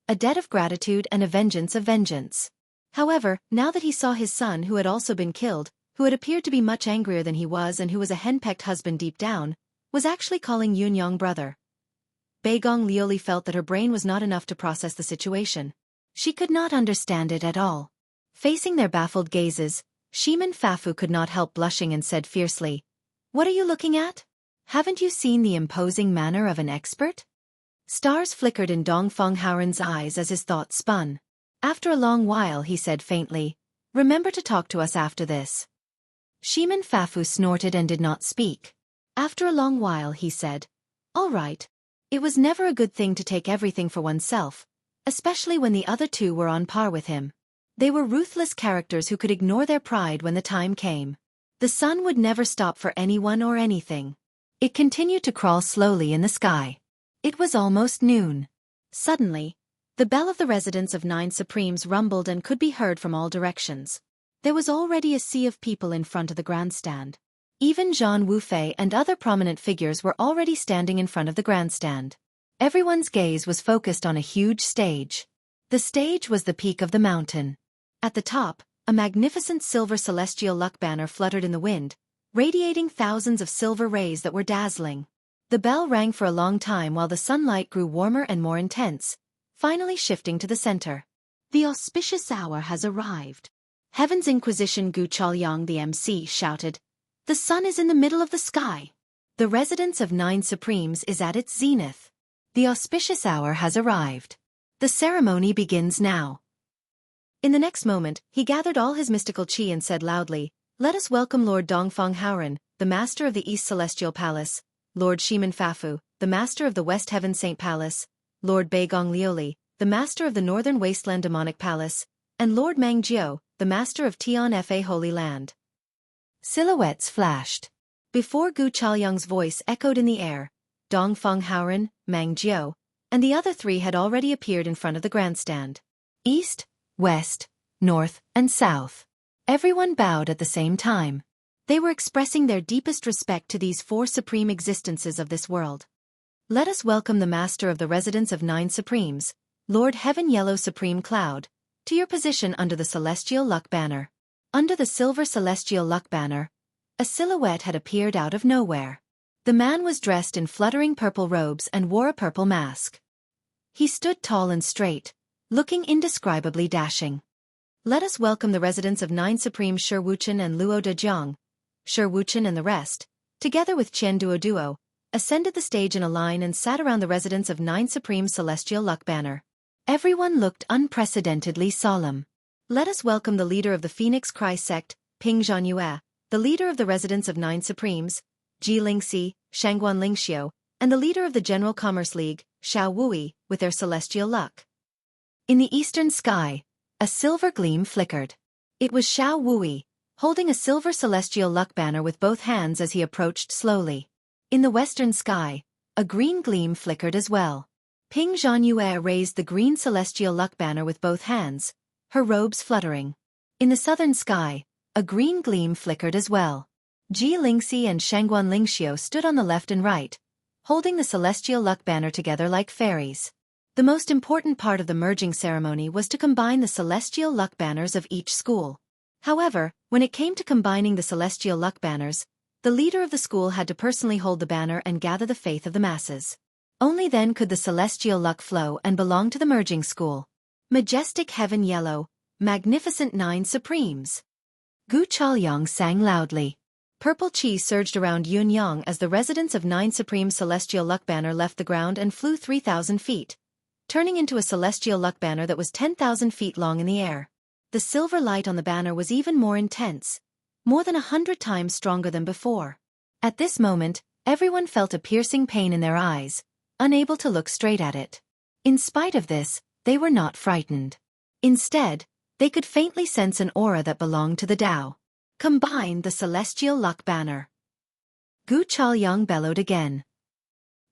a debt of gratitude and a vengeance of vengeance. However, now that he saw his son who had also been killed, who had appeared to be much angrier than he was and who was a henpecked husband deep down, was actually calling Yun Yang brother, Beigong Liuli felt that her brain was not enough to process the situation. She could not understand it at all. Facing their baffled gazes, Shimin Fafu could not help blushing and said fiercely, "What are you looking at? Haven't you seen the imposing manner of an expert?" Stars flickered in Dongfeng Haoren's eyes as his thoughts spun. After a long while he said faintly, "Remember to talk to us after this." Shimin Fafu snorted and did not speak. After a long while he said, "All right." It was never a good thing to take everything for oneself, especially when the other 2 were on par with him. They were ruthless characters who could ignore their pride when the time came. The sun would never stop for anyone or anything. It continued to crawl slowly in the sky. It was almost noon. Suddenly, the bell of the residence of 9 Supremes rumbled and could be heard from all directions. There was already a sea of people in front of the grandstand. Even Zhang Wufei and other prominent figures were already standing in front of the grandstand. Everyone's gaze was focused on a huge stage. The stage was the peak of the mountain. At the top, a magnificent silver celestial luck banner fluttered in the wind, radiating thousands of silver rays that were dazzling. The bell rang for a long time while the sunlight grew warmer and more intense, finally shifting to the center. "The auspicious hour has arrived." Heaven's Inquisition Gu Chaoyang the MC shouted, "The sun is in the middle of the sky. The residence of 9 Supremes is at its zenith. The auspicious hour has arrived. The ceremony begins now." In the next moment, he gathered all his mystical chi and said loudly, "Let us welcome Lord Dongfang Haoren, the master of the East Celestial Palace, Lord Shiman Fafu, the master of the West Heaven Saint Palace, Lord Beigong Lioli, the master of the Northern Wasteland Demonic Palace, and Lord Mang Jiao, the master of Tian Fa Holy Land." Silhouettes flashed. Before Gu Chaoyang's voice echoed in the air, Dongfang Haoren, Mang Jiao, and the other three had already appeared in front of the grandstand. East, West, North, and South. Everyone bowed at the same time. They were expressing their deepest respect to these four supreme existences of this world. Let us welcome the master of the residence of Nine Supremes, Lord Heaven Yellow Supreme Cloud, to your position under the Celestial Luck Banner. Under the silver Celestial Luck Banner, a silhouette had appeared out of nowhere. The man was dressed in fluttering purple robes and wore a purple mask. He stood tall and straight, looking indescribably dashing. Let us welcome the residents of Nine Supreme Shi Wuchen and Luo Dejiang. Shi Wuchen and the rest, together with Qian Duo, ascended the stage in a line and sat around the residents of Nine Supreme Celestial Luck Banner. Everyone looked unprecedentedly solemn. Let us welcome the leader of the Phoenix Cry sect, Ping Zhanyue, the leader of the residents of Nine Supremes, Ji Lingxi, Shangguan Lingxiu, and the leader of the General Commerce League, Xiao Wui, with their celestial luck. In the eastern sky, a silver gleam flickered. It was Xiao Wui, holding a silver celestial luck banner with both hands as he approached slowly. In the western sky, a green gleam flickered as well. Ping Zhanyue raised the green celestial luck banner with both hands, her robes fluttering. In the southern sky, a green gleam flickered as well. Ji Lingxi and Shangguan Lingxiu stood on the left and right, holding the celestial luck banner together like fairies. The most important part of the merging ceremony was to combine the celestial luck banners of each school. However, when it came to combining the celestial luck banners, the leader of the school had to personally hold the banner and gather the faith of the masses. Only then could the celestial luck flow and belong to the merging school. Majestic Heaven Yellow, Magnificent Nine Supremes. Gu Chaoyang sang loudly. Purple chi surged around Yun Yang as the residents of Nine Supreme Celestial Luck Banner left the ground and flew 3,000 feet, turning into a celestial luck banner that was 10,000 feet long in the air. The silver light on the banner was even more intense, more than 100 times stronger than before. At this moment, everyone felt a piercing pain in their eyes, unable to look straight at it. In spite of this, they were not frightened. Instead, they could faintly sense an aura that belonged to the Tao. Combine the celestial luck banner. Gu Chaoyang bellowed again.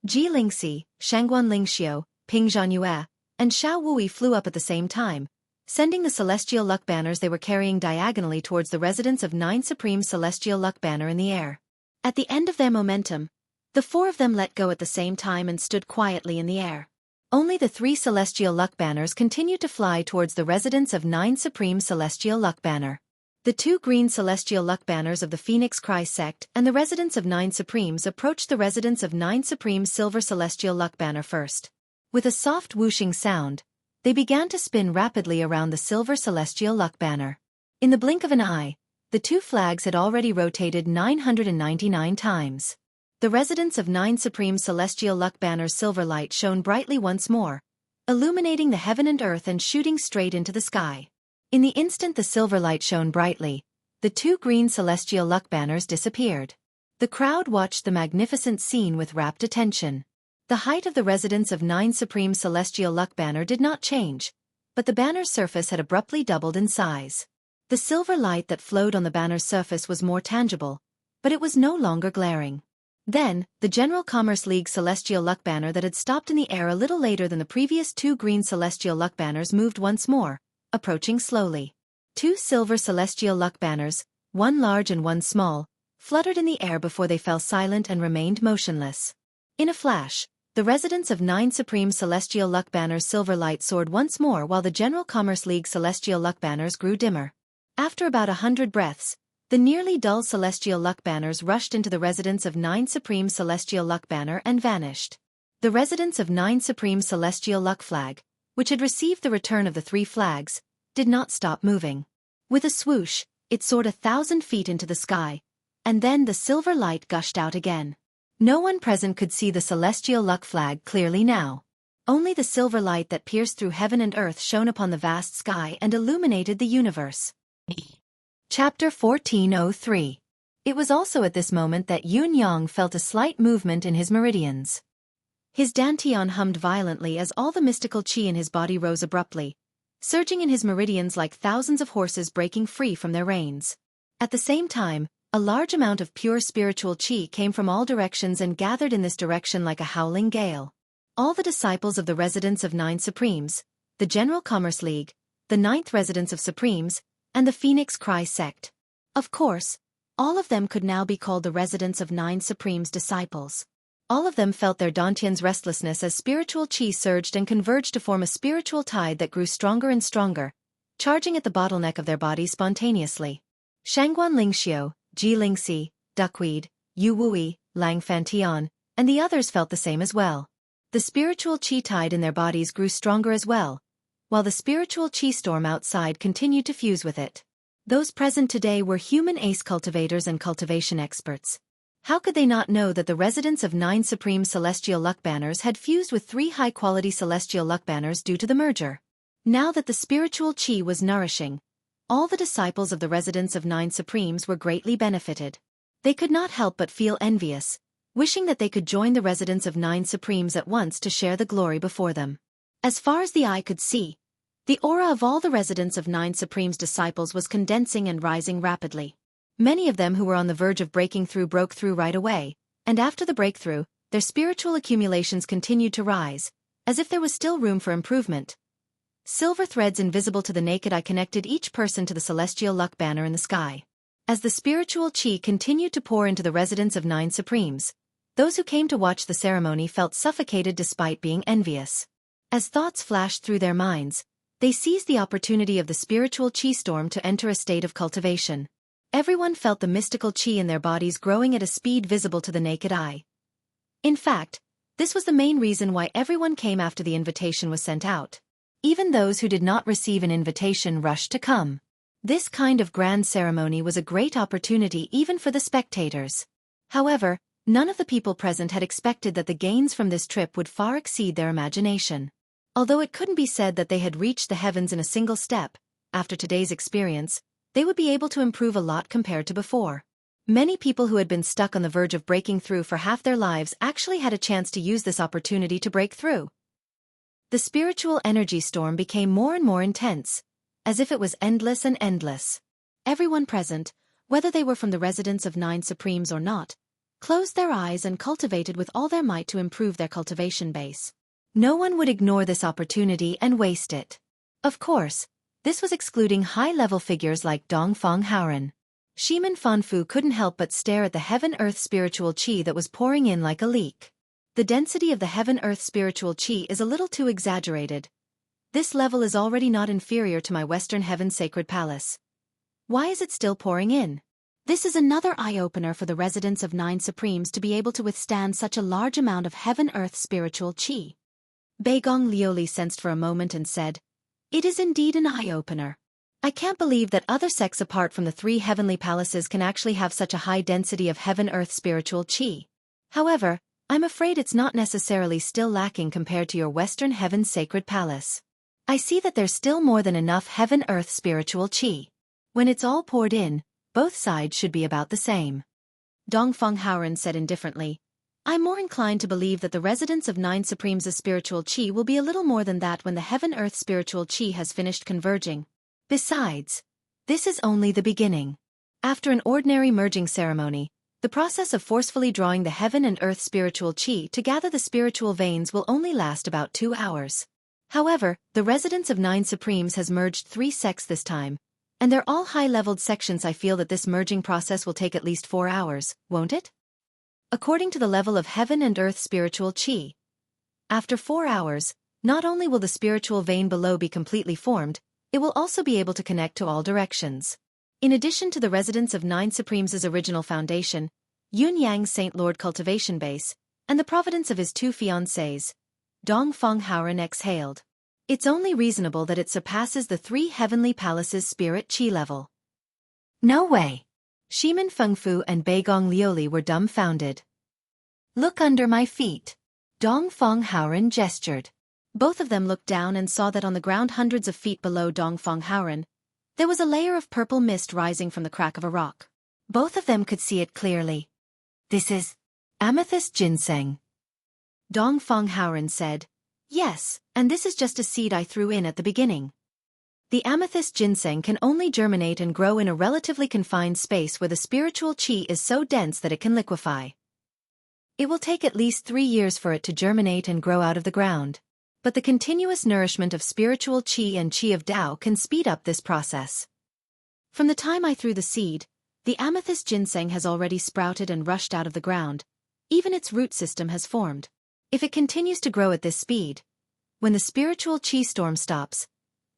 Ji Lingxi, Shangguan Lingxiu, Ping Zhanyue, and Xiao Wui flew up at the same time, sending the celestial luck banners they were carrying diagonally towards the residents of Nine Supreme Celestial Luck Banner in the air. At the end of their momentum, the four of them let go at the same time and stood quietly in the air. Only the three celestial luck banners continued to fly towards the residents of Nine Supreme Celestial Luck Banner. The two green celestial luck banners of the Phoenix Cry sect and the residents of Nine Supremes approached the residents of Nine Supreme Silver Celestial Luck Banner first. With a soft whooshing sound, they began to spin rapidly around the silver celestial luck banner. In the blink of an eye, the two flags had already rotated 999 times. The residents of Nine Supreme Celestial Luck Banner's silver light shone brightly once more, illuminating the heaven and earth and shooting straight into the sky. In the instant the silver light shone brightly, the two green celestial luck banners disappeared. The crowd watched the magnificent scene with rapt attention. The height of the residents of Nine Supreme Celestial Luck Banner did not change, but the banner's surface had abruptly doubled in size. The silver light that flowed on the banner's surface was more tangible, but it was no longer glaring. Then, the General Commerce League Celestial Luck Banner that had stopped in the air a little later than the previous two green Celestial Luck Banners moved once more, approaching slowly. Two silver Celestial Luck Banners, one large and one small, fluttered in the air before they fell silent and remained motionless. In a flash, the residents of Nine Supreme Celestial Luck Banner's silver light soared once more while the General Commerce League Celestial Luck Banners grew dimmer. After about 100 breaths, the nearly dull Celestial Luck Banners rushed into the residents of Nine Supreme Celestial Luck Banner and vanished. The residents of Nine Supreme Celestial Luck Flag, which had received the return of the three flags, did not stop moving. With a swoosh, it soared 1,000 feet into the sky, and then the silver light gushed out again. No one present could see the Celestial Luck Flag clearly now. Only the silver light that pierced through heaven and earth shone upon the vast sky and illuminated the universe. Chapter 1403. It was also at this moment that Yun Yang felt a slight movement in his meridians. His dantian hummed violently as all the mystical qi in his body rose abruptly, surging in his meridians like thousands of horses breaking free from their reins. At the same time, a large amount of pure spiritual qi came from all directions and gathered in this direction like a howling gale. All the disciples of the residents of 9 Supremes, the General Commerce League, the 9th Residence of Supremes, and the Phoenix Cry sect. Of course, all of them could now be called the residents of 9 Supremes disciples. All of them felt their dantian's restlessness as spiritual qi surged and converged to form a spiritual tide that grew stronger and stronger, charging at the bottleneck of their bodies spontaneously. Shangguan Lingxiu, Ji Lingxi, Duckweed, Yu Wui, Lang Fantian, and the others felt the same as well. The spiritual qi tide in their bodies grew stronger as well, while the spiritual qi storm outside continued to fuse with it. Those present today were human ace cultivators and cultivation experts. How could they not know that the residents of 9 Supreme Celestial Luck Banners had fused with 3 high-quality Celestial Luck Banners due to the merger? Now that the spiritual qi was nourishing, all the disciples of the residents of 9 Supremes were greatly benefited. They could not help but feel envious, wishing that they could join the residents of 9 Supremes at once to share the glory before them. As far as the eye could see, the aura of all the residents of 9 Supremes disciples was condensing and rising rapidly. Many of them who were on the verge of breaking through broke through right away, and after the breakthrough, their spiritual accumulations continued to rise, as if there was still room for improvement. Silver threads invisible to the naked eye connected each person to the celestial luck banner in the sky. As the spiritual qi continued to pour into the residents of 9 Supremes, those who came to watch the ceremony felt suffocated despite being envious. As thoughts flashed through their minds, they seized the opportunity of the spiritual qi storm to enter a state of cultivation. Everyone felt the mystical qi in their bodies growing at a speed visible to the naked eye. In fact, this was the main reason why everyone came after the invitation was sent out. Even those who did not receive an invitation rushed to come. This kind of grand ceremony was a great opportunity even for the spectators. However, none of the people present had expected that the gains from this trip would far exceed their imagination. Although it couldn't be said that they had reached the heavens in a single step, after today's experience, they would be able to improve a lot compared to before. Many people who had been stuck on the verge of breaking through for half their lives actually had a chance to use this opportunity to break through. The spiritual energy storm became more and more intense, as if it was endless and endless. Everyone present, whether they were from the residents of 9 Supremes or not, closed their eyes and cultivated with all their might to improve their cultivation base. No one would ignore this opportunity and waste it. Of course, this was excluding high-level figures like Dongfang Haoren. Shimen Fanfu couldn't help but stare at the heaven-earth spiritual qi that was pouring in like a leak. The density of the heaven-earth spiritual qi is a little too exaggerated. This level is already not inferior to my Western Heaven Sacred Palace. Why is it still pouring in? This is another eye-opener for the residents of 9 Supremes to be able to withstand such a large amount of heaven-earth spiritual qi. Beigong Lioli sensed for a moment and said, "It is indeed an eye-opener. I can't believe that other sects apart from the 3 heavenly palaces can actually have such a high density of heaven-earth spiritual qi. However, I'm afraid it's not necessarily still lacking compared to your Western Heaven Sacred Palace. I see that there's still more than enough heaven-earth spiritual qi. When it's all poured in, both sides should be about the same." Dongfang Haoren said indifferently, "I'm more inclined to believe that the residents of 9 Supremes' spiritual qi will be a little more than that when the heaven-earth spiritual qi has finished converging. Besides, this is only the beginning. After an ordinary merging ceremony, the process of forcefully drawing the heaven and earth spiritual qi to gather the spiritual veins will only last about 2 hours. However, the residents of 9 Supremes has merged 3 sects this time, and they're all high-leveled sections. I feel that this merging process will take at least 4 hours, won't it? According to the level of heaven and earth spiritual qi. After 4 hours, not only will the spiritual vein below be completely formed, it will also be able to connect to all directions. In addition to the residents of 9 Supremes' original foundation, Yun Yang's Saint Lord cultivation base, and the providence of his 2 fiancées, Dongfang Haoren exhaled. It's only reasonable that it surpasses the 3 heavenly palaces' spirit qi level. No way! Shimen Fengfu and Beigong Lioli were dumbfounded. Look under my feet. Dongfang Haoren gestured. Both of them looked down and saw that on the ground hundreds of feet below Dongfang Haoren, there was a layer of purple mist rising from the crack of a rock. Both of them could see it clearly. "This is amethyst ginseng," Dongfang Haoren said. "Yes, and this is just a seed I threw in at the beginning." The amethyst ginseng can only germinate and grow in a relatively confined space where the spiritual qi is so dense that it can liquefy. It will take at least 3 years for it to germinate and grow out of the ground. But the continuous nourishment of spiritual qi and qi of Tao can speed up this process. From the time I threw the seed, the amethyst ginseng has already sprouted and rushed out of the ground. Even its root system has formed. If it continues to grow at this speed, when the spiritual qi storm stops,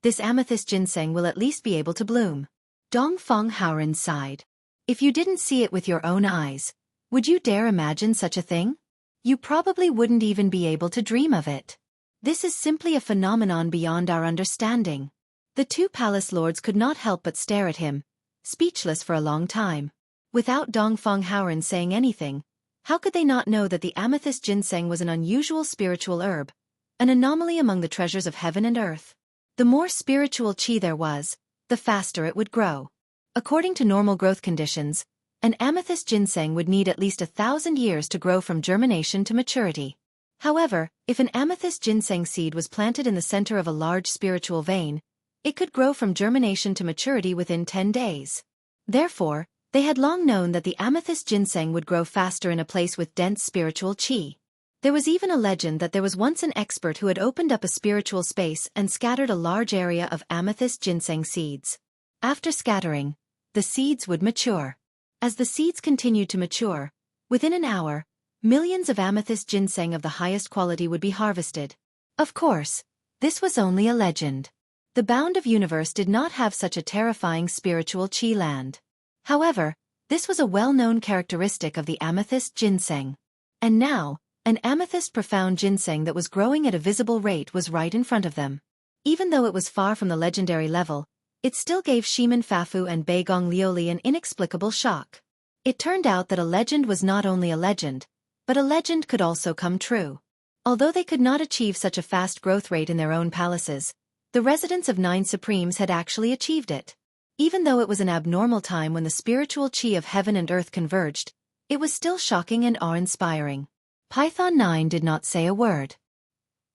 this amethyst ginseng will at least be able to bloom. Dongfang Haoren sighed. If you didn't see it with your own eyes, would you dare imagine such a thing? You probably wouldn't even be able to dream of it. This is simply a phenomenon beyond our understanding. The two palace lords could not help but stare at him, speechless for a long time. Without Dongfang Haoren saying anything, how could they not know that the amethyst ginseng was an unusual spiritual herb, an anomaly among the treasures of heaven and earth? The more spiritual qi there was, the faster it would grow. According to normal growth conditions, an amethyst ginseng would need at least 1,000 years to grow from germination to maturity. However, if an amethyst ginseng seed was planted in the center of a large spiritual vein, it could grow from germination to maturity within 10 days. Therefore, they had long known that the amethyst ginseng would grow faster in a place with dense spiritual qi. There was even a legend that there was once an expert who had opened up a spiritual space and scattered a large area of amethyst ginseng seeds. After scattering, the seeds would mature. As the seeds continued to mature, within an hour, millions of amethyst ginseng of the highest quality would be harvested. Of course, this was only a legend. The bound of universe did not have such a terrifying spiritual qi land. However, this was a well-known characteristic of the amethyst ginseng. And now, an amethyst profound ginseng that was growing at a visible rate was right in front of them. Even though it was far from the legendary level, it still gave Shimin Fafu and Beigong Lioli an inexplicable shock. It turned out that a legend was not only a legend, but a legend could also come true. Although they could not achieve such a fast growth rate in their own palaces, the residents of 9 Supremes had actually achieved it. Even though it was an abnormal time when the spiritual qi of heaven and earth converged, it was still shocking and awe-inspiring. Python 9 did not say a word.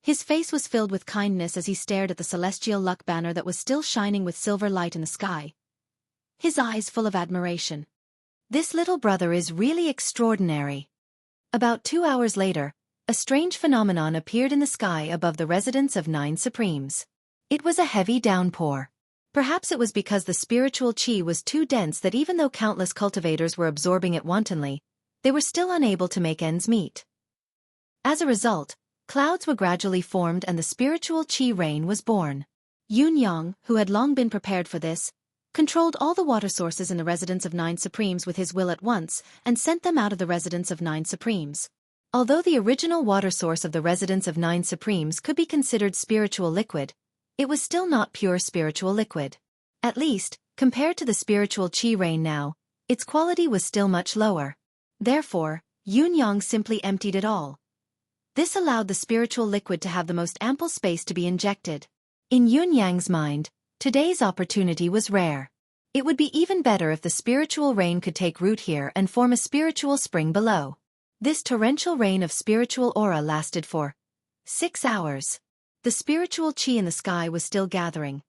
His face was filled with kindness as he stared at the celestial luck banner that was still shining with silver light in the sky. His eyes full of admiration. This little brother is really extraordinary. About 2 hours later, a strange phenomenon appeared in the sky above the residence of 9 Supremes. It was a heavy downpour. Perhaps it was because the spiritual qi was too dense that even though countless cultivators were absorbing it wantonly, they were still unable to make ends meet. As a result, clouds were gradually formed and the spiritual qi rain was born. Yun Yang, who had long been prepared for this, controlled all the water sources in the residence of 9 Supremes with his will at once and sent them out of the residence of 9 Supremes. Although the original water source of the residence of 9 Supremes could be considered spiritual liquid, it was still not pure spiritual liquid. At least, compared to the spiritual qi rain now, its quality was still much lower. Therefore, Yun Yang simply emptied it all. This allowed the spiritual liquid to have the most ample space to be injected. In Yun Yang's mind, today's opportunity was rare. It would be even better if the spiritual rain could take root here and form a spiritual spring below. This torrential rain of spiritual aura lasted for 6 hours. The spiritual qi in the sky was still gathering.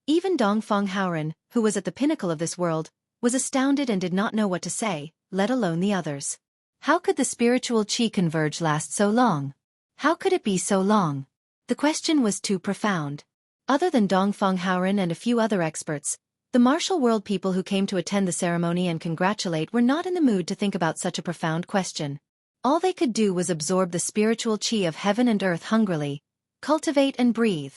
Even Dongfang Haoren, who was at the pinnacle of this world, was astounded and did not know what to say, let alone the others. How could the spiritual qi converge last so long? How could it be so long? The question was too profound. Other than Dongfang Haoren and a few other experts, the martial world people who came to attend the ceremony and congratulate were not in the mood to think about such a profound question. All they could do was absorb the spiritual qi of heaven and earth hungrily, cultivate and breathe.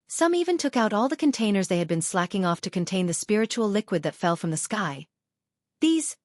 Some even took out all the containers they had been slacking off to contain the spiritual liquid that fell from the sky. These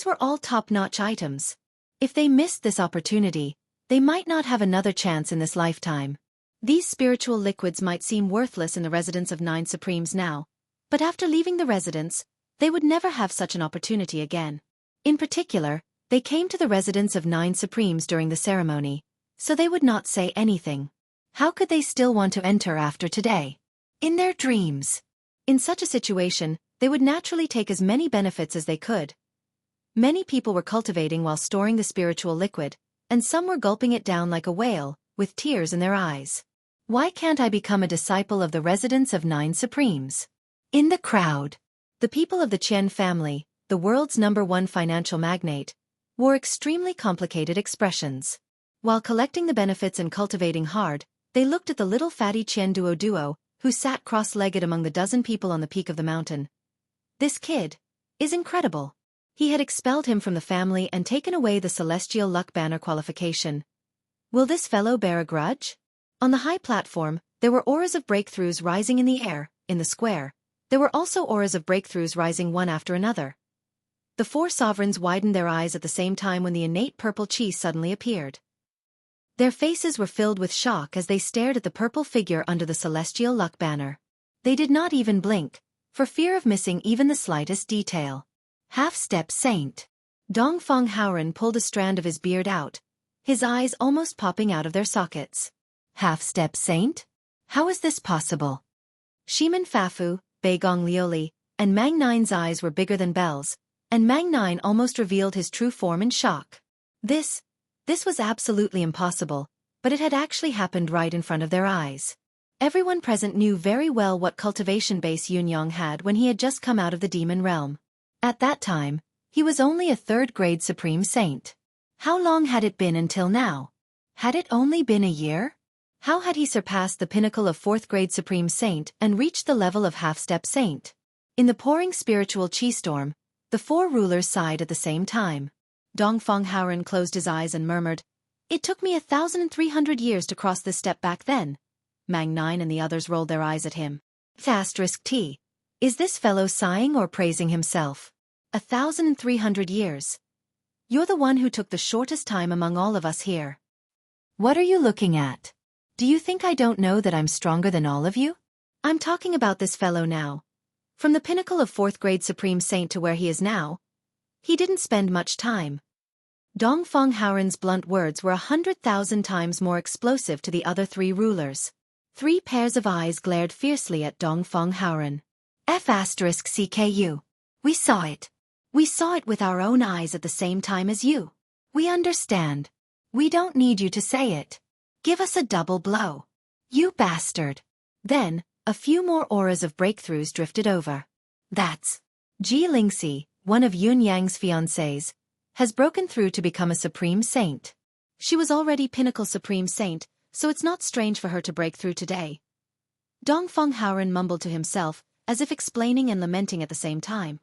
were all top-notch items. If they missed this opportunity, they might not have another chance in this lifetime. These spiritual liquids might seem worthless in the residence of 9 Supremes now, but after leaving the residence, they would never have such an opportunity again. In particular, they came to the residence of 9 Supremes during the ceremony, so they would not say anything. How could they still want to enter after today? In their dreams. In such a situation, they would naturally take as many benefits as they could. Many people were cultivating while storing the spiritual liquid, and some were gulping it down like a whale, with tears in their eyes. Why can't I become a disciple of the residents of 9 Supremes? In the crowd, the people of the Qian family, the world's #1 financial magnate, wore extremely complicated expressions. While collecting the benefits and cultivating hard, they looked at the little fatty Qian Duo, who sat cross-legged among the dozen people on the peak of the mountain. This kid is incredible. He had expelled him from the family and taken away the celestial luck banner qualification. Will this fellow bear a grudge? On the high platform, there were auras of breakthroughs rising in the air. In the square, there were also auras of breakthroughs rising one after another. The 4 sovereigns widened their eyes at the same time when the innate purple chi suddenly appeared. Their faces were filled with shock as they stared at the purple figure under the celestial luck banner. They did not even blink, for fear of missing even the slightest detail. Half-step saint. Dongfeng Haoren pulled a strand of his beard out, his eyes almost popping out of their sockets. Half-step saint? How is this possible? Shiman Fafu, Beigong Lioli, and Mang Nine's eyes were bigger than bells, and Mang Nine almost revealed his true form in shock. This was absolutely impossible, but it had actually happened right in front of their eyes. Everyone present knew very well what cultivation base Yunyang had when he had just come out of the demon realm. At that time, he was only a 3rd-grade Supreme Saint. How long had it been until now? Had it only been a year? How had he surpassed the pinnacle of 4th-grade Supreme Saint and reached the level of half-step saint? In the pouring spiritual chi storm, the 4 rulers sighed at the same time. Dongfeng Haoren closed his eyes and murmured, "It took me 1,300 years to cross this step back then." Mang Nine and the others rolled their eyes at him. T. Is this fellow sighing or praising himself? 1,300 years. You're the one who took the shortest time among all of us here. What are you looking at? Do you think I don't know that I'm stronger than all of you? I'm talking about this fellow now. From the pinnacle of 4th-grade Supreme Saint to where he is now, he didn't spend much time. Dongfeng Haoren's blunt words were 100,000 times more explosive to the other 3 rulers. 3 pairs of eyes glared fiercely at Dongfeng Haoren. F***CKU. We saw it. We saw it with our own eyes at the same time as you. We understand. We don't need you to say it. Give us a double blow. You bastard. Then, a few more auras of breakthroughs drifted over. That's Ji Lingxi, one of Yun Yang's fiancés, has broken through to become a Supreme Saint. She was already Pinnacle Supreme Saint, so it's not strange for her to break through today. Dongfeng Haoren mumbled to himself, as if explaining and lamenting at the same time.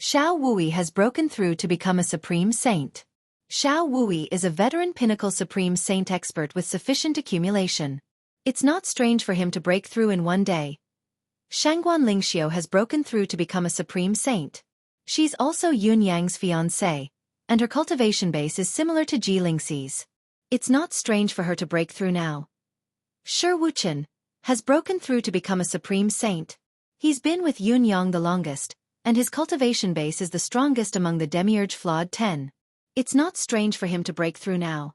Xiao Wui has broken through to become a Supreme Saint. Xiao Wui is a veteran Pinnacle Supreme Saint expert with sufficient accumulation. It's not strange for him to break through in one day. Shangguan Lingxiu has broken through to become a Supreme Saint. She's also Yun Yang's fiancée, and her cultivation base is similar to Ji Lingxi's. It's not strange for her to break through now. Shi Wuchen has broken through to become a Supreme Saint. He's been with Yun Yang the longest, and his cultivation base is the strongest among the Demiurge Flawed 10. It's not strange for him to break through now.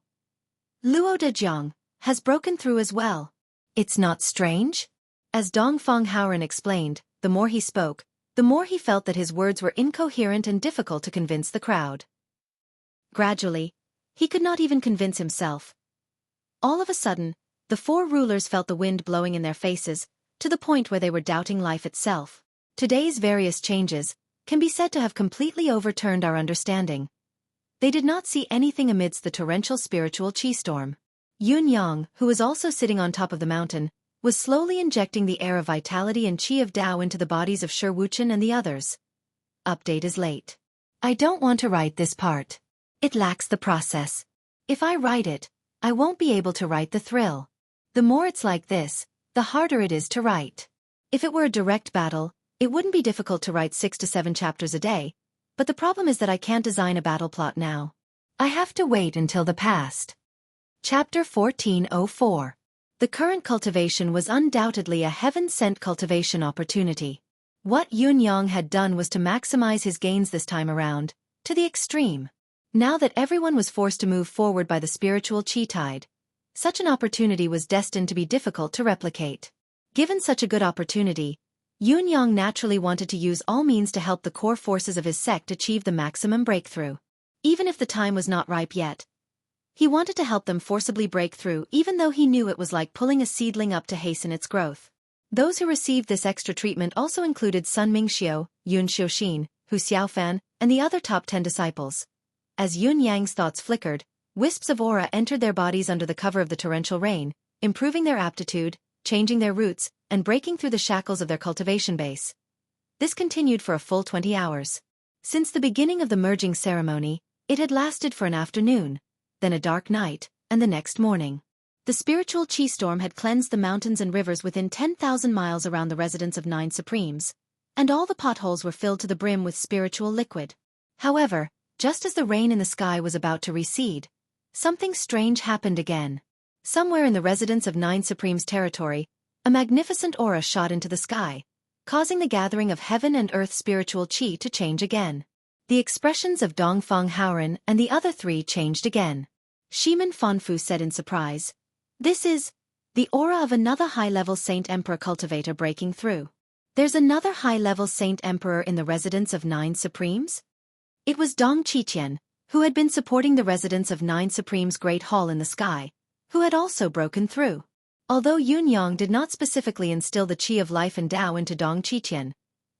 Luo Dejiang has broken through as well. It's not strange? As Dongfeng Haoren explained, the more he spoke, the more he felt that his words were incoherent and difficult to convince the crowd. Gradually, he could not even convince himself. All of a sudden, the 4 rulers felt the wind blowing in their faces, to the point where they were doubting life itself. Today's various changes can be said to have completely overturned our understanding. They did not see anything amidst the torrential spiritual chi storm. Yun Yang, who was also sitting on top of the mountain, was slowly injecting the air of vitality and chi of Tao into the bodies of Shi Wuchen and the others. Update is late. I don't want to write this part. It lacks the process. If I write it, I won't be able to write the thrill. The more it's like this, the harder it is to write. If it were a direct battle, it wouldn't be difficult to write 6 to 7 chapters a day, but the problem is that I can't design a battle plot now. I have to wait until the past. Chapter 1404. The current cultivation was undoubtedly a heaven-sent cultivation opportunity. What Yun Yang had done was to maximize his gains this time around, to the extreme. Now that everyone was forced to move forward by the spiritual chi tide, Such an opportunity was destined to be difficult to replicate. Given such a good opportunity, Yuanyang naturally wanted to use all means to help the core forces of his sect achieve the maximum breakthrough. Even if the time was not ripe yet, he wanted to help them forcibly break through, even though he knew it was like pulling a seedling up to hasten its growth. Those who received this extra treatment also included Sun Mingxiu, Yun Xiuxin, Hu Xiaofan, and the other top 10 disciples. As Yuanyang's thoughts flickered, wisps of aura entered their bodies under the cover of the torrential rain, improving their aptitude, changing their roots, and breaking through the shackles of their cultivation base. This continued for a full 20 hours. Since the beginning of the merging ceremony, it had lasted for an afternoon, then a dark night, and the next morning. The spiritual chi storm had cleansed the mountains and rivers within 10,000 miles around the residence of 9 Supremes, and all the potholes were filled to the brim with spiritual liquid. However, just as the rain in the sky was about to recede, something strange happened again. Somewhere in the residence of 9 Supremes' territory, a magnificent aura shot into the sky, causing the gathering of heaven and earth spiritual chi to change again. The expressions of Dongfang Haoren and the other three changed again. Shimen Fanfu said in surprise, "This is the aura of another high-level Saint Emperor cultivator breaking through. There's another high-level Saint Emperor in the residence of 9 Supremes?" It was Dong Qiqian, who had been supporting the residence of 9 Supremes' Great Hall in the sky, who had also broken through. Although Yuanyang did not specifically instill the chi of life and Tao into Dong Qiqian,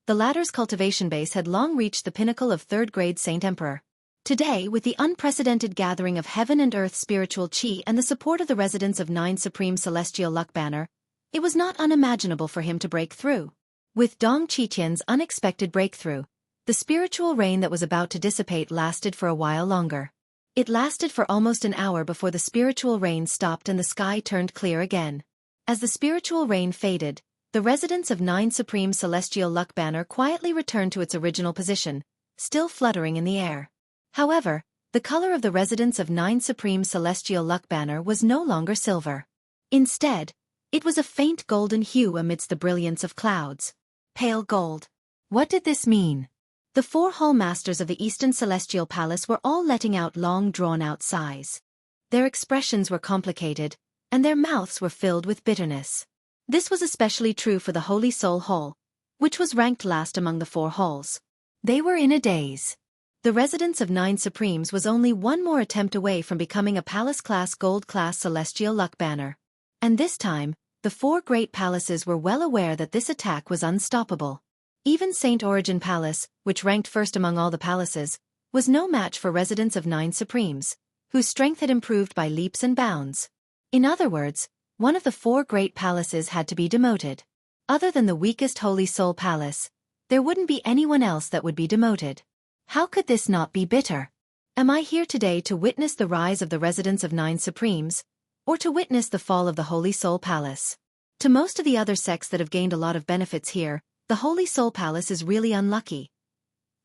the latter's cultivation base had long reached the pinnacle of third-grade Saint Emperor. Today, with the unprecedented gathering of heaven and earth spiritual chi and the support of the residents of 9 Supreme Celestial Luck Banner, it was not unimaginable for him to break through. With Dong Qiqian's unexpected breakthrough, the spiritual rain that was about to dissipate lasted for a while longer. It lasted for almost an hour before the spiritual rain stopped and the sky turned clear again. As the spiritual rain faded, the residents of 9 Supreme Celestial Luck Banner quietly returned to its original position, still fluttering in the air. However, the color of the residents of 9 Supreme Celestial Luck Banner was no longer silver. Instead, it was a faint golden hue amidst the brilliance of clouds. Pale gold. What did this mean? The 4 Hall Masters of the Eastern Celestial Palace were all letting out long drawn-out sighs. Their expressions were complicated, and their mouths were filled with bitterness. This was especially true for the Holy Soul Hall, which was ranked last among the 4 halls. They were in a daze. The residence of 9 Supremes was only one more attempt away from becoming a Palace-class Gold-class Celestial Luck Banner. And this time, the 4 great palaces were well aware that this attack was unstoppable. Even Saint Origin Palace, which ranked first among all the palaces, was no match for residents of 9 Supremes, whose strength had improved by leaps and bounds. In other words, one of the 4 great palaces had to be demoted. Other than the weakest Holy Soul Palace, there wouldn't be anyone else that would be demoted. How could this not be bitter? Am I here today to witness the rise of the residents of 9 Supremes, or to witness the fall of the Holy Soul Palace? To most of the other sects that have gained a lot of benefits here, the Holy Soul Palace is really unlucky.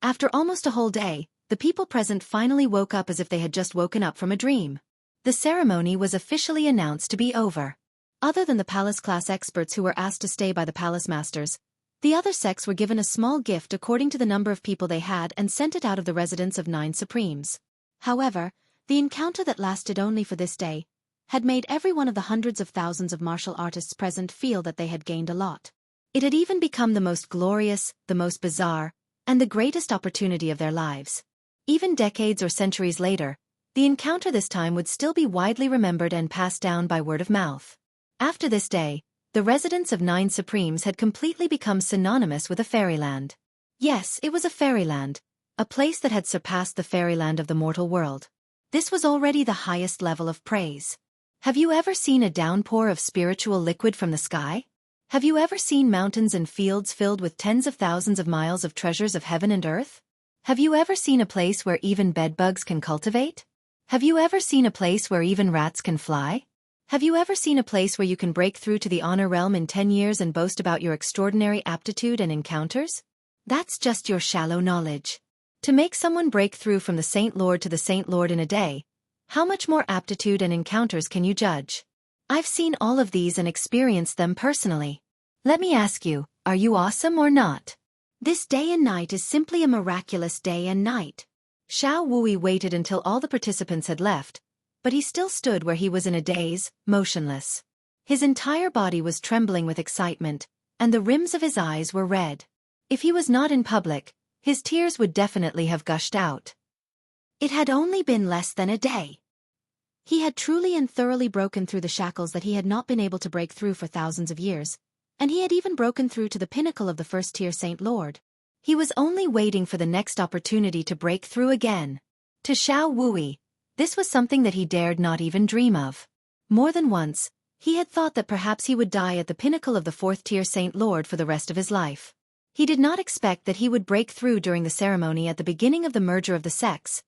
After almost a whole day, the people present finally woke up as if they had just woken up from a dream. The ceremony was officially announced to be over. Other than the palace-class experts who were asked to stay by the palace masters, the other sects were given a small gift according to the number of people they had and sent it out of the residence of 9 Supremes. However, the encounter that lasted only for this day had made every one of the hundreds of thousands of martial artists present feel that they had gained a lot. It had even become the most glorious, the most bizarre, and the greatest opportunity of their lives. Even decades or centuries later, the encounter this time would still be widely remembered and passed down by word of mouth. After this day, the residents of 9 Supremes had completely become synonymous with a fairyland. Yes, it was a fairyland, a place that had surpassed the fairyland of the mortal world. This was already the highest level of praise. Have you ever seen a downpour of spiritual liquid from the sky? Have you ever seen mountains and fields filled with tens of thousands of miles of treasures of heaven and earth? Have you ever seen a place where even bedbugs can cultivate? Have you ever seen a place where even rats can fly? Have you ever seen a place where you can break through to the honor realm in 10 years and boast about your extraordinary aptitude and encounters? That's just your shallow knowledge. To make someone break through from the Saint Lord to the Saint Lord in a day, how much more aptitude and encounters can you judge? I've seen all of these and experienced them personally. Let me ask you, are you awesome or not? This day and night is simply a miraculous day and night. Xiao Wui waited until all the participants had left, but he still stood where he was in a daze, motionless. His entire body was trembling with excitement, and the rims of his eyes were red. If he was not in public, his tears would definitely have gushed out. It had only been less than a day. He had truly and thoroughly broken through the shackles that he had not been able to break through for thousands of years, and he had even broken through to the pinnacle of the first-tier Saint Lord. He was only waiting for the next opportunity to break through again. To Xueqi, this was something that he dared not even dream of. More than once, he had thought that perhaps he would die at the pinnacle of the fourth-tier Saint Lord for the rest of his life. He did not expect that he would break through during the ceremony at the beginning of the merger of the sects.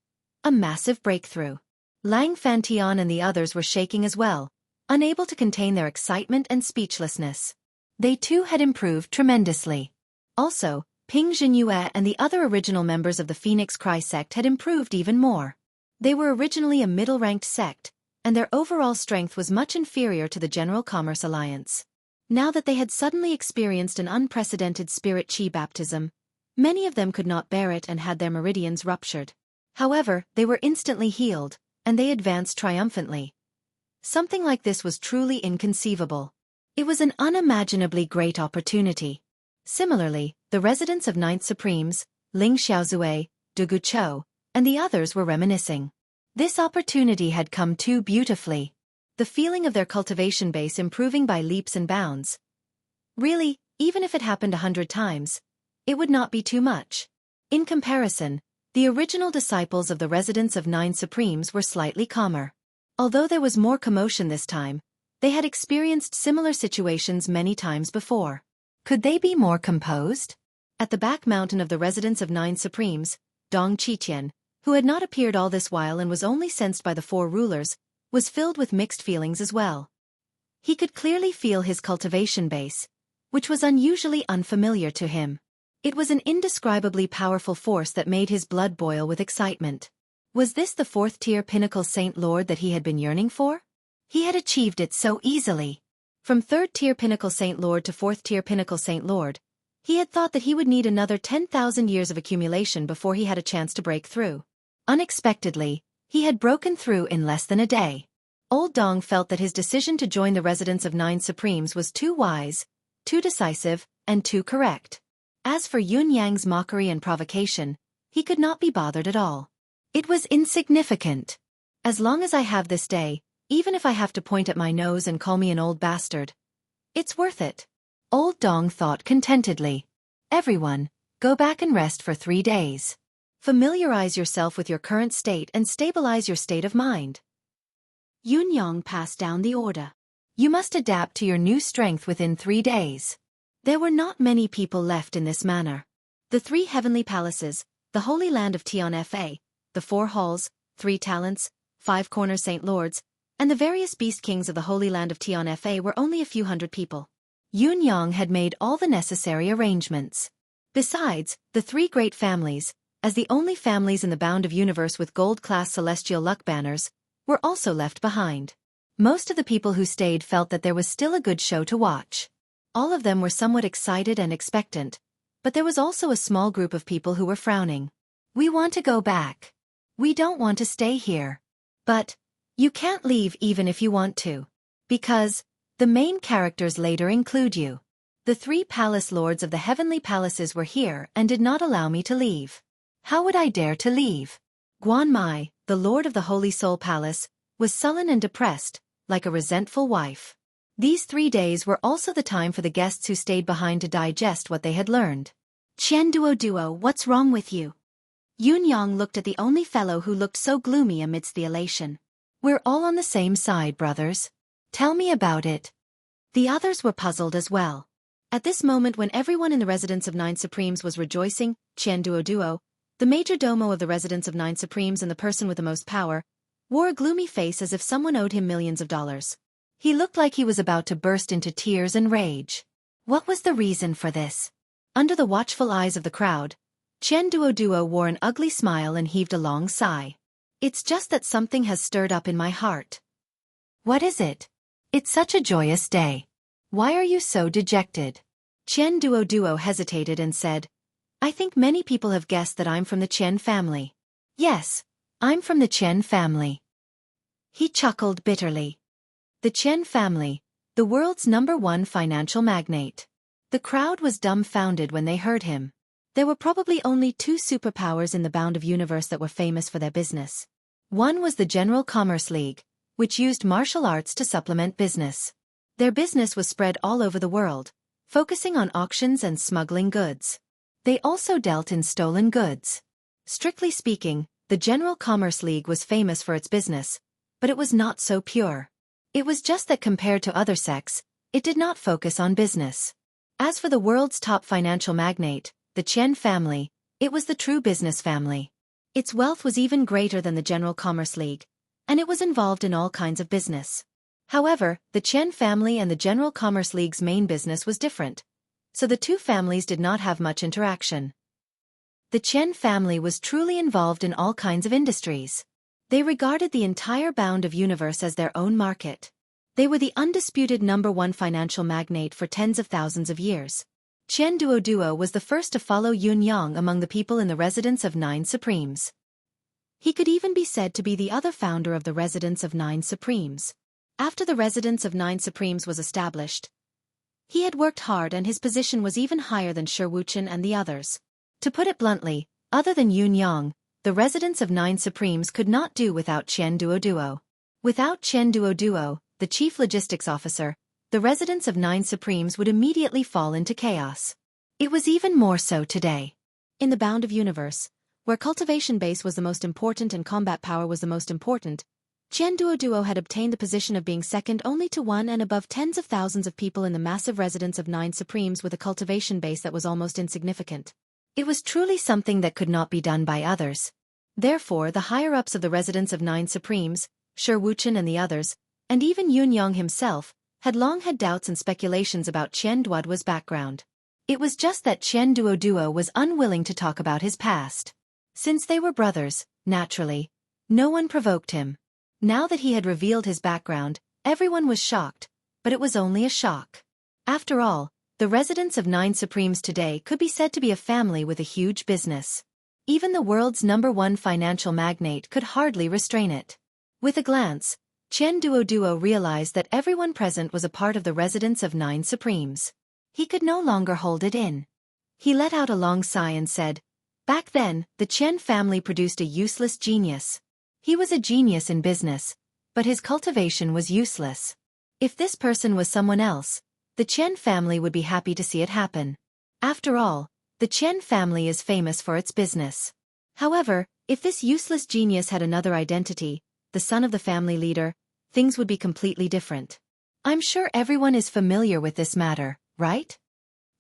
A massive breakthrough. Lang Fantian and the others were shaking as well, unable to contain their excitement and speechlessness. They too had improved tremendously. Also, Ping Jinyue and the other original members of the Phoenix Cry sect had improved even more. They were originally a middle-ranked sect, and their overall strength was much inferior to the General Commerce Alliance. Now that they had suddenly experienced an unprecedented spirit chi baptism, many of them could not bear it and had their meridians ruptured. However, they were instantly healed, and they advanced triumphantly. Something like this was truly inconceivable. It was an unimaginably great opportunity. Similarly, the residents of Ninth Supremes, Ling Xiaozue, Du Guchou, and the others were reminiscing. This opportunity had come too beautifully. The feeling of their cultivation base improving by leaps and bounds. Really, even if it happened 100 times, it would not be too much. In comparison, the original disciples of the residents of Nine Supremes were slightly calmer. Although there was more commotion this time, they had experienced similar situations many times before. Could they be more composed? At the back mountain of the residents of Nine Supremes, Dong Qiqian, who had not appeared all this while and was only sensed by the four rulers, was filled with mixed feelings as well. He could clearly feel his cultivation base, which was unusually unfamiliar to him. It was an indescribably powerful force that made his blood boil with excitement. Was this the fourth-tier pinnacle Saint Lord that he had been yearning for? He had achieved it so easily. From third-tier pinnacle Saint Lord to fourth-tier pinnacle Saint Lord, he had thought that he would need another 10,000 years of accumulation before he had a chance to break through. Unexpectedly, he had broken through in less than a day. Old Dong felt that his decision to join the residents of Nine Supremes was too wise, too decisive, and too correct. As for Yun Yang's mockery and provocation, he could not be bothered at all. It was insignificant. As long as I have this day, even if I have to point at my nose and call me an old bastard, it's worth it. Old Dong thought contentedly. Everyone, go back and rest for 3 days. Familiarize yourself with your current state and stabilize your state of mind. Yun Yang passed down the order. You must adapt to your new strength within 3 days. There were not many people left in this manner. The 3 heavenly palaces, the Holy Land of Tian Fa, the 4 halls, 3 talents, 5 corner Saint Lords, and the various beast kings of the Holy Land of Tian Fa were only a few hundred people. Yun Yang had made all the necessary arrangements. Besides, the 3 great families, as the only families in the bound of universe with gold-class celestial luck banners, were also left behind. Most of the people who stayed felt that there was still a good show to watch. All of them were somewhat excited and expectant, but there was also a small group of people who were frowning. We want to go back. We don't want to stay here. But you can't leave even if you want to. Because the main characters later include you. The 3 palace lords of the heavenly palaces were here and did not allow me to leave. How would I dare to leave? Guan Mai, the lord of the Holy Soul Palace, was sullen and depressed, like a resentful wife. These 3 days were also the time for the guests who stayed behind to digest what they had learned. Qian Duo, what's wrong with you? Yun Yang looked at the only fellow who looked so gloomy amidst the elation. We're all on the same side, brothers. Tell me about it. The others were puzzled as well. At this moment when everyone in the residence of Nine Supremes was rejoicing, Qian Duo, the major domo of the residence of Nine Supremes and the person with the most power, wore a gloomy face as if someone owed him millions of dollars. He looked like he was about to burst into tears and rage. What was the reason for this? Under the watchful eyes of the crowd, Qian Duo wore an ugly smile and heaved a long sigh. It's just that something has stirred up in my heart. What is it? It's such a joyous day. Why are you so dejected? Qian Duo hesitated and said, I think many people have guessed that I'm from the Qian family. Yes, I'm from the Qian family. He chuckled bitterly. The Chen family, the world's #1 financial magnate. The crowd was dumbfounded when they heard him. There were probably only two superpowers in the bound of universe that were famous for their business. One was the General Commerce League, which used martial arts to supplement business. Their business was spread all over the world, focusing on auctions and smuggling goods. They also dealt in stolen goods. Strictly speaking, the General Commerce League was famous for its business, but it was not so pure. It was just that compared to other sects, it did not focus on business. As for the world's top financial magnate, the Chen family, it was the true business family. Its wealth was even greater than the General Commerce League, and it was involved in all kinds of business. However, the Chen family and the General Commerce League's main business was different, so the two families did not have much interaction. The Chen family was truly involved in all kinds of industries. They regarded the entire bound of universe as their own market. They were the undisputed #1 financial magnate for tens of thousands of years. Chen Duoduo was the first to follow Yun Yang among the people in the Residence of Nine Supremes. He could even be said to be the other founder of the Residence of Nine Supremes. After the Residence of Nine Supremes was established, he had worked hard and his position was even higher than Xueqi and the others. To put it bluntly, other than Yun Yang, the Residence of Nine Supremes could not do without Chen Duoduo. Without Chen Duoduo, the chief logistics officer, the Residence of Nine Supremes would immediately fall into chaos. It was even more so today. In the bound of universe, where cultivation base was the most important and combat power was the most important, Chen Duoduo had obtained the position of being second only to one and above tens of thousands of people in the massive Residence of Nine Supremes with a cultivation base that was almost insignificant. It was truly something that could not be done by others. Therefore, the higher-ups of the Residence of Nine Supremes, Xueqi and the others, and even Yun Yang himself, had long had doubts and speculations about Chen Duoduo's background. It was just that Chen Duoduo was unwilling to talk about his past. Since they were brothers, naturally, no one provoked him. Now that he had revealed his background, everyone was shocked, but it was only a shock. After all, the Residence of Nine Supremes today could be said to be a family with a huge business. Even the world's #1 financial magnate could hardly restrain it. With a glance, Chen Duoduo realized that everyone present was a part of the Residence of Nine Supremes. He could no longer hold it in. He let out a long sigh and said, "Back then, the Chen family produced a useless genius. He was a genius in business, but his cultivation was useless. If this person was someone else, the Chen family would be happy to see it happen. After all, the Chen family is famous for its business. However, if this useless genius had another identity, the son of the family leader, things would be completely different. I'm sure everyone is familiar with this matter, right?"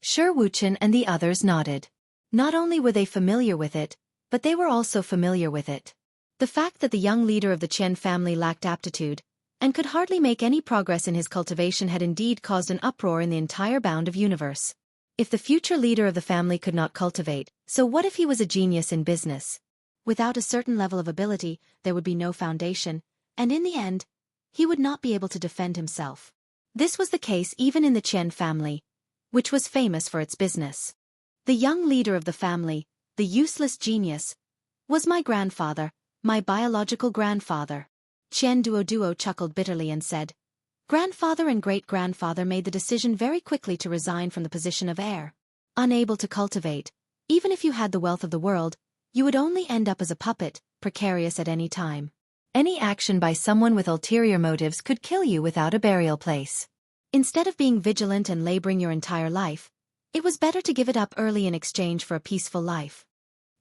Xueqi and the others nodded. Not only were they familiar with it, but they were also familiar with it. The fact that the young leader of the Chen family lacked aptitude, and could hardly make any progress in his cultivation had indeed caused an uproar in the entire bound of universe. If the future leader of the family could not cultivate, so what if he was a genius in business? Without a certain level of ability, there would be no foundation, and in the end, he would not be able to defend himself. This was the case even in the Chen family, which was famous for its business. The young leader of the family, the useless genius, was my grandfather, my biological grandfather. Chen Duoduo chuckled bitterly and said, "Grandfather and great-grandfather made the decision very quickly to resign from the position of heir. Unable to cultivate, even if you had the wealth of the world, you would only end up as a puppet, precarious at any time. Any action by someone with ulterior motives could kill you without a burial place. Instead of being vigilant and laboring your entire life, it was better to give it up early in exchange for a peaceful life."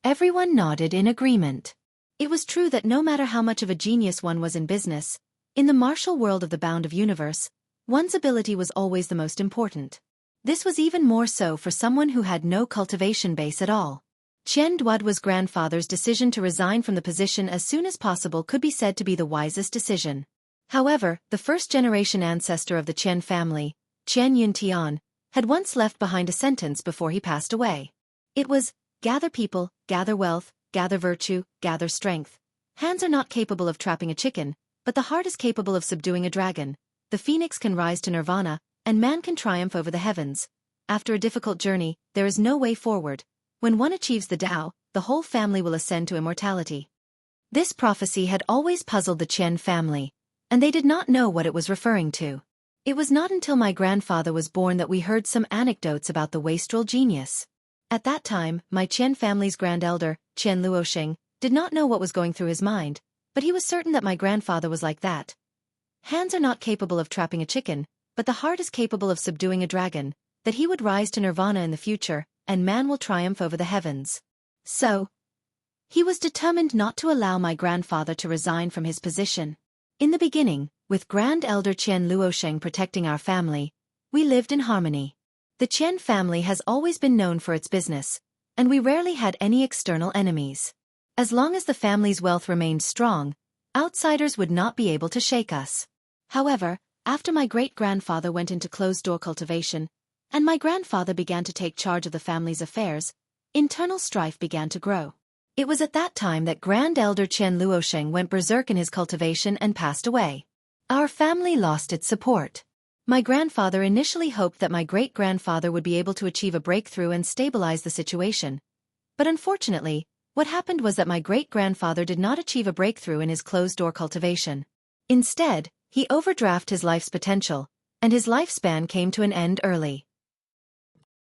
Everyone nodded in agreement. It was true that no matter how much of a genius one was in business, in the martial world of the bound of universe, one's ability was always the most important. This was even more so for someone who had no cultivation base at all. Chen Duoduo's grandfather's decision to resign from the position as soon as possible could be said to be the wisest decision. However, the first-generation ancestor of the Chen family, Chen Yuntian, had once left behind a sentence before he passed away. It was, "Gather people, gather wealth, gather virtue, gather strength. Hands are not capable of trapping a chicken, but the heart is capable of subduing a dragon. The phoenix can rise to nirvana, and man can triumph over the heavens. After a difficult journey, there is no way forward. When one achieves the Tao, the whole family will ascend to immortality." This prophecy had always puzzled the Chen family, and they did not know what it was referring to. It was not until my grandfather was born that we heard some anecdotes about the wastrel genius. At that time, my Qian family's grand elder, Qian Luosheng, did not know what was going through his mind, but he was certain that my grandfather was like that. Hands are not capable of trapping a chicken, but the heart is capable of subduing a dragon, that he would rise to nirvana in the future, and man will triumph over the heavens. So, he was determined not to allow my grandfather to resign from his position. In the beginning, with Grand Elder Qian Luosheng protecting our family, we lived in harmony. The Qian family has always been known for its business, and we rarely had any external enemies. As long as the family's wealth remained strong, outsiders would not be able to shake us. However, after my great-grandfather went into closed-door cultivation, and my grandfather began to take charge of the family's affairs, internal strife began to grow. It was at that time that Grand Elder Qian Luosheng went berserk in his cultivation and passed away. Our family lost its support. My grandfather initially hoped that my great-grandfather would be able to achieve a breakthrough and stabilize the situation. But unfortunately, what happened was that my great-grandfather did not achieve a breakthrough in his closed-door cultivation. Instead, he overdrafted his life's potential, and his lifespan came to an end early.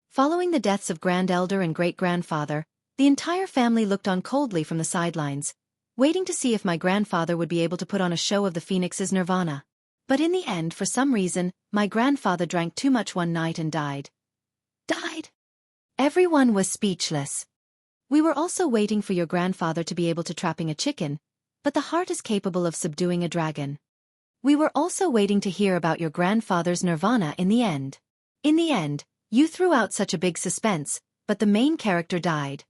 Following the deaths of Grand Elder and great-grandfather, the entire family looked on coldly from the sidelines, waiting to see if my grandfather would be able to put on a show of the Phoenix's nirvana. But in the end, for some reason, my grandfather drank too much one night and died. Everyone was speechless. We were also waiting for your grandfather to be able to trapping a chicken, but the heart is capable of subduing a dragon. We were also waiting to hear about your grandfather's nirvana in the end. In the end, you threw out such a big suspense, but the main character died.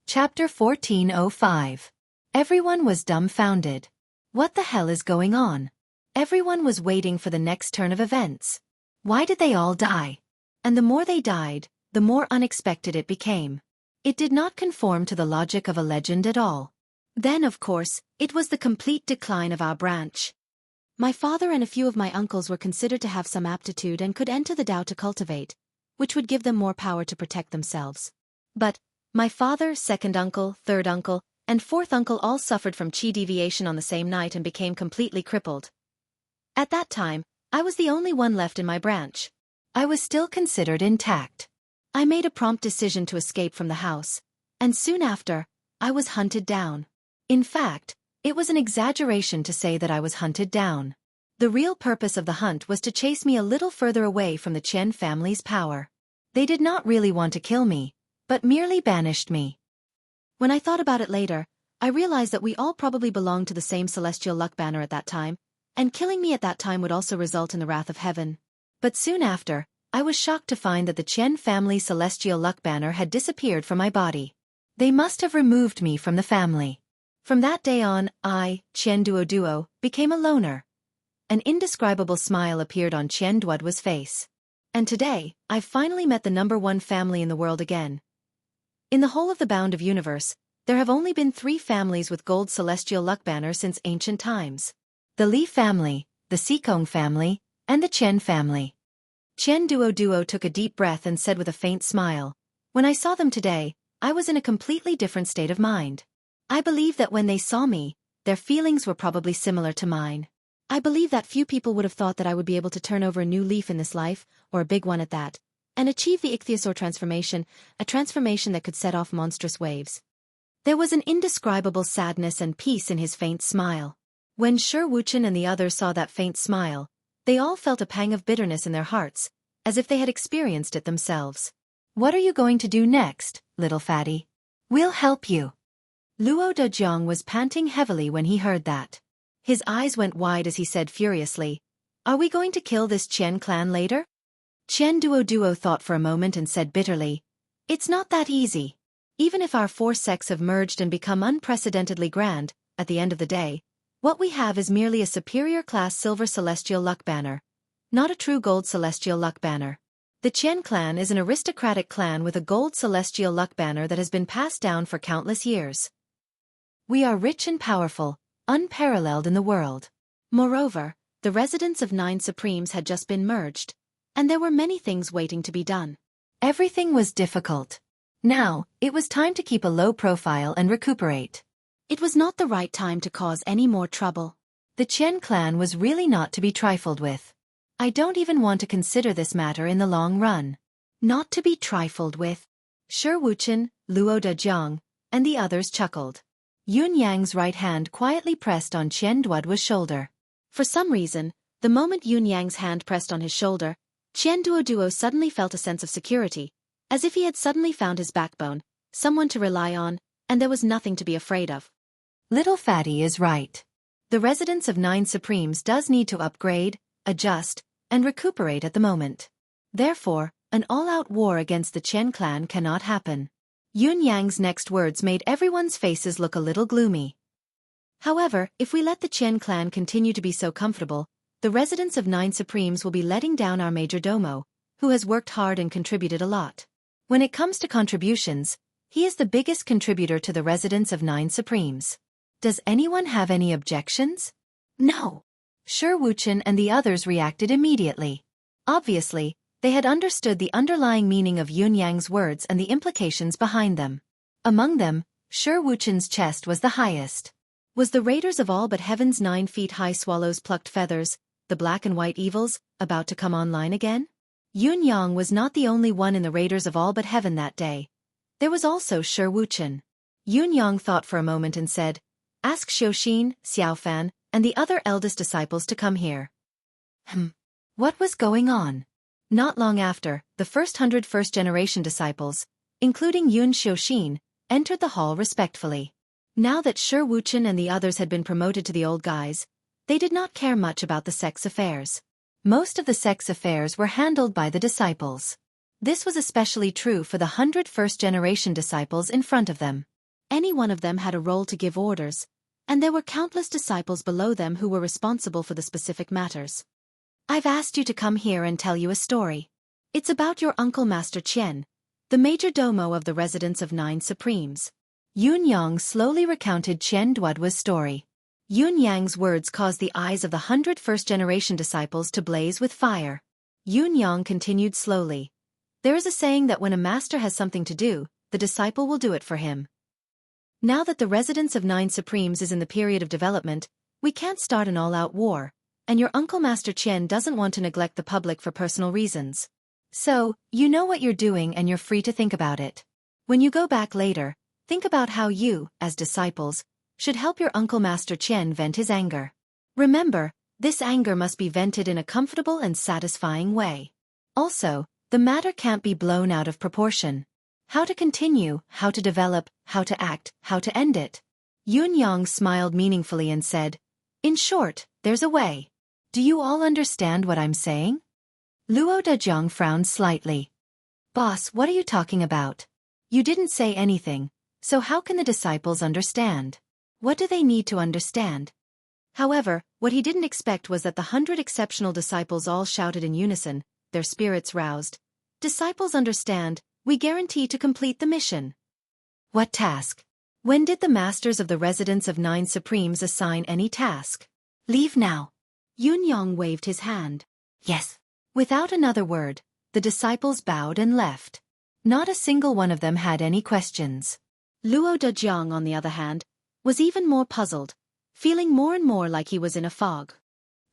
Chapter 1405. Everyone was dumbfounded. What the hell is going on? Everyone was waiting for the next turn of events. Why did they all die? And the more they died, the more unexpected it became. It did not conform to the logic of a legend at all. Then, of course, it was the complete decline of our branch. My father and a few of my uncles were considered to have some aptitude and could enter the Tao to cultivate, which would give them more power to protect themselves. But my father, second uncle, third uncle, and fourth uncle all suffered from qi deviation on the same night and became completely crippled. At that time, I was the only one left in my branch. I was still considered intact. I made a prompt decision to escape from the house, and soon after, I was hunted down. In fact, it was an exaggeration to say that I was hunted down. The real purpose of the hunt was to chase me a little further away from the Qian family's power. They did not really want to kill me, but merely banished me. When I thought about it later, I realized that we all probably belonged to the same celestial luck banner at that time, and killing me at that time would also result in the wrath of heaven. But soon after, I was shocked to find that the Qian family celestial luck banner had disappeared from my body. They must have removed me from the family. From that day on, I, Qian Duo, became a loner. An indescribable smile appeared on Qian Duo's face. And today, I've finally met the #1 family in the world again. In the whole of the bound of universe, there have only been 3 families with gold celestial luck banner since ancient times. The Li family, the Xikong family, and the Qian family. Qian Duo took a deep breath and said with a faint smile, "When I saw them today, I was in a completely different state of mind. I believe that when they saw me, their feelings were probably similar to mine. I believe that few people would have thought that I would be able to turn over a new leaf in this life, or a big one at that, and achieve the ichthyosaur transformation, a transformation that could set off monstrous waves." There was an indescribable sadness and peace in his faint smile. When Shi Wuchen and the others saw that faint smile, they all felt a pang of bitterness in their hearts, as if they had experienced it themselves. "What are you going to do next, little fatty? We'll help you." Luo Dejiang was panting heavily when he heard that. His eyes went wide as he said furiously, "Are we going to kill this Qian clan later?" Qian Duo thought for a moment and said bitterly, "It's not that easy. Even if our 4 sects have merged and become unprecedentedly grand, at the end of the day, what we have is merely a superior class silver celestial luck banner, not a true gold celestial luck banner. The Qian clan is an aristocratic clan with a gold celestial luck banner that has been passed down for countless years. We are rich and powerful, unparalleled in the world. Moreover, the residents of 9 Supremes had just been merged, and there were many things waiting to be done. Everything was difficult. Now, it was time to keep a low profile and recuperate. It was not the right time to cause any more trouble. The Chen clan was really not to be trifled with. I don't even want to consider this matter in the long run. Not to be trifled with. Shi Wuchen, Luo Dejiang, and the others chuckled. Yun Yang's right hand quietly pressed on Qian Duoduo's shoulder. For some reason, the moment Yun Yang's hand pressed on his shoulder, Qian Duoduo suddenly felt a sense of security, as if he had suddenly found his backbone, someone to rely on, and there was nothing to be afraid of. Little Fatty is right. The residence of 9 Supremes does need to upgrade, adjust, and recuperate at the moment. Therefore, an all-out war against the Chen clan cannot happen. Yun Yang's next words made everyone's faces look a little gloomy. However, if we let the Chen clan continue to be so comfortable, the residents of 9 Supremes will be letting down our Major Domo, who has worked hard and contributed a lot. When it comes to contributions, he is the biggest contributor to the residents of 9 Supremes. Does anyone have any objections? No. Shi Wuchen and the others reacted immediately. Obviously, they had understood the underlying meaning of Yun Yang's words and the implications behind them. Among them, Shi Wuchen's chest was the highest. Was the raiders of all but heaven's 9 feet high swallows plucked feathers, the black and white evils, about to come online again? Yun Yang was not the only one in the raiders of all but heaven that day. There was also Shi Wuchen. Yun Yang thought for a moment and said, "Ask Xiaoxin, Xiaofan, and the other eldest disciples to come here." What was going on? Not long after, the first 100 first-generation disciples, including Yun Xiaoxin, entered the hall respectfully. Now that Shi Wuchen and the others had been promoted to the old guys, they did not care much about the sex affairs. Most of the sex affairs were handled by the disciples. This was especially true for the 100 first-generation disciples in front of them. Any one of them had a role to give orders, and there were countless disciples below them who were responsible for the specific matters. "I've asked you to come here and tell you a story. It's about your uncle Master Qian, the major domo of the residence of 9 Supremes." Yun Yang slowly recounted Qian Duoduo's story. Yun Yang's words caused the eyes of the 100 first-generation disciples to blaze with fire. Yun Yang continued slowly. There is a saying that when a master has something to do, the disciple will do it for him. Now that the residence of 9 Supremes is in the period of development, we can't start an all-out war, and your uncle Master Qian doesn't want to neglect the public for personal reasons. So, you know what you're doing and you're free to think about it. When you go back later, think about how you, as disciples, should help your uncle Master Qian vent his anger. Remember, this anger must be vented in a comfortable and satisfying way. Also, the matter can't be blown out of proportion. How to continue, how to develop, how to act, how to end it. Yun Yang smiled meaningfully and said, "In short, there's a way. Do you all understand what I'm saying?" Luo Dejiang frowned slightly. "Boss, what are you talking about? You didn't say anything, so how can the disciples understand? What do they need to understand?" However, what he didn't expect was that the 100 exceptional disciples all shouted in unison, their spirits roused. "Disciples understand, we guarantee to complete the mission." What task? When did the masters of the residence of 9 Supremes assign any task? "Leave now." Yun Yang waved his hand. "Yes." Without another word, the disciples bowed and left. Not a single one of them had any questions. Luo Dejiang, on the other hand, was even more puzzled, feeling more and more like he was in a fog.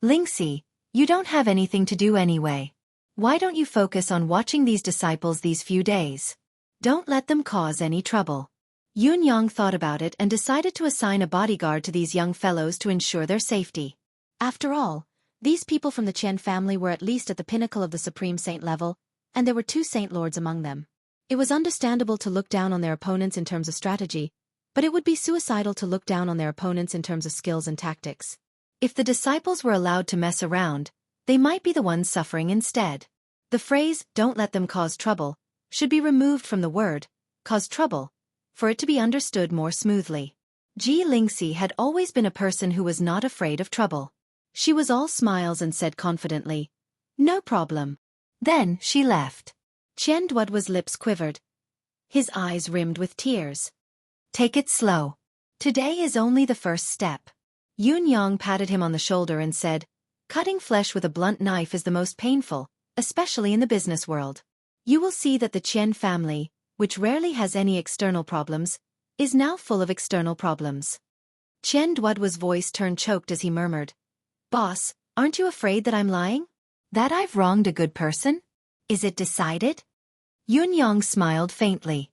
"Lingxi, you don't have anything to do anyway. Why don't you focus on watching these disciples these few days? Don't let them cause any trouble." Yun Yang thought about it and decided to assign a bodyguard to these young fellows to ensure their safety. After all, these people from the Qian family were at least at the pinnacle of the Supreme Saint level, and there were 2 Saint Lords among them. It was understandable to look down on their opponents in terms of strategy, but it would be suicidal to look down on their opponents in terms of skills and tactics. If the disciples were allowed to mess around, they might be the ones suffering instead. The phrase, "don't let them cause trouble," should be removed from the word, "cause trouble," for it to be understood more smoothly. Ji Lingxi had always been a person who was not afraid of trouble. She was all smiles and said confidently, "No problem." Then she left. Qian Duoduo's lips quivered. His eyes rimmed with tears. "Take it slow. Today is only the first step." Yun Yang patted him on the shoulder and said, "Cutting flesh with a blunt knife is the most painful, especially in the business world. You will see that the Qian family, which rarely has any external problems, is now full of external problems." Chen Duoduo's voice turned choked as he murmured, "Boss, aren't you afraid that I'm lying? That I've wronged a good person? Is it decided?" Yun Yang smiled faintly.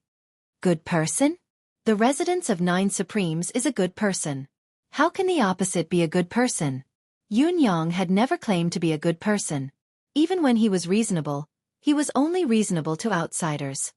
Good person? The residence of 9 Supremes is a good person. How can the opposite be a good person? Yun Yang had never claimed to be a good person. Even when he was reasonable, he was only reasonable to outsiders.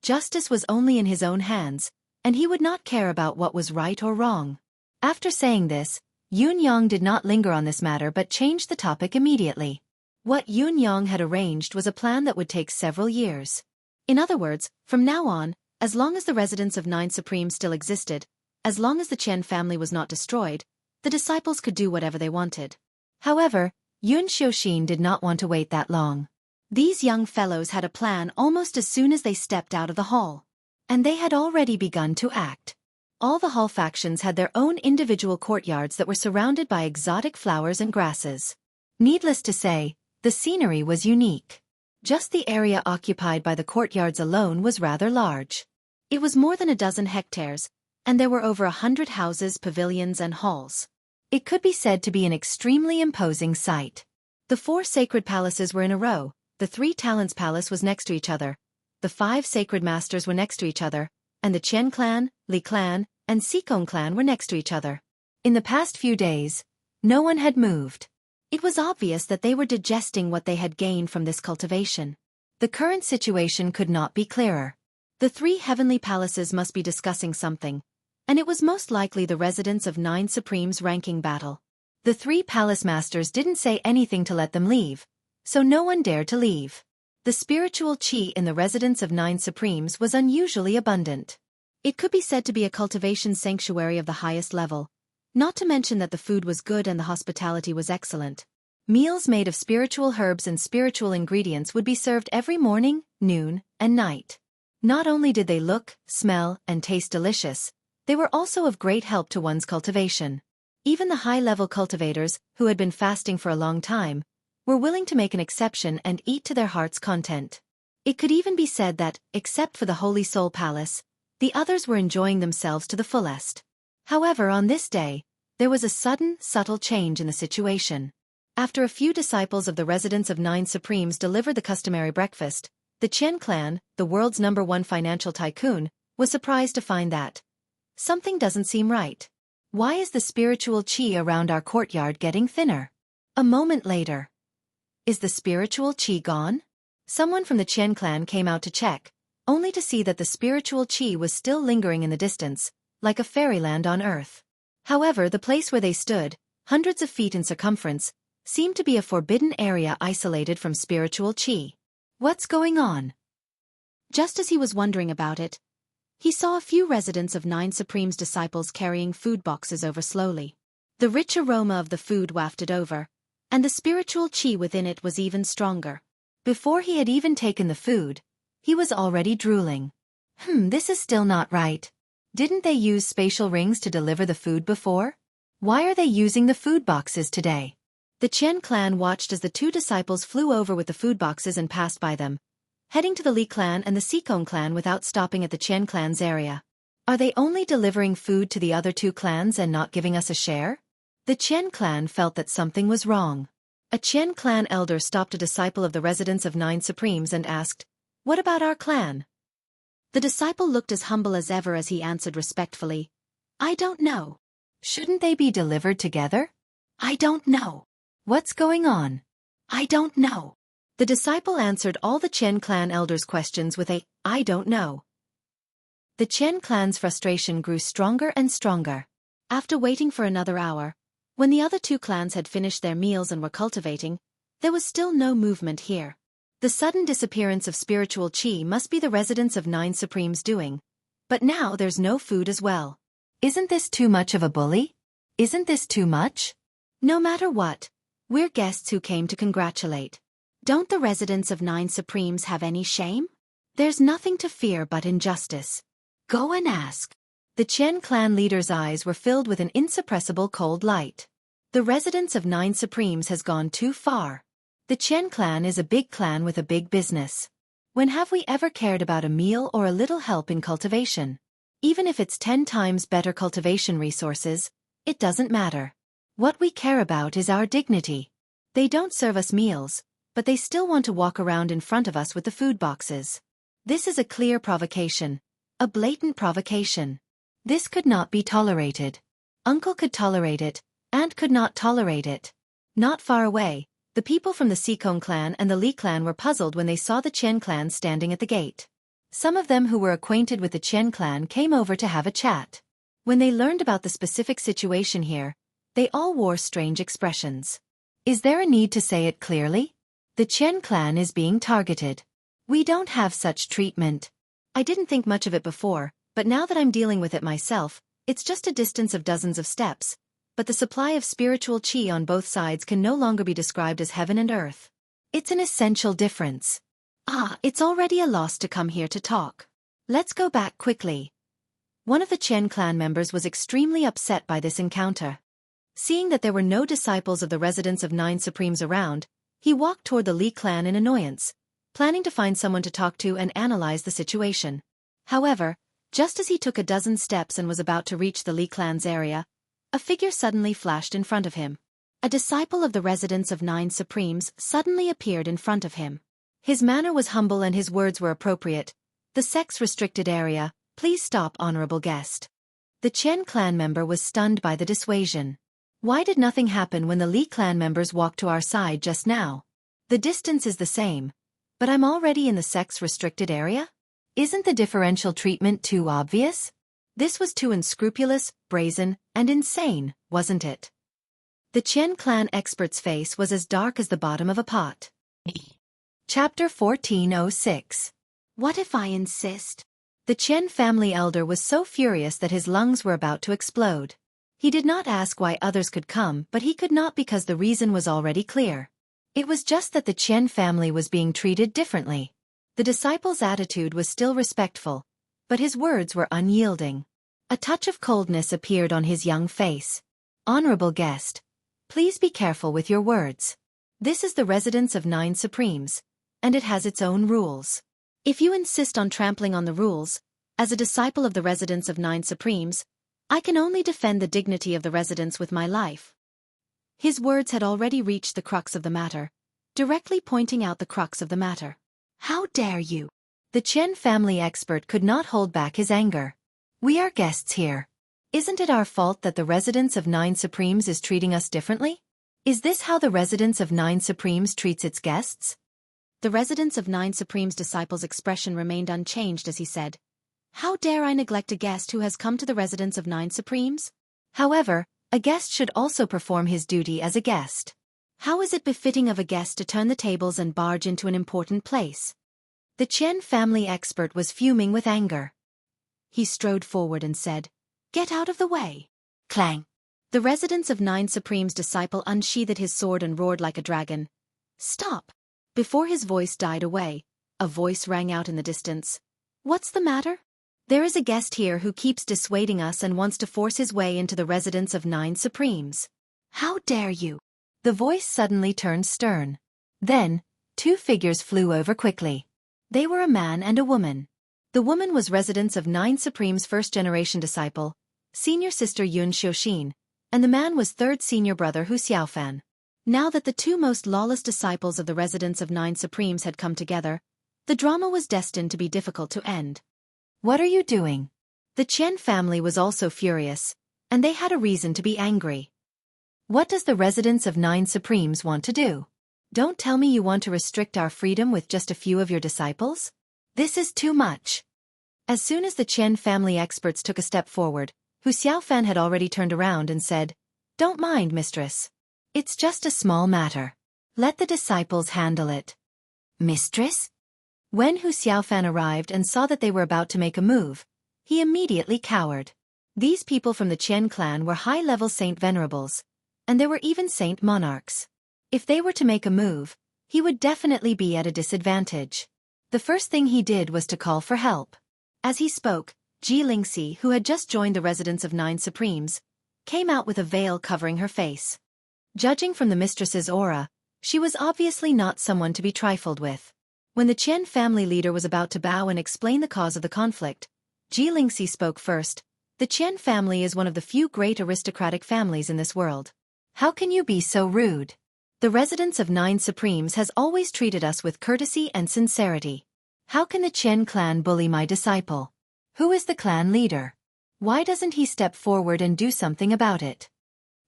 Justice was only in his own hands, and he would not care about what was right or wrong. After saying this, Yun Yang did not linger on this matter but changed the topic immediately. What Yun Yang had arranged was a plan that would take several years. In other words, from now on, as long as the residence of 9 Supremes still existed, as long as the Chen family was not destroyed, the disciples could do whatever they wanted. However, Yun Xiaoxin did not want to wait that long. These young fellows had a plan almost as soon as they stepped out of the hall. And they had already begun to act. All the hall factions had their own individual courtyards that were surrounded by exotic flowers and grasses. Needless to say, the scenery was unique. Just the area occupied by the courtyards alone was rather large. It was more than a dozen hectares, and there were over 100 houses, pavilions, and halls. It could be said to be an extremely imposing sight. The 4 sacred palaces were in a row, the 3 Talents Palace was next to each other, the 5 sacred masters were next to each other, and the Chen clan, Li clan, and Xikong clan were next to each other. In the past few days, no one had moved. It was obvious that they were digesting what they had gained from this cultivation. The current situation could not be clearer. The 3 heavenly palaces must be discussing something, and it was most likely the residence of 9 Supremes ranking battle. The 3 palace masters didn't say anything to let them leave, so no one dared to leave. The spiritual qi in the residence of 9 Supremes was unusually abundant. It could be said to be a cultivation sanctuary of the highest level, not to mention that the food was good and the hospitality was excellent. Meals made of spiritual herbs and spiritual ingredients would be served every morning, noon, and night. Not only did they look, smell, and taste delicious, they were also of great help to one's cultivation. Even the high-level cultivators, who had been fasting for a long time, were willing to make an exception and eat to their heart's content. It could even be said that, except for the Holy Soul Palace, the others were enjoying themselves to the fullest. However, on this day, there was a sudden, subtle change in the situation. After a few disciples of the residence of 9 Supremes delivered the customary breakfast, the Chen clan, the world's #1 financial tycoon, was surprised to find that something doesn't seem right. Why is the spiritual qi around our courtyard getting thinner? A moment later. Is the spiritual qi gone? Someone from the Chen clan came out to check, only to see that the spiritual qi was still lingering in the distance, like a fairyland on earth. However, the place where they stood, hundreds of feet in circumference, seemed to be a forbidden area isolated from spiritual qi. What's going on? Just as he was wondering about it, he saw a few residents of 9 Supremes' disciples carrying food boxes over slowly. The rich aroma of the food wafted over, and the spiritual qi within it was even stronger. Before he had even taken the food, he was already drooling. This is still not right. Didn't they use spatial rings to deliver the food before? Why are they using the food boxes today? The Chen clan watched as the 2 disciples flew over with the food boxes and passed by them, heading to the Li clan and the Xikong clan without stopping at the Chen clan's area. Are they only delivering food to the other 2 clans and not giving us a share? The Chen clan felt that something was wrong. A Chen clan elder stopped a disciple of the residence of 9 Supremes and asked, "What about our clan?" The disciple looked as humble as ever as he answered respectfully, "I don't know." Shouldn't they be delivered together? "I don't know." What's going on? "I don't know." The disciple answered all the Chen clan elders' questions with a, "I don't know." The Chen clan's frustration grew stronger and stronger. After waiting for another hour, when the other 2 clans had finished their meals and were cultivating, there was still no movement here. The sudden disappearance of spiritual qi must be the residents of 9 Supremes' doing. But now there's no food as well. Isn't this too much of a bully? Isn't this too much? No matter what, we're guests who came to congratulate. Don't the residents of 9 Supremes have any shame? There's nothing to fear but injustice. Go and ask. The Chen clan leader's eyes were filled with an insuppressible cold light. The residence of 9 Supremes has gone too far. The Chen clan is a big clan with a big business. When have we ever cared about a meal or a little help in cultivation? Even if it's 10 times better cultivation resources, it doesn't matter. What we care about is our dignity. They don't serve us meals, but they still want to walk around in front of us with the food boxes. This is a clear provocation. A blatant provocation. This could not be tolerated. Uncle could tolerate it, Aunt could not tolerate it. Not far away, the people from the Seekong clan and the Li clan were puzzled when they saw the Chen clan standing at the gate. Some of them who were acquainted with the Chen clan came over to have a chat. When they learned about the specific situation here, they all wore strange expressions. Is there a need to say it clearly? The Chen clan is being targeted. We don't have such treatment. I didn't think much of it before, but now that I'm dealing with it myself, it's just a distance of dozens of steps, but the supply of spiritual qi on both sides can no longer be described as heaven and earth. It's an essential difference. It's already a loss to come here to talk. Let's go back quickly. One of the Chen clan members was extremely upset by this encounter. Seeing that there were no disciples of the residents of Nine Supremes around, he walked toward the Li clan in annoyance, planning to find someone to talk to and analyze the situation. However, just as he took a dozen steps and was about to reach the Li clan's area, a figure suddenly flashed in front of him. A disciple of the residents of Nine Supremes suddenly appeared in front of him. His manner was humble and his words were appropriate. The sex-restricted area, please stop, honorable guest. The Chen clan member was stunned by the dissuasion. Why did nothing happen when the Li clan members walked to our side just now? The distance is the same, but I'm already in the sex-restricted area? Isn't the differential treatment too obvious? This was too unscrupulous, brazen, and insane, wasn't it? The Chen clan expert's face was as dark as the bottom of a pot. Chapter 1406. What if I insist? The Chen family elder was so furious that his lungs were about to explode. He did not ask why others could come, but he could not because the reason was already clear. It was just that the Chen family was being treated differently. The disciple's attitude was still respectful, but his words were unyielding. A touch of coldness appeared on his young face. Honorable guest, please be careful with your words. This is the residence of Nine Supremes, and it has its own rules. If you insist on trampling on the rules, as a disciple of the residents of Nine Supremes, I can only defend the dignity of the residents with my life. His words had already reached the crux of the matter, directly pointing out the crux of the matter. How dare you? The Chen family expert could not hold back his anger. We are guests here. Isn't it our fault that the residents of Nine Supremes is treating us differently? Is this how the residents of Nine Supremes treats its guests? The residents of Nine Supremes' disciples' expression remained unchanged as he said, How dare I neglect a guest who has come to the residence of Nine Supremes? However, a guest should also perform his duty as a guest. How is it befitting of a guest to turn the tables and barge into an important place? The Chen family expert was fuming with anger. He strode forward and said, Get out of the way. Clang. The residents of Nine Supremes' disciple unsheathed his sword and roared like a dragon. Stop. Before his voice died away, a voice rang out in the distance. What's the matter? There is a guest here who keeps dissuading us and wants to force his way into the residence of Nine Supremes. How dare you? The voice suddenly turned stern. Then, two figures flew over quickly. They were a man and a woman. The woman was residence of Nine Supremes' first-generation disciple, senior sister Yun Xiaoxin, and the man was third senior brother Hu Xiaofan. Now that the two most lawless disciples of the residents of Nine Supremes had come together, the drama was destined to be difficult to end. What are you doing? The Chen family was also furious, and they had a reason to be angry. What does the residents of Nine Supremes want to do? Don't tell me you want to restrict our freedom with just a few of your disciples? This is too much. As soon as the Chen family experts took a step forward, Hu Xiaofan had already turned around and said, Don't mind, mistress. It's just a small matter. Let the disciples handle it. Mistress? When Hu Xiaofan arrived and saw that they were about to make a move, he immediately cowered. These people from the Chen clan were high-level saint venerables, and there were even saint monarchs. If they were to make a move, he would definitely be at a disadvantage. The first thing he did was to call for help. As he spoke, Ji Lingxi, who had just joined the residence of Nine Supremes, came out with a veil covering her face. Judging from the mistress's aura, she was obviously not someone to be trifled with. When the Chen family leader was about to bow and explain the cause of the conflict, Lingxi spoke first. The Qian family is one of the few great aristocratic families in this world. How can you be so rude? The residence of 9 Supremes has always treated us with courtesy and sincerity. How can the Qian clan bully my disciple? Who is the clan leader? Why doesn't he step forward and do something about it?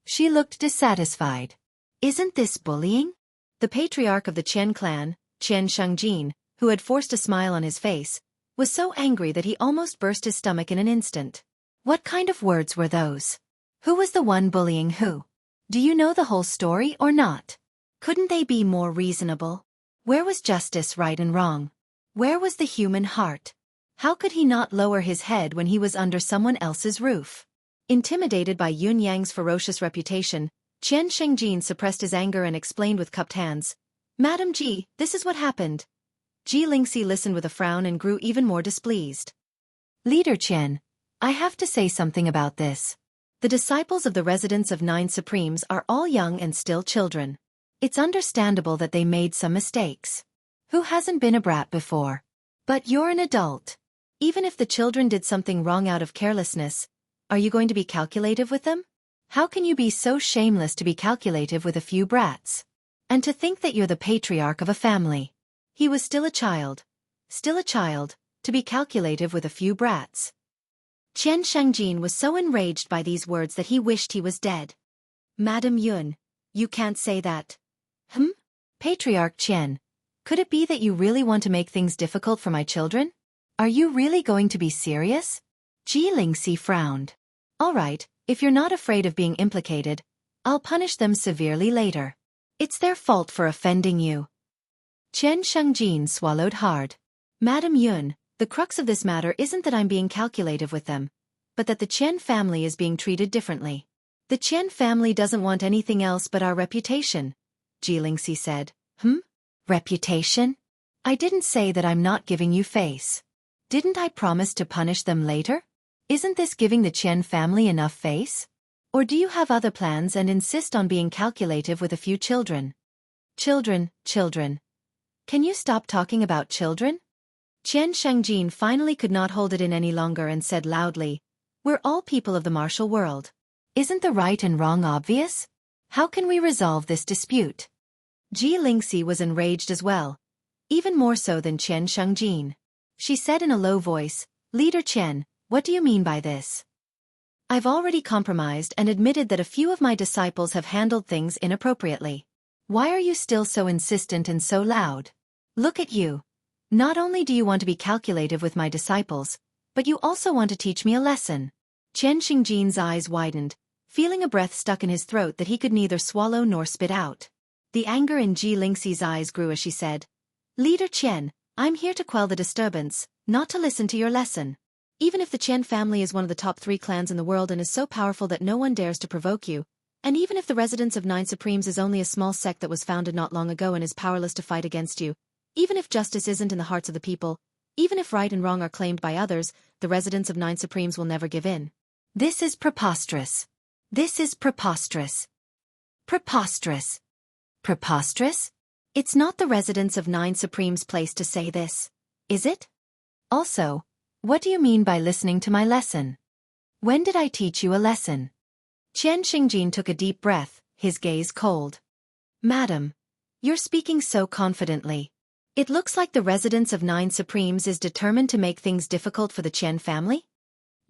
She looked dissatisfied. Isn't this bullying? The patriarch of the Qian clan, Qian Shengjin, who had forced a smile on his face, was so angry that he almost burst his stomach in an instant. What kind of words were those? Who was the one bullying who? Do you know the whole story or not? Couldn't they be more reasonable? Where was justice, right and wrong? Where was the human heart? How could he not lower his head when he was under someone else's roof? Intimidated by Yun Yang's ferocious reputation, Qian Shengjin suppressed his anger and explained with cupped hands. Madam Ji, this is what happened. Lingxi listened with a frown and grew even more displeased. Leader Qian, I have to say something about this. The disciples of the residents of 9 Supremes are all young and still children. It's understandable that they made some mistakes. Who hasn't been a brat before? But you're an adult. Even if the children did something wrong out of carelessness, are you going to be calculative with them? How can you be so shameless to be calculative with a few brats? And to think that you're the patriarch of a family. He was still a child, to be calculative with a few brats. Qian Shengjin was so enraged by these words that he wished he was dead. Madam Yun, you can't say that. Patriarch Qian, could it be that you really want to make things difficult for my children? Are you really going to be serious? Lingxi frowned. All right, if you're not afraid of being implicated, I'll punish them severely later. It's their fault for offending you. Qian Shengjin swallowed hard. Madam Yun, the crux of this matter isn't that I'm being calculative with them, but that the Qian family is being treated differently. The Qian family doesn't want anything else but our reputation, Lingxi said. Reputation? I didn't say that I'm not giving you face. Didn't I promise to punish them later? Isn't this giving the Qian family enough face? Or do you have other plans and insist on being calculative with a few children? Children. Can you stop talking about children? Qian Shengjin finally could not hold it in any longer and said loudly, We're all people of the martial world. Isn't the right and wrong obvious? How can we resolve this dispute? Lingxi was enraged as well, even more so than Qian Shengjin. She said in a low voice, Leader Qian, what do you mean by this? I've already compromised and admitted that a few of my disciples have handled things inappropriately. Why are you still so insistent and so loud? Look at you. Not only do you want to be calculative with my disciples, but you also want to teach me a lesson. Qian Shengjin's eyes widened, feeling a breath stuck in his throat that he could neither swallow nor spit out. The anger in Lingxi's eyes grew as she said, Leader Qian, I'm here to quell the disturbance, not to listen to your lesson. Even if the Qian family is one of the top 3 clans in the world and is so powerful that no one dares to provoke you, and even if the residence of 9 Supremes is only a small sect that was founded not long ago and is powerless to fight against you, even if justice isn't in the hearts of the people, even if right and wrong are claimed by others, the residents of 9 Supremes will never give in. This is preposterous. This is preposterous. Preposterous. Preposterous? It's not the residents of 9 Supremes' place to say this, is it? Also, what do you mean by listening to my lesson? When did I teach you a lesson? Qian Shengjin took a deep breath, his gaze cold. Madam, you're speaking so confidently. It looks like the residents of 9 Supremes is determined to make things difficult for the Qian family?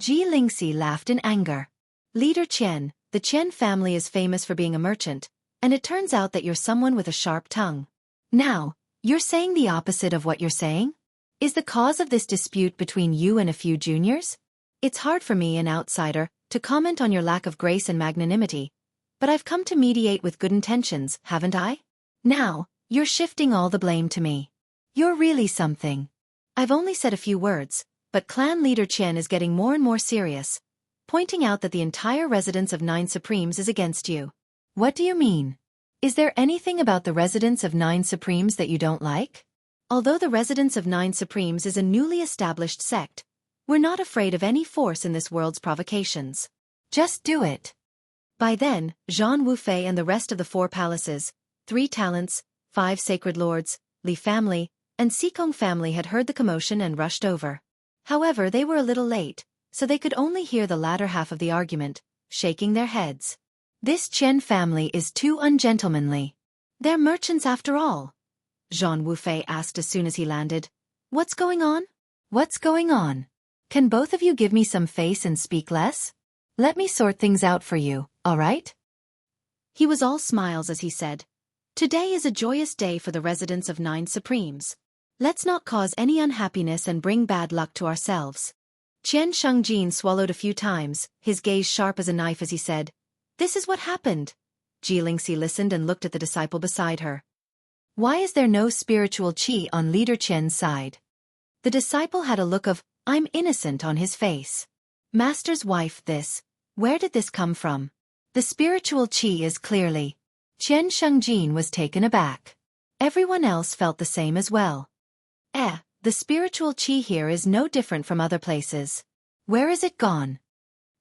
Lingxi laughed in anger. Leader Qian, the Qian family is famous for being a merchant, and it turns out that you're someone with a sharp tongue. Now, you're saying the opposite of what you're saying? Is the cause of this dispute between you and a few juniors? It's hard for me, an outsider, to comment on your lack of grace and magnanimity, but I've come to mediate with good intentions, haven't I? Now, you're shifting all the blame to me. You're really something. I've only said a few words, but clan leader Qian is getting more and more serious, pointing out that the entire residence of 9 Supremes is against you. What do you mean? Is there anything about the residence of 9 Supremes that you don't like? Although the residence of 9 Supremes is a newly established sect, we're not afraid of any force in this world's provocations. Just do it. By then, Zhan Wufei and the rest of the 4 palaces, 3 talents, 5 sacred lords, Li family, and Xikong family had heard the commotion and rushed over. However, they were a little late, so they could only hear the latter half of the argument, shaking their heads. This Chen family is too ungentlemanly. They're merchants after all. Jean Wufei asked as soon as he landed. What's going on? What's going on? Can both of you give me some face and speak less? Let me sort things out for you, all right? He was all smiles as he said, Today is a joyous day for the residents of 9 Supremes. Let's not cause any unhappiness and bring bad luck to ourselves. Qian Shengjin swallowed a few times, his gaze sharp as a knife as he said, This is what happened. Ji Lingxi listened and looked at the disciple beside her. Why is there no spiritual qi on leader Qian's side? The disciple had a look of, I'm innocent on his face. Master's wife where did this come from? The spiritual qi is clearly. Qian Shengjin was taken aback. Everyone else felt the same as well. The spiritual qi here is no different from other places. Where is it gone?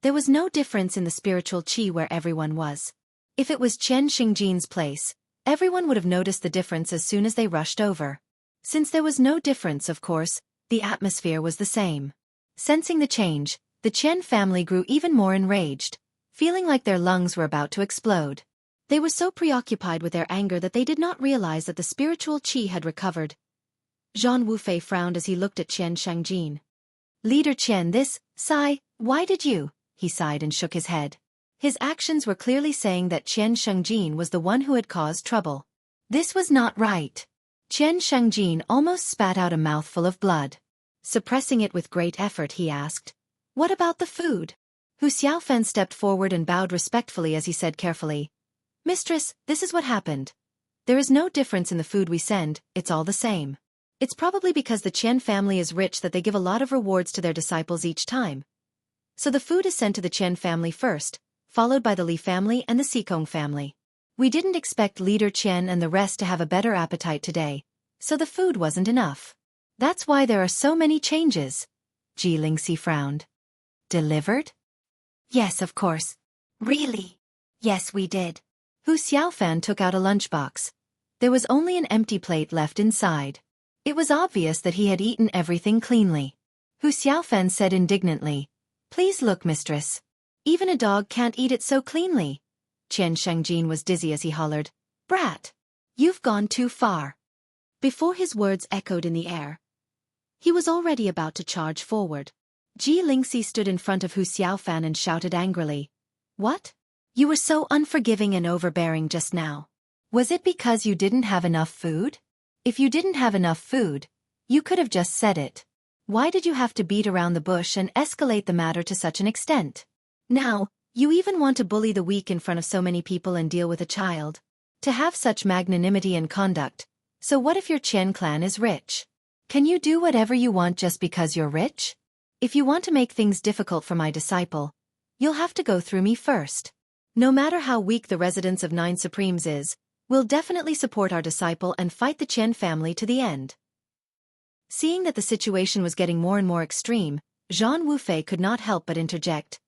There was no difference in the spiritual qi where everyone was. If it was Qian Shengjin's place, everyone would have noticed the difference as soon as they rushed over. Since there was no difference, of course, the atmosphere was the same. Sensing the change, the Qian family grew even more enraged, feeling like their lungs were about to explode. They were so preoccupied with their anger that they did not realize that the spiritual qi had recovered. Jean Wufei frowned as he looked at Qian Shengjin. Leader Qian, why did you? He sighed and shook his head. His actions were clearly saying that Qian Shengjin was the one who had caused trouble. This was not right. Qian Shengjin almost spat out a mouthful of blood. Suppressing it with great effort, he asked, What about the food? Hu Xiaofen stepped forward and bowed respectfully as he said carefully, Mistress, this is what happened. There is no difference in the food we send, it's all the same. It's probably because the Qian family is rich that they give a lot of rewards to their disciples each time. So the food is sent to the Qian family first, followed by the Li family and the Xikong family. We didn't expect leader Qian and the rest to have a better appetite today, so the food wasn't enough. That's why there are so many changes. Ji Lingxi frowned. Delivered? Yes, of course. Really? Yes, we did. Hu Xiaofan took out a lunchbox. There was only an empty plate left inside. It was obvious that he had eaten everything cleanly. Hu Xiaofan said indignantly, Please look, mistress. Even a dog can't eat it so cleanly. Qian Shengjin was dizzy as he hollered, Brat! You've gone too far. Before his words echoed in the air, he was already about to charge forward. Ji Lingxi stood in front of Hu Xiaofan and shouted angrily, What? You were so unforgiving and overbearing just now. Was it because you didn't have enough food? If you didn't have enough food, you could have just said it. Why did you have to beat around the bush and escalate the matter to such an extent? Now, you even want to bully the weak in front of so many people and deal with a child. To have such magnanimity and conduct. So what if your Qian clan is rich? Can you do whatever you want just because you're rich? If you want to make things difficult for my disciple, you'll have to go through me first. No matter how weak the residents of 9 Supremes is, we'll definitely support our disciple and fight the Qian family to the end. Seeing that the situation was getting more and more extreme, Jean Wufei could not help but interject.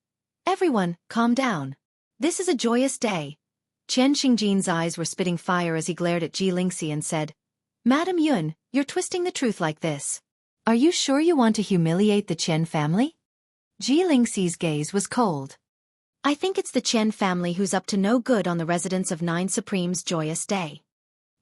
Everyone, calm down. This is a joyous day. Qian Shengjin's eyes were spitting fire as he glared at Ji Lingxi and said, Madam Yun, you're twisting the truth like this. Are you sure you want to humiliate the Qian family? Ji Lingxi's gaze was cold. I think it's the Qian family who's up to no good on the residents of 9 Supremes' joyous day.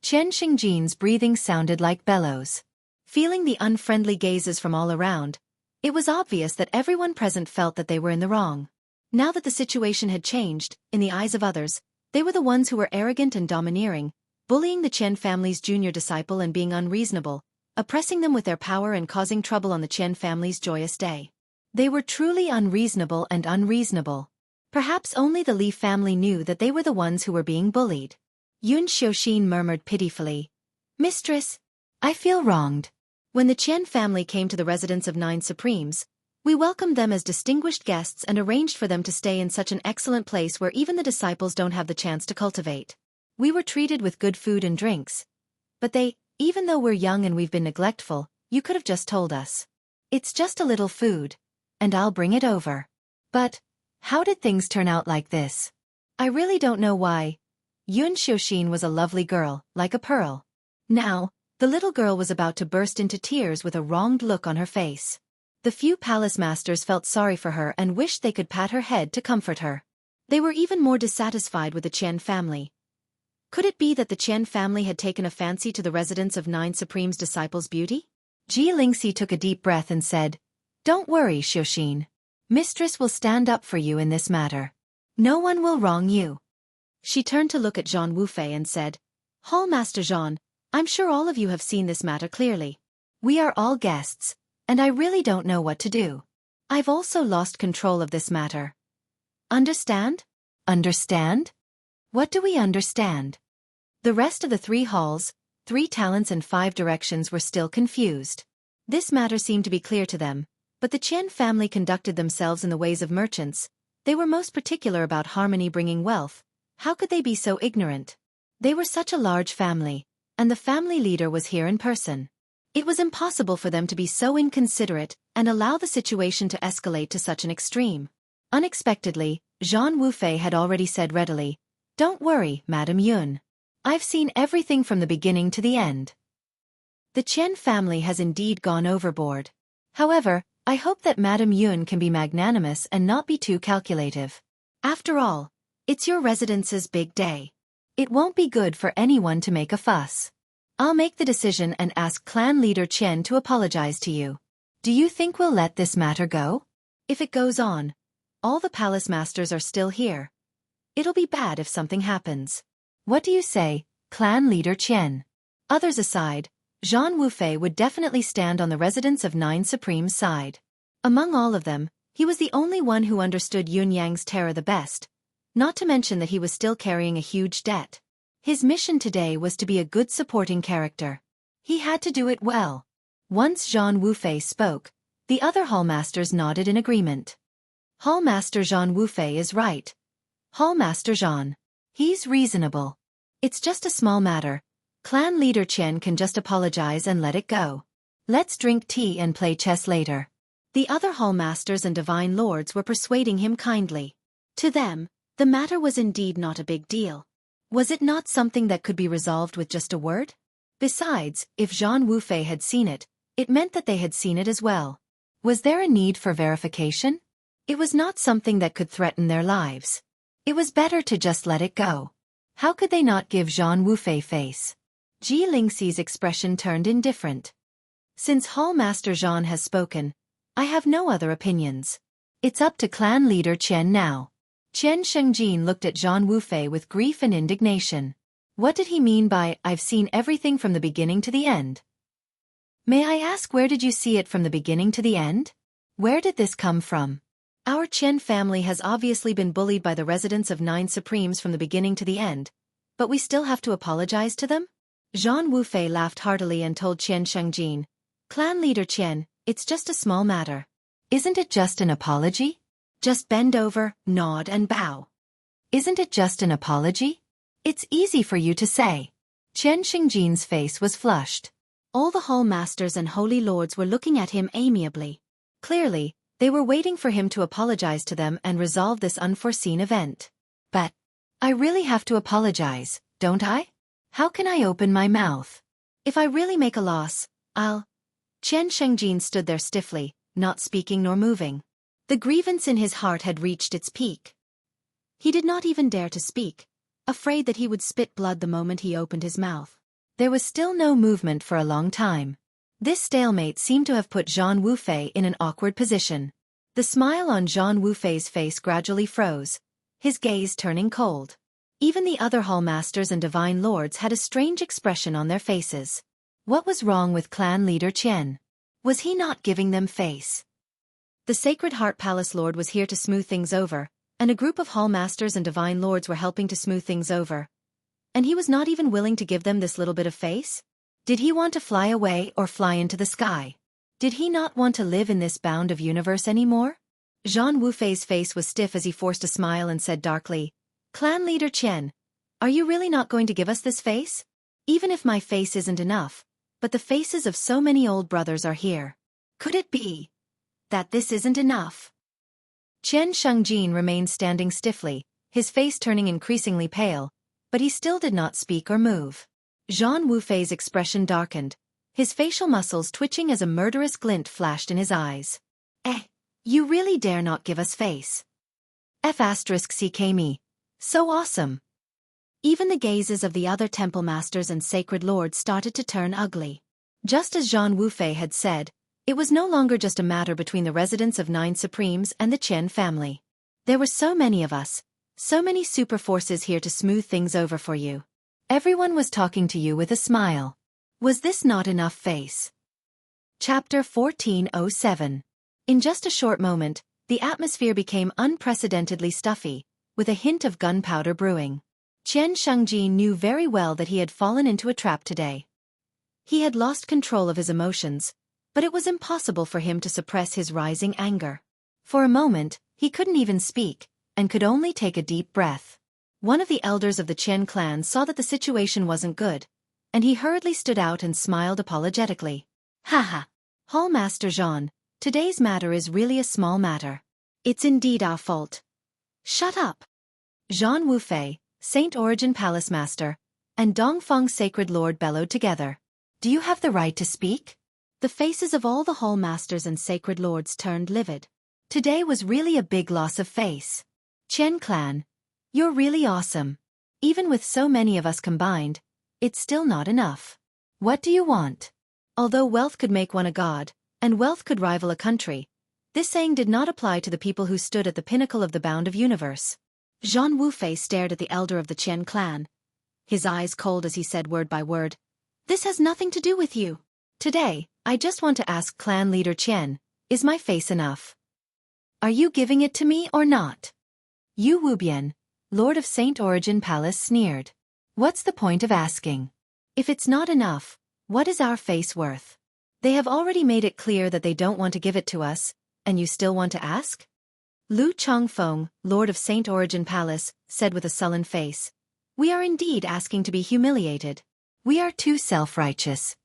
Qian Shengjin's breathing sounded like bellows. Feeling the unfriendly gazes from all around, it was obvious that everyone present felt that they were in the wrong. Now that the situation had changed, in the eyes of others, they were the ones who were arrogant and domineering, bullying the Qian family's junior disciple and being unreasonable, oppressing them with their power and causing trouble on the Qian family's joyous day. They were truly unreasonable and unreasonable. Perhaps only the Li family knew that they were the ones who were being bullied. Yun Xiaoxin murmured pitifully, Mistress, I feel wronged. When the Qian family came to the residence of 9 Supremes, we welcomed them as distinguished guests and arranged for them to stay in such an excellent place where even the disciples don't have the chance to cultivate. We were treated with good food and drinks. But even though we're young and we've been neglectful, you could have just told us. It's just a little food, and I'll bring it over. But how did things turn out like this? I really don't know why. Yun Xiaoxin was a lovely girl, like a pearl. Now, the little girl was about to burst into tears with a wronged look on her face. The few palace masters felt sorry for her and wished they could pat her head to comfort her. They were even more dissatisfied with the Qian family. Could it be that the Qian family had taken a fancy to the residence of 9 Supreme's disciples' beauty? Ji Lingxi took a deep breath and said, "Don't worry, Xueqi. Mistress will stand up for you in this matter. No one will wrong you." She turned to look at Zhang Wufei and said, "Hall Master Zhang, I'm sure all of you have seen this matter clearly. We are all guests, and I really don't know what to do. I've also lost control of this matter. Understand? Understand? What do we understand?" The rest of the 3 halls, 3 talents and 5 directions were still confused. This matter seemed to be clear to them, but the Qian family conducted themselves in the ways of merchants. They were most particular about harmony bringing wealth. How could they be so ignorant? They were such a large family, and the family leader was here in person. It was impossible for them to be so inconsiderate and allow the situation to escalate to such an extreme. Unexpectedly, Zhang Wufei had already said readily, "Don't worry, Madam Yun. I've seen everything from the beginning to the end." The Qian family has indeed gone overboard. However, I hope that Madam Yun can be magnanimous and not be too calculative. After all, it's your residence's big day. It won't be good for anyone to make a fuss. I'll make the decision and ask clan leader Qian to apologize to you. Do you think we'll let this matter go? If it goes on, all the palace masters are still here. It'll be bad if something happens. What do you say, clan leader Qian? Others aside, Zhang Wufei would definitely stand on the residence of 9 Supreme's side. Among all of them, he was the only one who understood Yun Yang's terror the best, not to mention that he was still carrying a huge debt. His mission today was to be a good supporting character. He had to do it well. Once Zhang Wufei spoke, the other hallmasters nodded in agreement. Hallmaster Zhang Wufei is right. Hallmaster Zhang. He's reasonable. It's just a small matter. Clan leader Qian can just apologize and let it go. Let's drink tea and play chess later. The other hallmasters and divine lords were persuading him kindly. To them, the matter was indeed not a big deal. Was it not something that could be resolved with just a word? Besides, if Zhang Wufei had seen it, it meant that they had seen it as well. Was there a need for verification? It was not something that could threaten their lives. It was better to just let it go. How could they not give Zhang Wufei face? Ji Lingxi's expression turned indifferent. Since Hallmaster Zhang has spoken, I have no other opinions. It's up to clan leader Qian now. Qian Shengjin looked at Zhang Wufei with grief and indignation. What did he mean by, "I've seen everything from the beginning to the end"? May I ask, where did you see it from the beginning to the end? Where did this come from? Our Qian family has obviously been bullied by the residents of 9 Supremes from the beginning to the end, but we still have to apologize to them? Zhang Wufei laughed heartily and told Qian Shengjin, "Clan leader Qian, it's just a small matter. Isn't it just an apology? Just bend over, nod and bow. Isn't it just an apology? It's easy for you to say." Qian Shengjin's face was flushed. All the hall masters and holy lords were looking at him amiably. Clearly, they were waiting for him to apologize to them and resolve this unforeseen event. But, I really have to apologize, don't I? How can I open my mouth? If I really make a loss, I'll... Qian Shengjin stood there stiffly, not speaking nor moving. The grievance in his heart had reached its peak. He did not even dare to speak, afraid that he would spit blood the moment he opened his mouth. There was still no movement for a long time. This stalemate seemed to have put Zhang Wufei in an awkward position. The smile on Zhang Wufei's face gradually froze, his gaze turning cold. Even the other hallmasters and divine lords had a strange expression on their faces. What was wrong with clan leader Qian? Was he not giving them face? The Sacred Heart Palace Lord was here to smooth things over, and a group of hallmasters and divine lords were helping to smooth things over. And he was not even willing to give them this little bit of face? Did he want to fly away or fly into the sky? Did he not want to live in this bound of universe anymore? Zhang Wufei's face was stiff as he forced a smile and said darkly, "Clan leader Qian, are you really not going to give us this face? Even if my face isn't enough, but the faces of so many old brothers are here. Could it be that this isn't enough?" Qian Shengjin remained standing stiffly, his face turning increasingly pale, but he still did not speak or move. Zhang Wufei's expression darkened, his facial muscles twitching as a murderous glint flashed in his eyes. Eh, you really dare not give us face. F***ck me. So awesome. Even the gazes of the other temple masters and sacred lords started to turn ugly. Just as Zhang Wufei had said, it was no longer just a matter between the residents of Nine Supremes and the Chen family. There were so many of us, so many super forces here to smooth things over for you. Everyone was talking to you with a smile. Was this not enough face? Chapter 1407. In just a short moment, the atmosphere became unprecedentedly stuffy, with a hint of gunpowder brewing. Chen Shengji knew very well that he had fallen into a trap today. He had lost control of his emotions, but it was impossible for him to suppress his rising anger. For a moment, he couldn't even speak, and could only take a deep breath. One of the elders of the Chen clan saw that the situation wasn't good, and he hurriedly stood out and smiled apologetically. Haha. Hall Master Zhan, today's matter is really a small matter. It's indeed our fault. Shut up. Zhan Wufei, Saint Origin Palace Master, and Dongfeng Sacred Lord bellowed together. Do you have the right to speak? The faces of all the Hall Masters and Sacred Lords turned livid. Today was really a big loss of face. Chen clan, you're really awesome. Even with so many of us combined, it's still not enough. What do you want? Although wealth could make one a god, and wealth could rival a country, this saying did not apply to the people who stood at the pinnacle of the bound of universe. Zhang Wufei stared at the elder of the Chen clan, his eyes cold as he said word by word, "This has nothing to do with you. Today, I just want to ask clan leader Chen, is my face enough? Are you giving it to me or not?" Yu Wubian, Lord of Saint Origin Palace sneered. What's the point of asking? If it's not enough, what is our face worth? They have already made it clear that they don't want to give it to us, and you still want to ask? Lu Chongfeng, Lord of Saint Origin Palace, said with a sullen face. We are indeed asking to be humiliated. We are too self-righteous.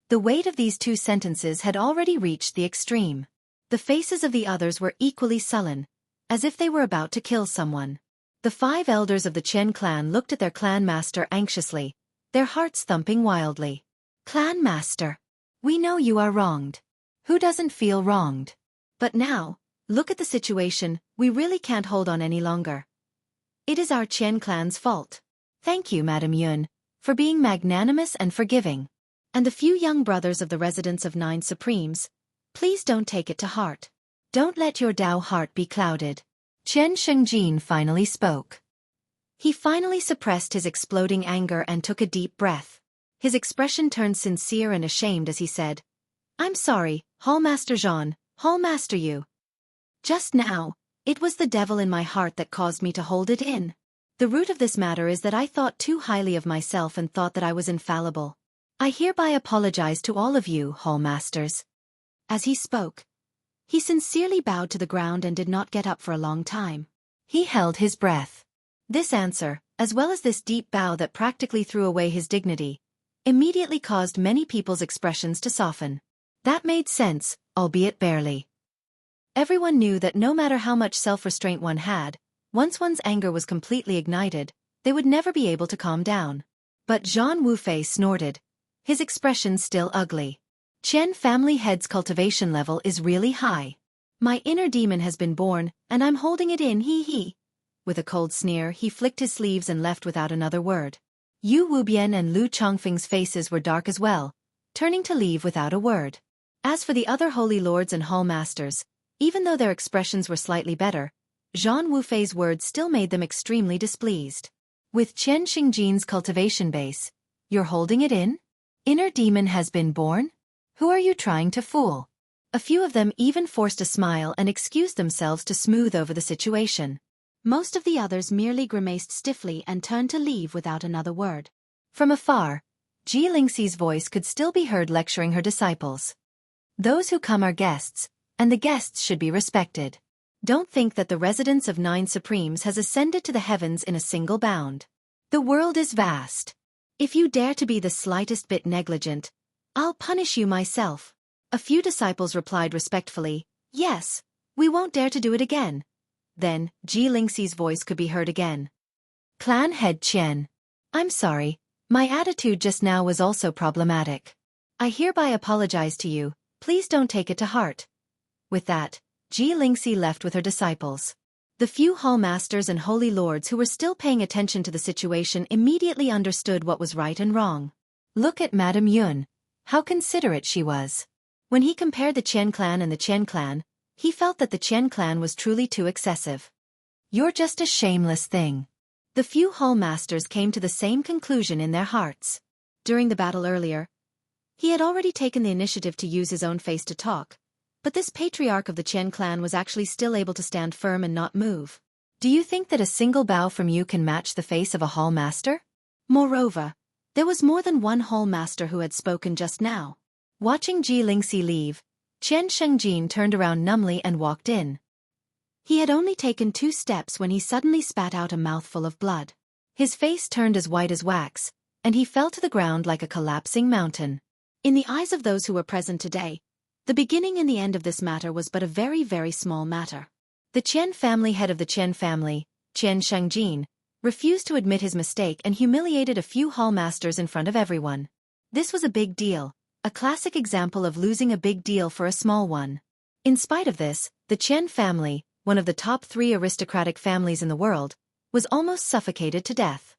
The weight of these two sentences had already reached the extreme. The faces of the others were equally sullen, as if they were about to kill someone. The 5 elders of the Chen clan looked at their clan master anxiously, their hearts thumping wildly. Clan master, we know you are wronged. Who doesn't feel wronged? But now, look at the situation, we really can't hold on any longer. It is our Chen clan's fault. Thank you, Madam Yun, for being magnanimous and forgiving. And the few young brothers of the residents of Nine Supremes, please don't take it to heart. Don't let your Dao heart be clouded. Chen Shengjin finally spoke. He finally suppressed his exploding anger and took a deep breath. His expression turned sincere and ashamed as he said, I'm sorry, Hall Master Zhan, Hall Master Yu. Just now, it was the devil in my heart that caused me to hold it in. The root of this matter is that I thought too highly of myself and thought that I was infallible. I hereby apologize to all of you, Hall Masters. As he spoke, he sincerely bowed to the ground and did not get up for a long time. He held his breath. This answer, as well as this deep bow that practically threw away his dignity, immediately caused many people's expressions to soften. That made sense, albeit barely. Everyone knew that no matter how much self-restraint one had, once one's anger was completely ignited, they would never be able to calm down. But Zhan Wufei snorted, his expression still ugly. Chen family head's cultivation level is really high. My inner demon has been born, and I'm holding it in, hee. With a cold sneer, he flicked his sleeves and left without another word. Yu Wubian and Lu Chongfeng's faces were dark as well, turning to leave without a word. As for the other holy lords and hall masters, even though their expressions were slightly better, Zhan Wufei's words still made them extremely displeased. With Chen Xingjin's cultivation base, you're holding it in? Inner demon has been born? Who are you trying to fool? A few of them even forced a smile and excused themselves to smooth over the situation. Most of the others merely grimaced stiffly and turned to leave without another word. From afar, Ji Lingxi's voice could still be heard lecturing her disciples. Those who come are guests, and the guests should be respected. Don't think that the residence of Nine Supremes has ascended to the heavens in a single bound. The world is vast. If you dare to be the slightest bit negligent, I'll punish you myself. A few disciples replied respectfully, yes, we won't dare to do it again. Then, Ji Lingxi's voice could be heard again. Clan head Chen. I'm sorry, my attitude just now was also problematic. I hereby apologize to you, please don't take it to heart. With that, Ji Lingxi left with her disciples. The few hall masters and holy lords who were still paying attention to the situation immediately understood what was right and wrong. Look at Madame Yun. How considerate she was. When he compared the Qian clan and the Qian clan, he felt that the Qian clan was truly too excessive. You're just a shameless thing. The few hall masters came to the same conclusion in their hearts. During the battle earlier, he had already taken the initiative to use his own face to talk, but this patriarch of the Qian clan was actually still able to stand firm and not move. Do you think that a single bow from you can match the face of a hall master? Moreover, there was more than one hall master who had spoken just now. Watching Ji Lingxi leave, Qian Shengjin turned around numbly and walked in. He had only taken 2 steps when he suddenly spat out a mouthful of blood. His face turned as white as wax, and he fell to the ground like a collapsing mountain. In the eyes of those who were present today, the beginning and the end of this matter was but a very, very small matter. The Qian family head of the Qian family, Qian Shengjin, refused to admit his mistake and humiliated a few hall masters in front of everyone. This was a big deal, a classic example of losing a big deal for a small one. In spite of this, the Qian family, one of the top 3 aristocratic families in the world, was almost suffocated to death.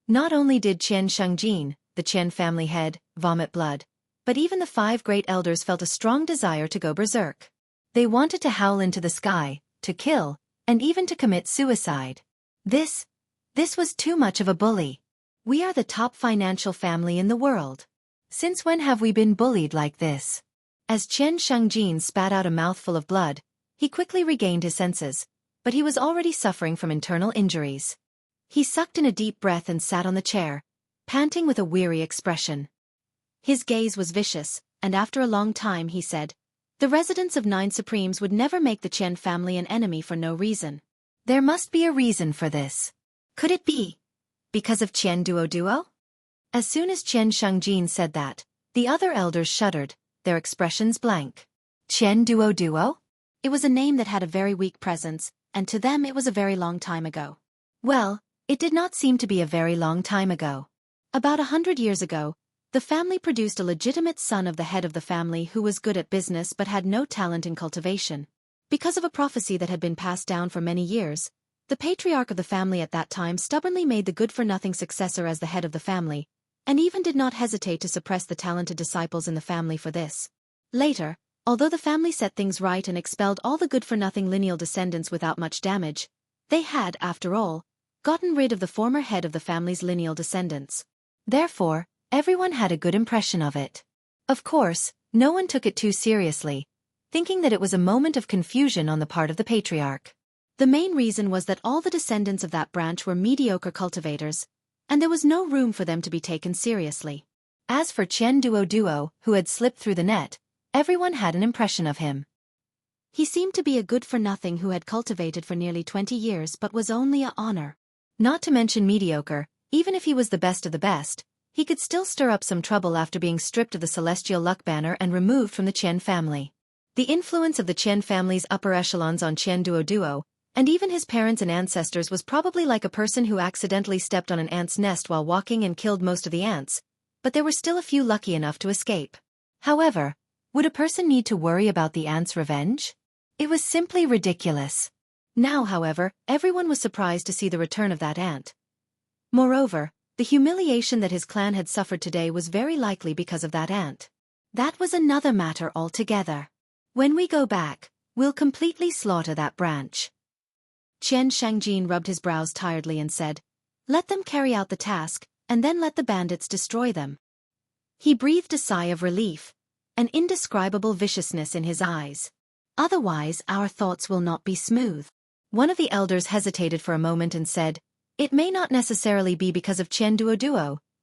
Not only did Qian Shengjin, the Qian family head, vomit blood, but even the 5 great elders felt a strong desire to go berserk. They wanted to howl into the sky, to kill, and even to commit suicide. This was too much of a bully. We are the top financial family in the world. Since when have we been bullied like this? As Qian Shengjin spat out a mouthful of blood, he quickly regained his senses, but he was already suffering from internal injuries. He sucked in a deep breath and sat on the chair, panting with a weary expression. His gaze was vicious, and after a long time he said, "The residents of 9 Supremes would never make the Qian family an enemy for no reason. There must be a reason for this. Could it be because of Qian Duo? As soon as Qian Shengjin said that, the other elders shuddered, their expressions blank. Qian Duo? It was a name that had a very weak presence, and to them it was a very long time ago. Well, it did not seem to be a very long time ago. About 100 years ago, the family produced a legitimate son of the head of the family who was good at business but had no talent in cultivation. Because of a prophecy that had been passed down for many years, the patriarch of the family at that time stubbornly made the good-for-nothing successor as the head of the family, and even did not hesitate to suppress the talented disciples in the family for this. Later, although the family set things right and expelled all the good-for-nothing lineal descendants without much damage, they had, after all, gotten rid of the former head of the family's lineal descendants. Therefore, everyone had a good impression of it. Of course, no one took it too seriously, thinking that it was a moment of confusion on the part of the patriarch. The main reason was that all the descendants of that branch were mediocre cultivators, and there was no room for them to be taken seriously. As for Qian Duo, who had slipped through the net, everyone had an impression of him. He seemed to be a good-for-nothing who had cultivated for nearly 20 years but was only a honor. Not to mention mediocre, even if he was the best of the best, he could still stir up some trouble after being stripped of the celestial luck banner and removed from the Qian family. The influence of the Qian family's upper echelons on Qian Duo, and even his parents and ancestors was probably like a person who accidentally stepped on an ant's nest while walking and killed most of the ants, but there were still a few lucky enough to escape. However, would a person need to worry about the ants' revenge? It was simply ridiculous. Now, however, everyone was surprised to see the return of that ant. Moreover, the humiliation that his clan had suffered today was very likely because of that ant. That was another matter altogether. When we go back, we'll completely slaughter that branch. Qian Shengjin rubbed his brows tiredly and said, "Let them carry out the task, and then let the bandits destroy them." He breathed a sigh of relief, an indescribable viciousness in his eyes. "Otherwise our thoughts will not be smooth." One of the elders hesitated for a moment and said, "It may not necessarily be because of Qian Duo,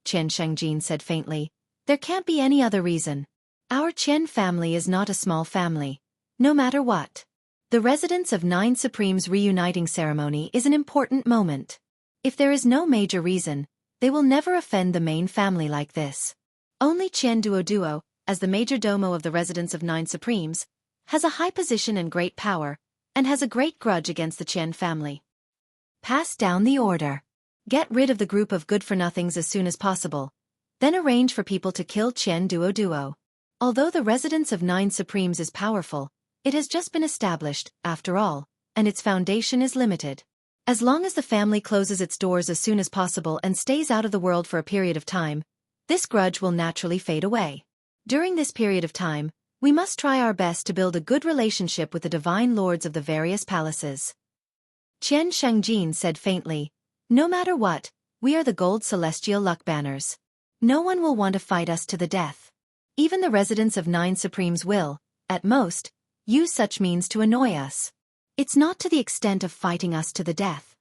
Qian Shengjin said faintly. "There can't be any other reason. Our Qian family is not a small family, no matter what. The residents of 9 Supremes' reuniting ceremony is an important moment. If there is no major reason, they will never offend the main family like this. Only Qian Duo, as the major domo of the residents of 9 Supremes, has a high position and great power, and has a great grudge against the Qian family. Pass down the order. Get rid of the group of good-for-nothings as soon as possible, then arrange for people to kill Qian Duo. Although the residents of 9 Supremes is powerful, It has just been established, after all, and its foundation is limited. As long as the family closes its doors as soon as possible and stays out of the world for a period of time, this grudge will naturally fade away. During this period of time, we must try our best to build a good relationship with the divine lords of the various palaces. Qian Shengjin said faintly, "No matter what, we are the gold celestial luck banners. No one will want to fight us to the death. Even the residents of 9 Supremes will, at most, use such means to annoy us. It's not to the extent of fighting us to the death."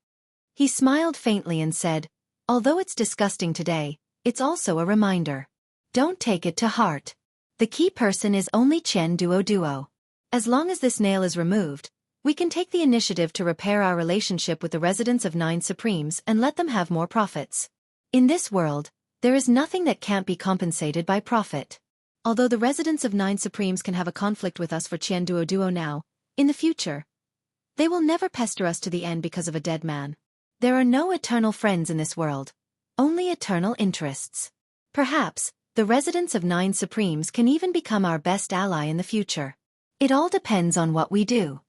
He smiled faintly and said, "Although it's disgusting today, it's also a reminder. Don't take it to heart. The key person is only Qian Duo. As long as this nail is removed, we can take the initiative to repair our relationship with the residents of 9 Supremes and let them have more profits. In this world, there is nothing that can't be compensated by profit. Although the residents of 9 Supremes can have a conflict with us for Qian Duo now, in the future, they will never pester us to the end because of a dead man. There are no eternal friends in this world, only eternal interests. Perhaps, the residents of 9 Supremes can even become our best ally in the future. It all depends on what we do."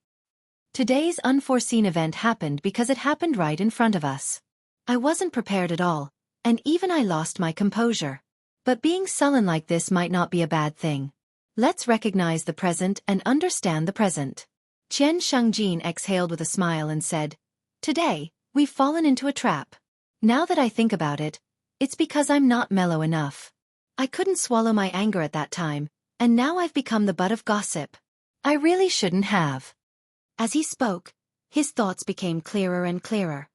Today's unforeseen event happened because it happened right in front of us. I wasn't prepared at all, and even I lost my composure. But being sullen like this might not be a bad thing. Let's recognize the present and understand the present. Qian Shengjin exhaled with a smile and said, "Today, we've fallen into a trap. Now that I think about it, it's because I'm not mellow enough. I couldn't swallow my anger at that time, and now I've become the butt of gossip. I really shouldn't have." As he spoke, his thoughts became clearer and clearer.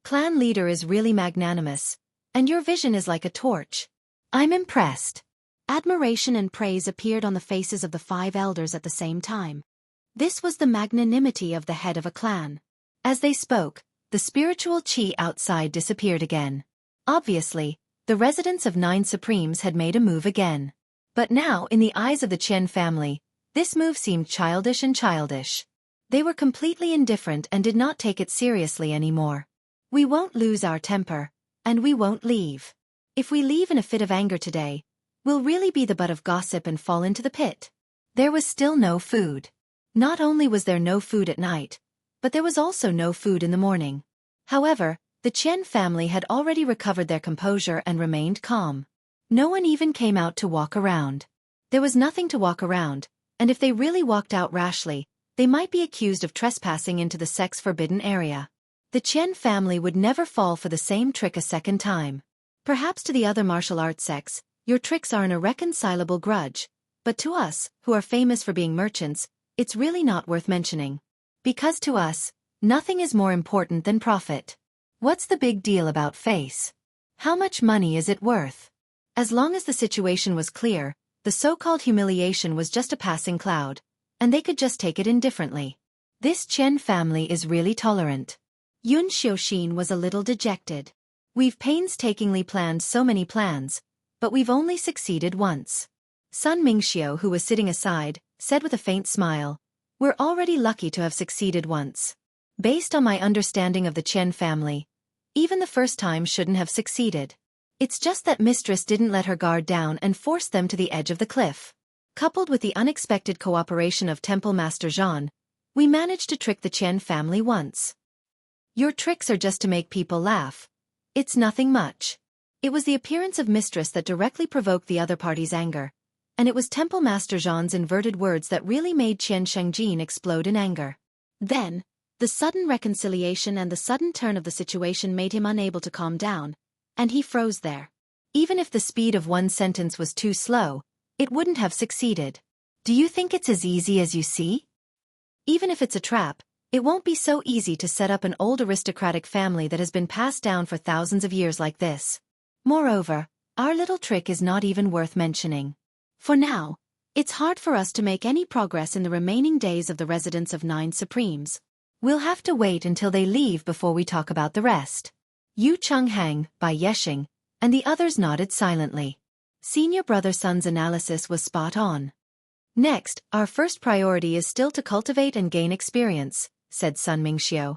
"Clan leader is really magnanimous, and your vision is like a torch. I'm impressed." Admiration and praise appeared on the faces of the 5 elders at the same time. This was the magnanimity of the head of a clan. As they spoke, the spiritual qi outside disappeared again. Obviously, the residents of 9 Supremes had made a move again. But now, in the eyes of the Qian family, this move seemed childish. They were completely indifferent and did not take it seriously anymore. "We won't lose our temper, and we won't leave. If we leave in a fit of anger today, we'll really be the butt of gossip and fall into the pit." There was still no food. Not only was there no food at night, but there was also no food in the morning. However, the Qian family had already recovered their composure and remained calm. No one even came out to walk around. There was nothing to walk around, and if they really walked out rashly, they might be accused of trespassing into the sex-forbidden area. The Qian family would never fall for the same trick a second time. Perhaps to the other martial arts sects, your tricks are an irreconcilable grudge, but to us, who are famous for being merchants, it's really not worth mentioning. Because to us, nothing is more important than profit. What's the big deal about face? How much money is it worth? As long as the situation was clear, the so-called humiliation was just a passing cloud, and they could just take it indifferently. This Qian family is really tolerant. Yun Xiaoxin was a little dejected. "We've painstakingly planned so many plans, but we've only succeeded once." Sun Mingxiu, who was sitting aside, said with a faint smile, "We're already lucky to have succeeded once. Based on my understanding of the Qian family, even the first time shouldn't have succeeded. It's just that Mistress didn't let her guard down and forced them to the edge of the cliff. Coupled with the unexpected cooperation of Temple Master Zhan, we managed to trick the Qian family once." "Your tricks are just to make people laugh. It's nothing much." It was the appearance of Mistress that directly provoked the other party's anger, and it was Temple Master Zhan's inverted words that really made Qian Shengjin explode in anger. Then, the sudden reconciliation and the sudden turn of the situation made him unable to calm down, and he froze there. Even if the speed of one sentence was too slow, it wouldn't have succeeded. "Do you think it's as easy as you see? Even if it's a trap, it won't be so easy to set up an old aristocratic family that has been passed down for thousands of years like this. Moreover, our little trick is not even worth mentioning. For now, it's hard for us to make any progress in the remaining days of the residence of 9 Supremes. We'll have to wait until they leave before we talk about the rest." Yu Chunghang, Bai Yeshing, and the others nodded silently. Senior Brother Sun's analysis was spot on. "Next, our first priority is still to cultivate and gain experience," said Sun Mingxiu.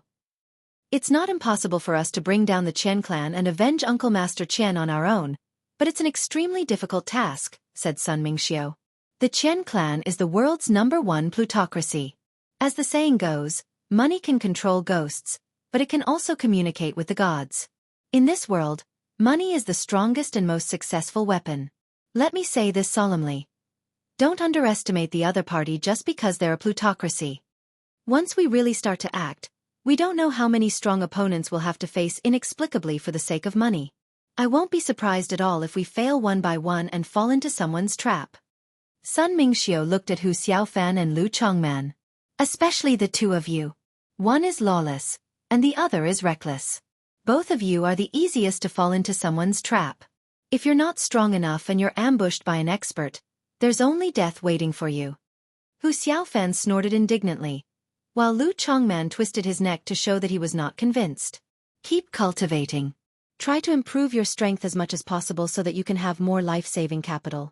"It's not impossible for us to bring down the Qian clan and avenge Uncle Master Qian on our own, but it's an extremely difficult task," said Sun Mingxiu. The Qian clan is the world's #1 plutocracy. As the saying goes, money can control ghosts, but it can also communicate with the gods. In this world, money is the strongest and most successful weapon. Let me say this solemnly. Don't underestimate the other party just because they're a plutocracy. Once we really start to act, we don't know how many strong opponents we'll have to face inexplicably for the sake of money. I won't be surprised at all if we fail one by one and fall into someone's trap. Sun Mingxiu looked at Hu Xiaofan and Lu Chongman. Especially the two of you. One is lawless, and the other is reckless. Both of you are the easiest to fall into someone's trap. If you're not strong enough and you're ambushed by an expert, there's only death waiting for you. Hu Xiaofan snorted indignantly, while Lu Chongman twisted his neck to show that he was not convinced. Keep cultivating. Try to improve your strength as much as possible so that you can have more life-saving capital.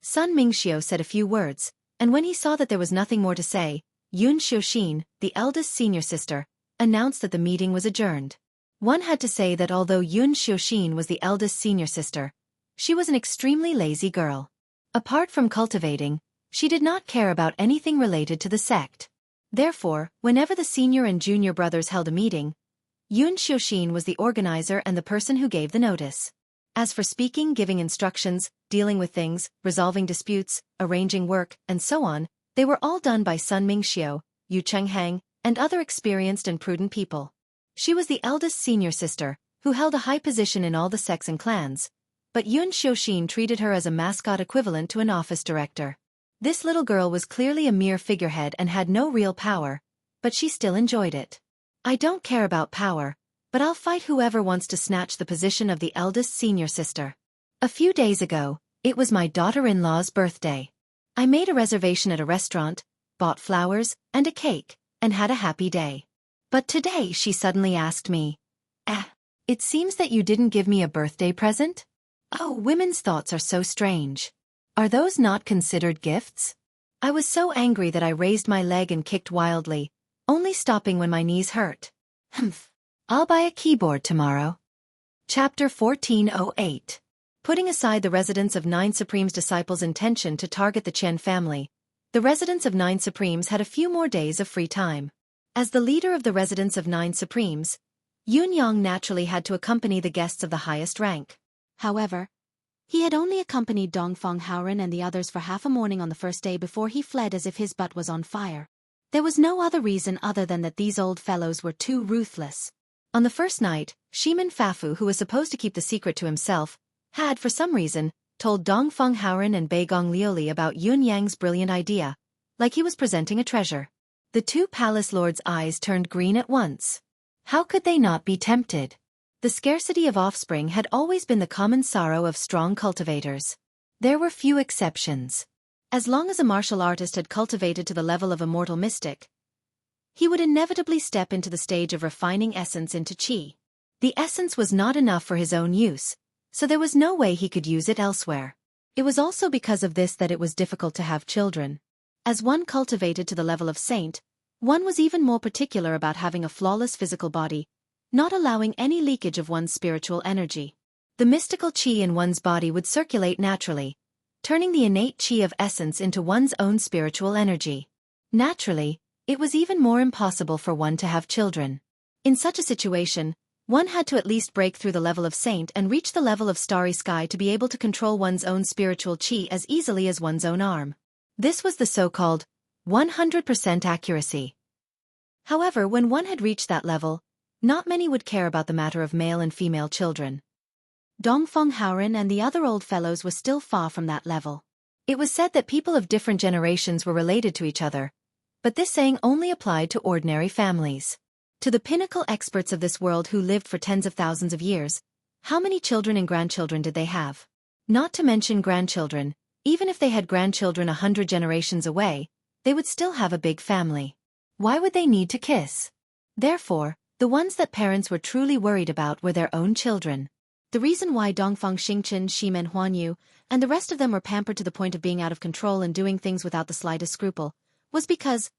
Sun Mingxiu said a few words, and when he saw that there was nothing more to say, Yun Xiuxin, the eldest senior sister, announced that the meeting was adjourned. One had to say that although Yun Xiuxin was the eldest senior sister, she was an extremely lazy girl. Apart from cultivating, she did not care about anything related to the sect. Therefore, whenever the senior and junior brothers held a meeting, Yun Xiuxin was the organizer and the person who gave the notice. As for speaking, giving instructions, dealing with things, resolving disputes, arranging work, and so on, they were all done by Sun Mingxiu, Yu Chenghang, and other experienced and prudent people. She was the eldest senior sister, who held a high position in all the sects and clans, but Yun Xiuxin treated her as a mascot equivalent to an office director. This little girl was clearly a mere figurehead and had no real power, but she still enjoyed it. I don't care about power, but I'll fight whoever wants to snatch the position of the eldest senior sister. A few days ago, it was my daughter-in-law's birthday. I made a reservation at a restaurant, bought flowers and a cake, and had a happy day. But today she suddenly asked me, it seems that you didn't give me a birthday present? Oh, women's thoughts are so strange. Are those not considered gifts? I was so angry that I raised my leg and kicked wildly, only stopping when my knees hurt. I'll buy a keyboard tomorrow. Chapter 1408. Putting aside the residents of Nine Supremes' disciples' intention to target the Chen family, the residents of Nine Supremes had a few more days of free time. As the leader of the residents of Nine Supremes, Yun Yang naturally had to accompany the guests of the highest rank. However, he had only accompanied Dongfang Haoren and the others for half a morning on the first day before he fled as if his butt was on fire. There was no other reason other than that these old fellows were too ruthless. On the first night, Shiman Fafu, who was supposed to keep the secret to himself, had, for some reason, told Dongfang Haoren and Beigong Liuli about Yun Yang's brilliant idea, like he was presenting a treasure. The two palace lords' eyes turned green at once. How could they not be tempted? The scarcity of offspring had always been the common sorrow of strong cultivators. There were few exceptions. As long as a martial artist had cultivated to the level of a mortal mystic, he would inevitably step into the stage of refining essence into qi. The essence was not enough for his own use, so there was no way he could use it elsewhere. It was also because of this that it was difficult to have children. As one cultivated to the level of saint, one was even more particular about having a flawless physical body, not allowing any leakage of one's spiritual energy. The mystical qi in one's body would circulate naturally, turning the innate qi of essence into one's own spiritual energy. Naturally, it was even more impossible for one to have children. In such a situation, one had to at least break through the level of saint and reach the level of starry sky to be able to control one's own spiritual qi as easily as one's own arm. This was the so-called 100% accuracy. However, when one had reached that level, not many would care about the matter of male and female children. Dongfang Haoren and the other old fellows were still far from that level. It was said that people of different generations were related to each other, but this saying only applied to ordinary families. To the pinnacle experts of this world who lived for tens of thousands of years, how many children and grandchildren did they have? Not to mention grandchildren, even if they had grandchildren 100 generations away, they would still have a big family. Why would they need to kiss? Therefore, the ones that parents were truly worried about were their own children. The reason why Dongfang Xingchen, Shimen Huanyu, and the rest of them were pampered to the point of being out of control and doing things without the slightest scruple, was because,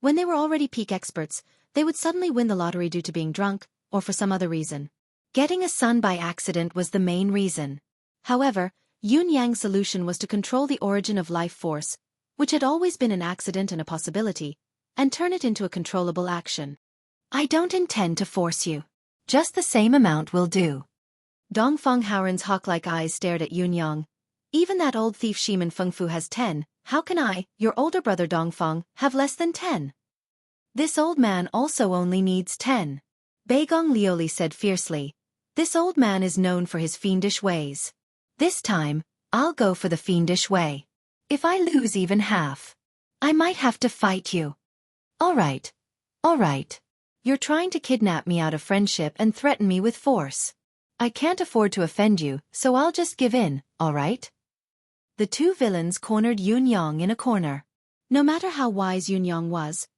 when they were already peak experts, they would suddenly win the lottery due to being drunk, or for some other reason. Getting a son by accident was the main reason. However, Yun Yang's solution was to control the origin of life force, which had always been an accident and a possibility, and turn it into a controllable action. I don't intend to force you. Just the same amount will do. Dongfeng Haoren's hawk-like eyes stared at Yun Yang. Even that old thief Shiman Fengfu has 10, how can I, your older brother Dongfeng, have less than 10? This old man also only needs 10. Beigong Lioli said fiercely. This old man is known for his fiendish ways. This time, I'll go for the fiendish way. If I lose even half, I might have to fight you. All right. You're trying to kidnap me out of friendship and threaten me with force. I can't afford to offend you, so I'll just give in, all right? The two villains cornered Yun Yang in a corner. No matter how wise Yun Yang was,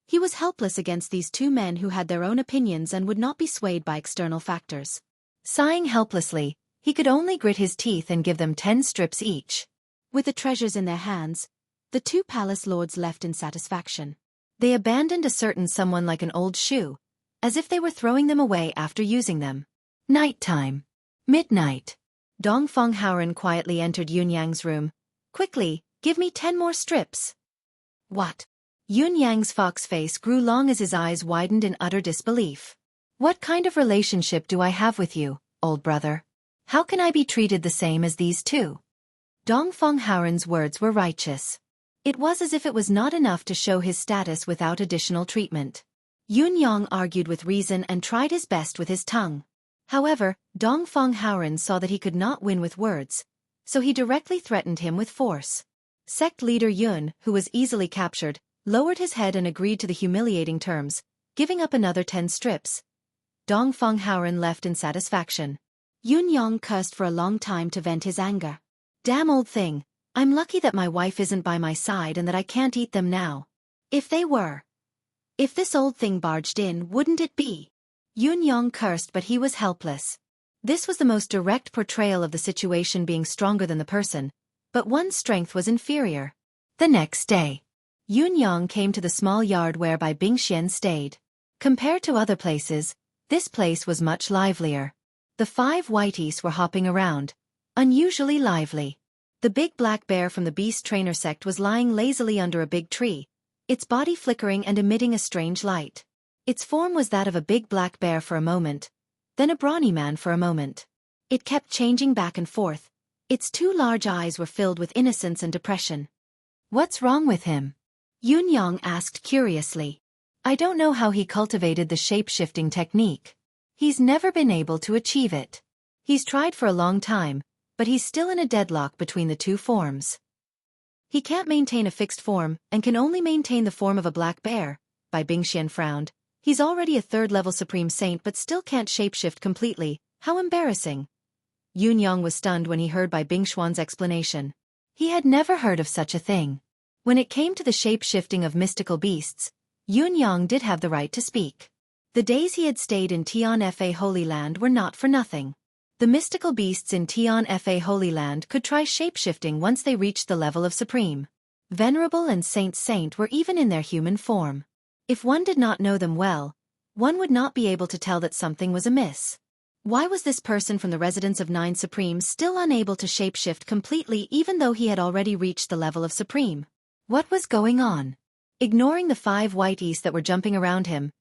he was helpless against these two men who had their own opinions and would not be swayed by external factors. Sighing helplessly, he could only grit his teeth and give them 10 strips each. With the treasures in their hands, the two palace lords left in satisfaction. They abandoned a certain someone like an old shoe, as if they were throwing them away after using them. Nighttime. Midnight. Dongfeng Haoren quietly entered Yun Yang's room. Quickly, give me 10 more strips. What? Yun Yang's fox face grew long as his eyes widened in utter disbelief. What kind of relationship do I have with you, old brother? How can I be treated the same as these two? Dongfeng Haoren's words were righteous. It was as if it was not enough to show his status without additional treatment. Yun Yang argued with reason and tried his best with his tongue. However, Dongfeng Haoren saw that he could not win with words, so he directly threatened him with force. Sect leader Yun, who was easily captured, lowered his head and agreed to the humiliating terms, giving up another 10 strips. Dongfeng Haoren left in satisfaction. Yun Yang cursed for a long time to vent his anger. Damn old thing, I'm lucky that my wife isn't by my side and that I can't eat them now. If they were. If this old thing barged in, wouldn't it be? Yun Yang cursed, but he was helpless. This was the most direct portrayal of the situation being stronger than the person, but one's strength was inferior. The next day, Yun Yang came to the small yard whereby Bingxian stayed. Compared to other places, this place was much livelier. The 5 whiteys were hopping around, unusually lively. The big black bear from the beast trainer sect was lying lazily under a big tree, its body flickering and emitting a strange light. Its form was that of a big black bear for a moment, then a brawny man for a moment. It kept changing back and forth. Its 2 large eyes were filled with innocence and depression. What's wrong with him? Yun Yang asked curiously. I don't know how he cultivated the shape-shifting technique. He's never been able to achieve it. He's tried for a long time, but he's still in a deadlock between the 2 forms. He can't maintain a fixed form and can only maintain the form of a black bear. Bai Bingxian frowned. He's already a 3rd-level Supreme Saint but still can't shapeshift completely. How embarrassing. Yun Yang was stunned when he heard Bai Bingxuan's explanation. He had never heard of such a thing. When it came to the shape-shifting of mystical beasts, Yun Yang did have the right to speak. The days he had stayed in Tianfa Holy Land were not for nothing. The mystical beasts in Tianfa Holy Land could try shape-shifting once they reached the level of Supreme. Venerable and Saint were even in their human form. If one did not know them well, one would not be able to tell that something was amiss. Why was this person from the residence of 9 Supremes still unable to shapeshift completely even though he had already reached the level of Supreme? What was going on? Ignoring the 5 whiteys that were jumping around him,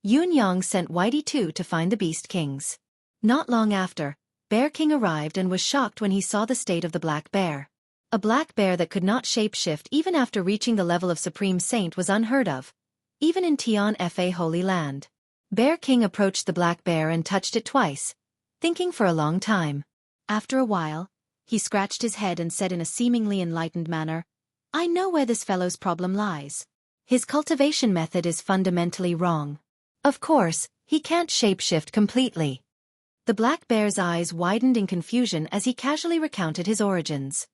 Yun Yang sent Whitey 2 to find the Beast Kings. Not long after, Bear King arrived and was shocked when he saw the state of the black bear. A black bear that could not shapeshift even after reaching the level of Supreme Saint was unheard of, even in Tianfa Holy Land. Bear King approached the black bear and touched it twice, thinking for a long time. After a while, he scratched his head and said in a seemingly enlightened manner, I know where this fellow's problem lies. His cultivation method is fundamentally wrong. Of course, he can't shapeshift completely. The black bear's eyes widened in confusion as he casually recounted his origins.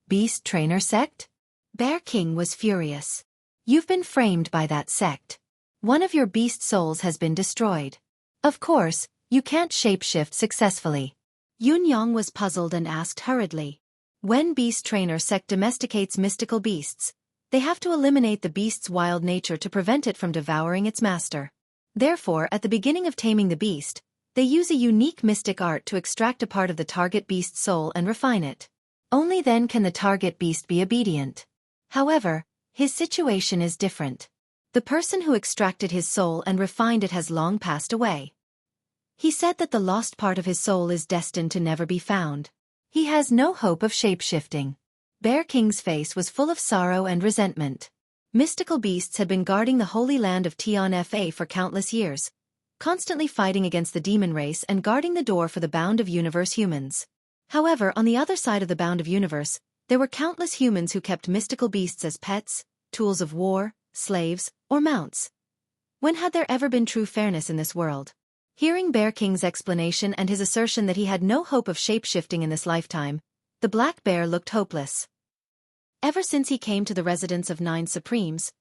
Beast Trainer Sect? Bear King was furious. You've been framed by that sect. One of your beast souls has been destroyed. Of course, you can't shapeshift successfully. Yun Yang was puzzled and asked hurriedly. When Beast Trainer Sect domesticates mystical beasts, they have to eliminate the beast's wild nature to prevent it from devouring its master. Therefore, at the beginning of taming the beast, they use a unique mystic art to extract a part of the target beast's soul and refine it. Only then can the target beast be obedient. However, his situation is different. The person who extracted his soul and refined it has long passed away. He said that the lost part of his soul is destined to never be found. He has no hope of shapeshifting. Bear King's face was full of sorrow and resentment. Mystical beasts had been guarding the holy land of Tionfa for countless years, constantly fighting against the demon race and guarding the door for the Bound of Universe humans. However, on the other side of the Bound of Universe, there were countless humans who kept mystical beasts as pets, tools of war, slaves, or mounts. When had there ever been true fairness in this world? Hearing Bear King's explanation and his assertion that he had no hope of shapeshifting in this lifetime, the black bear looked hopeless. Ever since he came to the residence of 9 Supremes,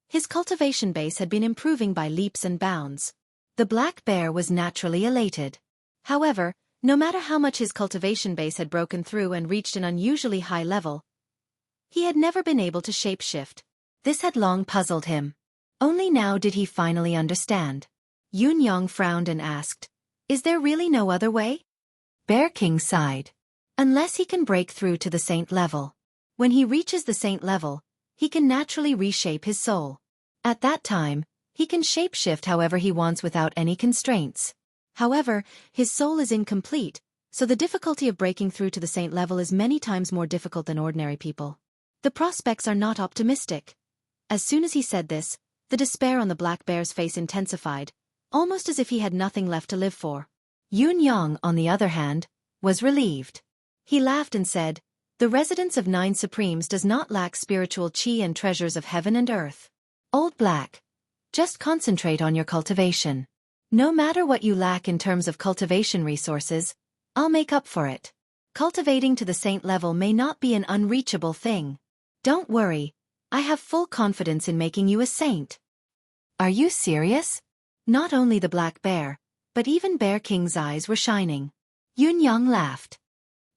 his cultivation base had been improving by leaps and bounds. The black bear was naturally elated. However, no matter how much his cultivation base had broken through and reached an unusually high level, he had never been able to shapeshift. This had long puzzled him. Only now did he finally understand. Yun Yang frowned and asked, "Is there really no other way?" Bear King sighed. "Unless he can break through to the saint level. When he reaches the saint level, he can naturally reshape his soul. At that time, he can shapeshift however he wants without any constraints. However, his soul is incomplete, so the difficulty of breaking through to the saint level is many times more difficult than ordinary people. The prospects are not optimistic." As soon as he said this, the despair on the black bear's face intensified, almost as if he had nothing left to live for. Yun Yang, on the other hand, was relieved. He laughed and said, "The residence of 9 Supremes does not lack spiritual chi and treasures of heaven and earth. Old Black, just concentrate on your cultivation. No matter what you lack in terms of cultivation resources, I'll make up for it. Cultivating to the saint level may not be an unreachable thing. Don't worry, I have full confidence in making you a saint." "Are you serious?" Not only the black bear, but even Bear King's eyes were shining. Yun Yang laughed.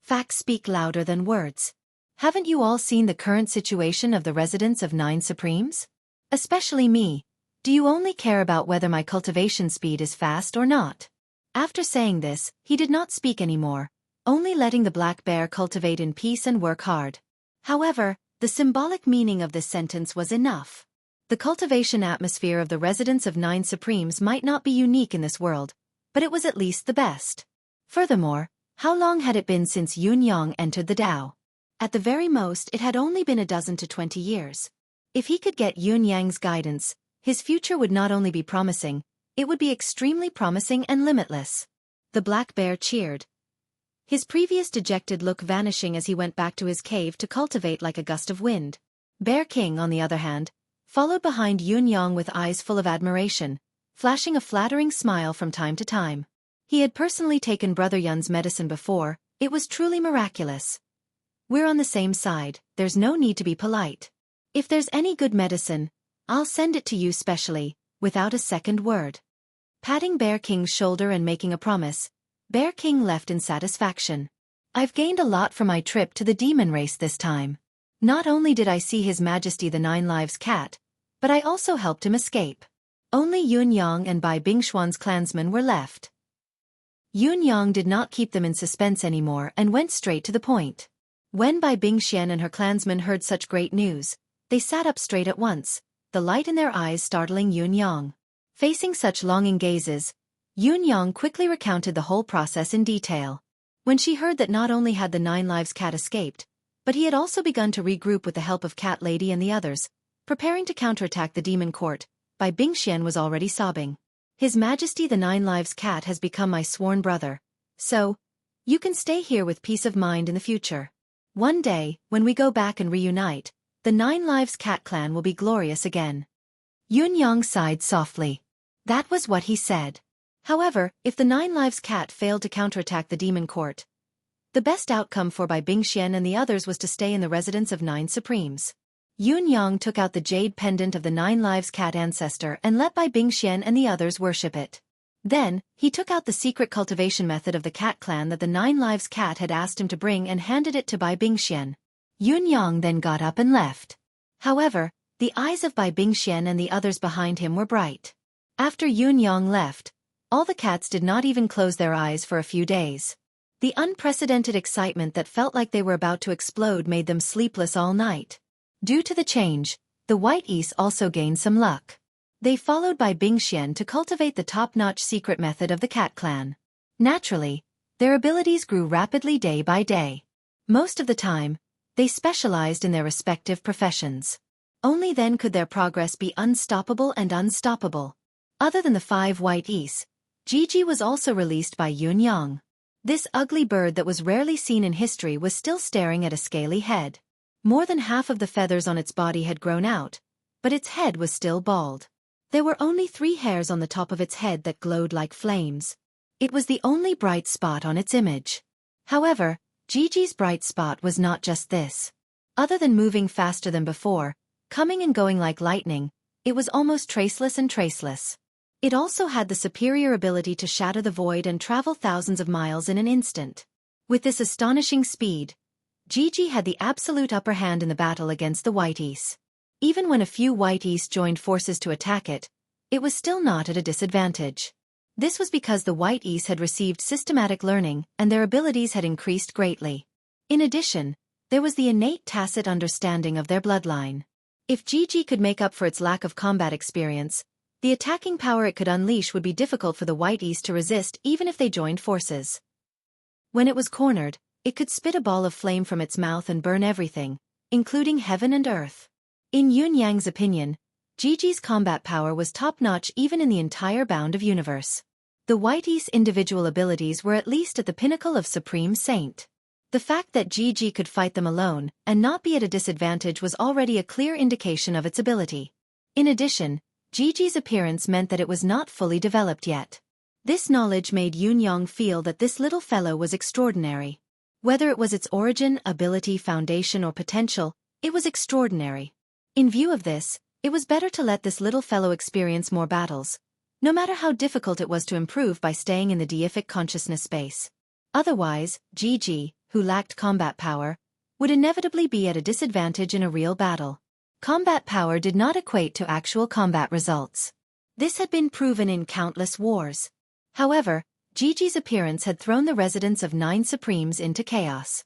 "Facts speak louder than words. Haven't you all seen the current situation of the residents of 9 Supremes? Especially me. Do you only care about whether my cultivation speed is fast or not?" After saying this, he did not speak anymore, only letting the black bear cultivate in peace and work hard. However, the symbolic meaning of this sentence was enough. The cultivation atmosphere of the residence of 9 Supremes might not be unique in this world, but it was at least the best. Furthermore, how long had it been since Yun Yang entered the Tao? At the very most, it had only been 12 to 20 years. If he could get Yun Yang's guidance, his future would not only be promising, it would be extremely promising and limitless. The black bear cheered, his previous dejected look vanishing as he went back to his cave to cultivate like a gust of wind. Bear King, on the other hand, followed behind Yun Yang with eyes full of admiration, flashing a flattering smile from time to time. He had personally taken Brother Yun's medicine before, it was truly miraculous. "We're on the same side, there's no need to be polite. If there's any good medicine, I'll send it to you specially, without a second word." Patting Bear King's shoulder and making a promise, Bear King left in satisfaction. "I've gained a lot from my trip to the demon race this time. Not only did I see His Majesty the 9 Lives Cat, but I also helped him escape." Only Yun Yang and Bai Bingshuan's clansmen were left. Yun Yang did not keep them in suspense anymore and went straight to the point. When Bai Bingxian and her clansmen heard such great news, they sat up straight at once, the light in their eyes startling Yun Yang. Facing such longing gazes, Yun Yang quickly recounted the whole process in detail. When she heard that not only had the 9 Lives Cat escaped, but he had also begun to regroup with the help of Cat Lady and the others, preparing to counterattack the demon court, Bai Bingxian was already sobbing. "His Majesty the 9 Lives Cat has become my sworn brother, so you can stay here with peace of mind in the future. One day, when we go back and reunite, the 9 Lives Cat clan will be glorious again." Yun Yang sighed softly. That was what he said. However, if the 9 Lives Cat failed to counterattack the demon court, the best outcome for Bai Bingxian and the others was to stay in the residence of 9 Supremes. Yun Yang took out the jade pendant of the 9 Lives Cat ancestor and let Bai Bingxian and the others worship it. Then, he took out the secret cultivation method of the cat clan that the 9 Lives Cat had asked him to bring and handed it to Bai Bingxian. Yun Yang then got up and left. However, the eyes of Bai Bingxian and the others behind him were bright. After Yun Yang left, all the cats did not even close their eyes for a few days. The unprecedented excitement that felt like they were about to explode made them sleepless all night. Due to the change, the White East also gained some luck. They followed by Bingxian to cultivate the top-notch secret method of the Cat Clan. Naturally, their abilities grew rapidly day by day. Most of the time, they specialized in their respective professions. Only then could their progress be unstoppable and unstoppable. Other than the 5 White East, Gigi was also released by Yun Yang. This ugly bird that was rarely seen in history was still staring at a scaly head. More than half of the feathers on its body had grown out, but its head was still bald. There were only 3 hairs on the top of its head that glowed like flames. It was the only bright spot on its image. However, Gigi's bright spot was not just this. Other than moving faster than before, coming and going like lightning, it was almost traceless and traceless. It also had the superior ability to shatter the void and travel thousands of miles in an instant. With this astonishing speed, Gigi had the absolute upper hand in the battle against the White East. Even when a few White East joined forces to attack it, it was still not at a disadvantage. This was because the White East had received systematic learning and their abilities had increased greatly. In addition, there was the innate tacit understanding of their bloodline. If Gigi could make up for its lack of combat experience, the attacking power it could unleash would be difficult for the White East to resist even if they joined forces. When it was cornered, it could spit a ball of flame from its mouth and burn everything, including heaven and earth. In Yun Yang's opinion, Gigi's combat power was top-notch even in the entire bound of universe. The White East's individual abilities were at least at the pinnacle of Supreme Saint. The fact that Gigi could fight them alone and not be at a disadvantage was already a clear indication of its ability. In addition, Gigi's appearance meant that it was not fully developed yet. This knowledge made Yun Yang feel that this little fellow was extraordinary. Whether it was its origin, ability, foundation, or potential, it was extraordinary. In view of this, it was better to let this little fellow experience more battles, no matter how difficult it was to improve by staying in the deific consciousness space. Otherwise, Gigi, who lacked combat power, would inevitably be at a disadvantage in a real battle. Combat power did not equate to actual combat results. This had been proven in countless wars. However, Gigi's appearance had thrown the residents of 9 Supremes into chaos.